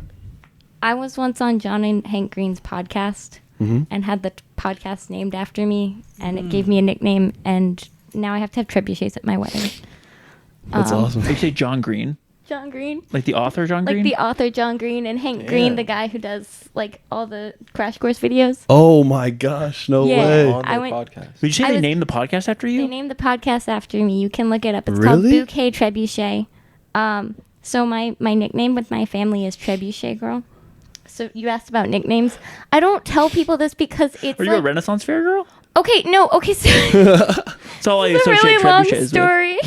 I was once on John and Hank Green's podcast Mm-hmm. and had the podcast named after me, and it gave me a nickname, and now I have to have trebuchets at my wedding. That's awesome. Did you say John Green? John Green. Like the author John Like Green? the author John Green and Hank Green, the guy who does like all the Crash Course videos. Oh my gosh! No Yeah. way. On I the went- podcast. Did you say I they was- named the podcast after you? They named the podcast after me. You can look it up. It's called Really? Bouquet Trebuchet. So my nickname with my family is Trebuchet Girl. So you asked about nicknames. I don't tell people this because it's Are you like, a Renaissance fair girl? okay, no, okay, so That's all I it's a associate really long trebuchets with. story.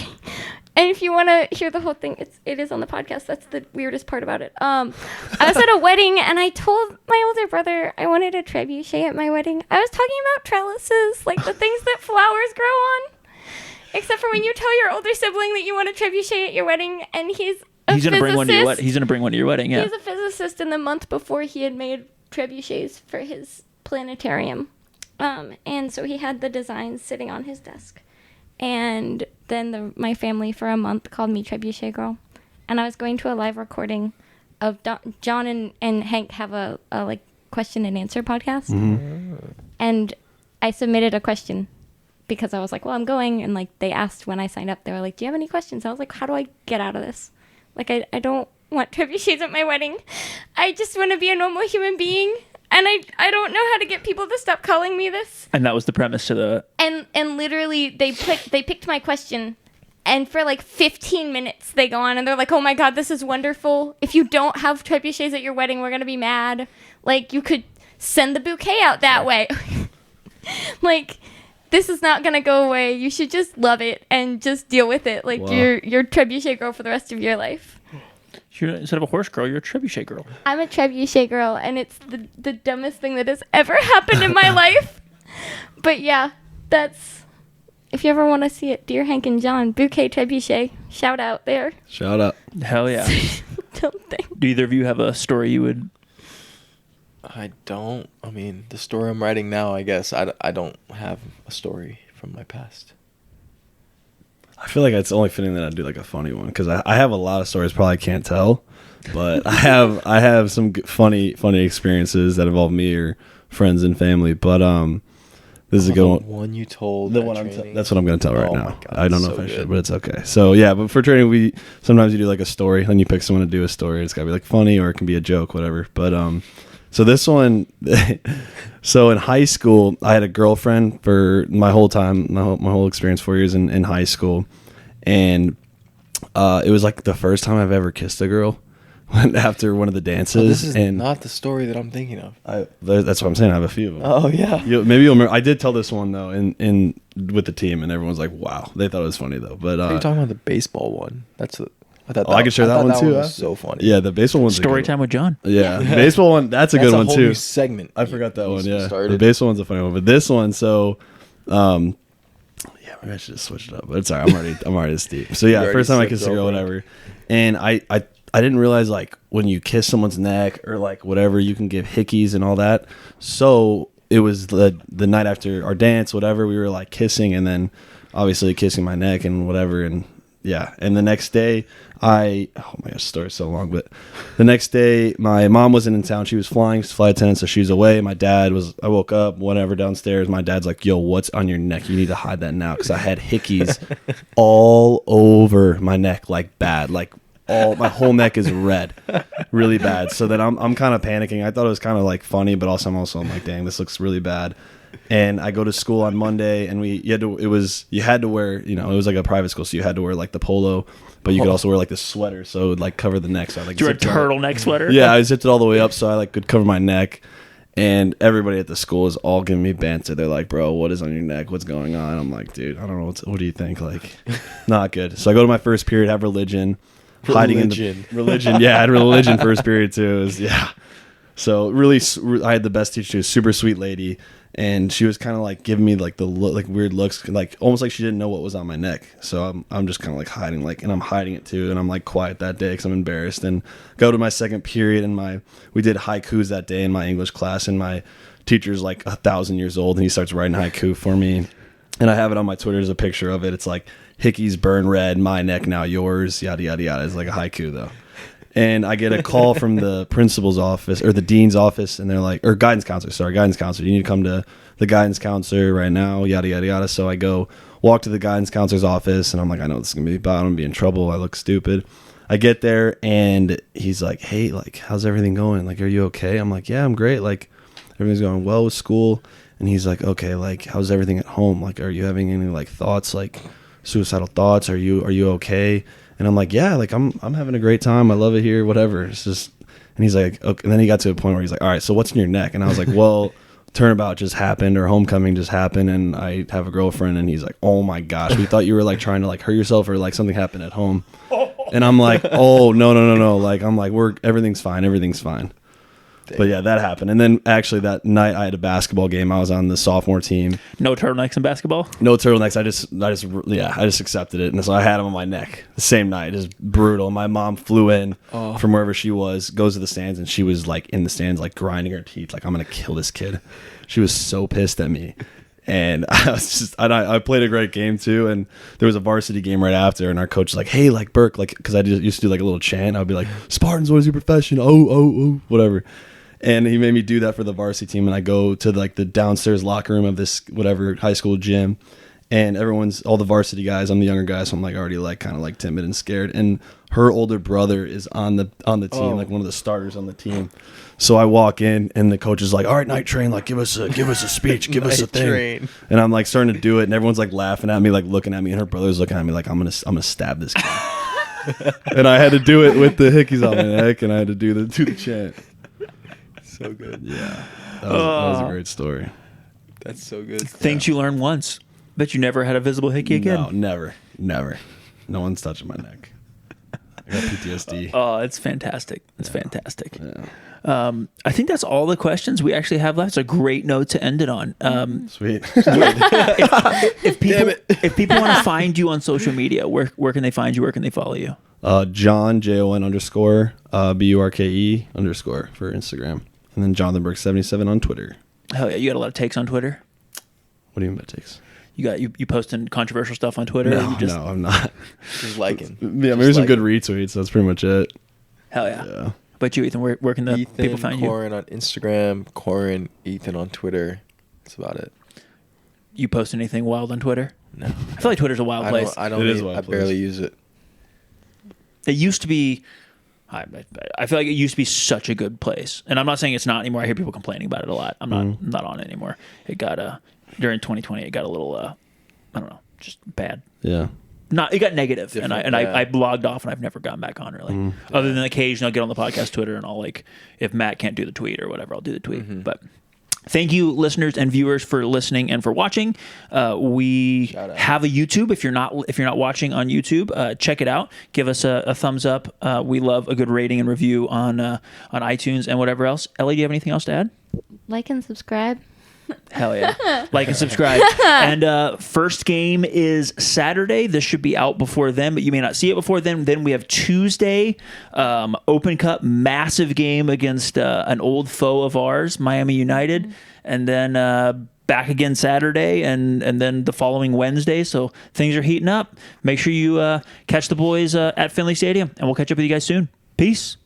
And if you want to hear the whole thing, it is on the podcast. That's the weirdest part about it. I was at a wedding and I told my older brother I wanted a trebuchet at my wedding. I was talking about trellises, like the things that flowers grow on. Except for when you tell your older sibling that you want a trebuchet at your wedding, and he's Gonna bring one to your physicist. wedding. He's gonna bring one to your wedding. Yeah. He was a physicist in the month before he had made trebuchets for his planetarium. And so he had the designs sitting on his desk. And then my family for a month called me Trebuchet Girl. And I was going to a live recording of John and Hank have a like question and answer podcast. And I submitted a question because I was like, well, I'm going. And like they asked when I signed up, they were like, do you have any questions? I was like, how do I get out of this? Like, I don't want trebuchets at my wedding. I just want to be a normal human being. And I don't know how to get people to stop calling me this. And that was the premise to the. And literally, they picked my question. And for like 15 minutes, they go on and they're like, oh my God, this is wonderful. If you don't have trebuchets at your wedding, we're going to be mad. Like, you could send the bouquet out that way. Like, this is not going to go away. You should just love it and just deal with it. Like, Wow. you're trebuchet girl for the rest of your life. Instead of a horse girl, you're a trebuchet girl. I'm a trebuchet girl, and it's the dumbest thing that has ever happened in my life. But yeah, that's... If you ever want to see it, Dear Hank and John, Bouquet Trebuchet. Shout out there. Shout out. Hell yeah. Something. Do either of you have a story you would? I don't. I mean, the story I'm writing now, I guess, I don't have a story from my past. I feel like it's only fitting that I do like a funny one because I have a lot of stories probably I can't tell, but I have some funny experiences that involve me or friends and family. But this is a good one. One you told. The at one training? that's what I'm going to tell right Oh now. my God, I don't know so if I should, good. but it's okay. So yeah, but for training, we sometimes you do like a story, then you pick someone to do a story. It's got to be like funny or it can be a joke, whatever. But So this one, so in high school, I had a girlfriend for my whole time, my whole experience, 4 years in high school. And it was like the first time I've ever kissed a girl after one of the dances. Oh, this is and not the story that I'm thinking of. that's what I'm saying. I have a few of them. Oh, yeah. Maybe you'll remember. I did tell this one though in with the team, and everyone's like, "Wow!" They thought it was funny though. But Are you talking about the baseball one? I thought I could share that one too. Was so funny. Yeah, the baseball one's Story time with John. Yeah, the baseball one. That's a good one whole too. New segment. I forgot that one. Yeah, started. the baseball one's a funny one, but this one, so, yeah, maybe I should have switched it up. But it's alright. I'm already steep. So yeah, You first time I already kissed a slipped girl, over. whatever, and I didn't realize like when you kiss someone's neck or like whatever, you can give hickeys and all that. So it was the night after our dance, whatever, we were like kissing, and then obviously kissing my neck and whatever, and yeah. And the next day oh my gosh, the story's so long, but the next day my mom wasn't in town. She was flying, she's flight attendant, so she was away. My dad I woke up, whatever, downstairs. My dad's like, yo, what's on your neck? You need to hide that now. Because I had hickeys all over my neck, like bad, like my whole neck is red, really bad. So then I'm kind of panicking. I thought it was kind of like funny, but also I'm like, dang, this looks really bad. And I go to school on Monday, and you had to wear, it was like a private school, so you had to wear like the polo, but you could also wear like the sweater, so it would like cover the neck. So I like Do you wear a zipped it all- turtleneck sweater? Yeah, I zipped it all the way up so I like could cover my neck. And everybody at the school is all giving me banter. They're like, bro, what is on your neck? What's going on? I'm like, dude, I don't know. What do you think? Like, not good. So I go to my first period, have religion. Hiding in the religion. Yeah, I had religion first period too. It was, yeah. So really, I had the best teacher too, super sweet lady. And she was kind of like giving me like the like weird looks, like almost like she didn't know what was on my neck. So I'm just kind of like hiding, and I'm hiding it too. And I'm like quiet that day because I'm embarrassed. And go to my second period, and we did haikus that day in my English class. And my teacher's like 1,000 years old, and he starts writing haiku for me. And I have it on my Twitter as a picture of it. It's like, hickeys burn red, my neck now yours, yada yada yada. It's like a haiku though. And I get a call from the principal's office or the dean's office, and they're like, or guidance counselor, you need to come to the guidance counselor right now, yada yada yada. So I walk to the guidance counselor's office, and I'm like, I know this is gonna be bad, I'm gonna be in trouble, I look stupid. I get there, and he's like, hey, like, how's everything going? Like, are you okay? I'm like, yeah, I'm great. Like, everything's going well with school. And he's like, okay, like, how's everything at home? Like, are you having any like thoughts, like suicidal thoughts? Are you okay? And I'm like, yeah, like I'm having a great time. I love it here, whatever. It's just, and he's like, okay. And then he got to a point where he's like, all right, so what's in your neck? And I was like, well, turnabout just happened, or homecoming just happened, and I have a girlfriend. And he's like, oh my gosh, we thought you were like trying to like hurt yourself, or like something happened at home. And I'm like, oh no. Like, I'm like, everything's fine. But yeah, that happened. And then actually that night I had a basketball game. I was on the sophomore team. No turtlenecks in basketball? No turtlenecks. I just accepted it. And so I had them on my neck the same night. Just brutal. My mom flew in from wherever she was, goes to the stands, and she was like in the stands, like grinding her teeth. Like, I'm going to kill this kid. She was so pissed at me. And I played a great game too. And there was a varsity game right after, and our coach was like, hey, like Burke, like, cause I used to do like a little chant. I would be like, Spartans, what is your profession? Oh, whatever. And he made me do that for the varsity team. And I go to like the downstairs locker room of this whatever high school gym, and all the varsity guys. I'm the younger guy, so I'm like already like kind of like timid and scared. And her older brother is on the team, like one of the starters on the team. So I walk in, and the coach is like, "All right, Night Train, like give us a speech, give us a thing." Train. And I'm like starting to do it, and everyone's like laughing at me, like looking at me, and her brother's looking at me like I'm gonna stab this guy. And I had to do it with the hickeys on my neck, and I had to do the chant. So good. Yeah, that was a great story. That's so good. Things you learn once. Bet you never had a visible hickey again. No, never. No one's touching my neck. I got PTSD. Oh, it's fantastic. It's fantastic. Yeah. I think that's all the questions we actually have left. It's a great note to end it on. Sweet. If people want to find you on social media, where can they find you? Where can they follow you? John, JON _, BURKE _ for Instagram. And then Jonathan Burke 77 on Twitter. Hell yeah, you got a lot of takes on Twitter. What do you mean by takes? You posting controversial stuff on Twitter? No, I'm not. Just liking. Yeah, maybe some good retweets. That's pretty much it. Hell yeah. Yeah. But you, Ethan, where can the people find Koren on Instagram, Koren Ethan on Twitter. That's about it. you post anything wild on Twitter? No. I feel like Twitter's a wild place. I don't. It is a I wild barely place. use it. It used to be I feel like it used to be such a good place, and I'm not saying it's not anymore. I hear people complaining about it a lot. I'm not on it anymore. It got during 2020, it got a little I don't know, just bad. Yeah. It got negative, and Yeah. I blogged off, and I've never gone back on really. Other than occasionally I'll get on the podcast Twitter, and I'll like, if Matt can't do the tweet or whatever, I'll do the tweet. But thank you, listeners and viewers, for listening and for watching. We have a YouTube. If you're not watching on YouTube, check it out. Give us a thumbs up. We love a good rating and review on iTunes and whatever else. Ellie, do you have anything else to add? Like and subscribe. Hell yeah. Like and subscribe. And first game is Saturday. This should be out before then, but you may not see it before then. Then we have Tuesday, Open Cup, massive game against an old foe of ours, Miami United. And then back again Saturday and then the following Wednesday. So things are heating up. Make sure you catch the boys at Finley Stadium, and we'll catch up with you guys soon. Peace.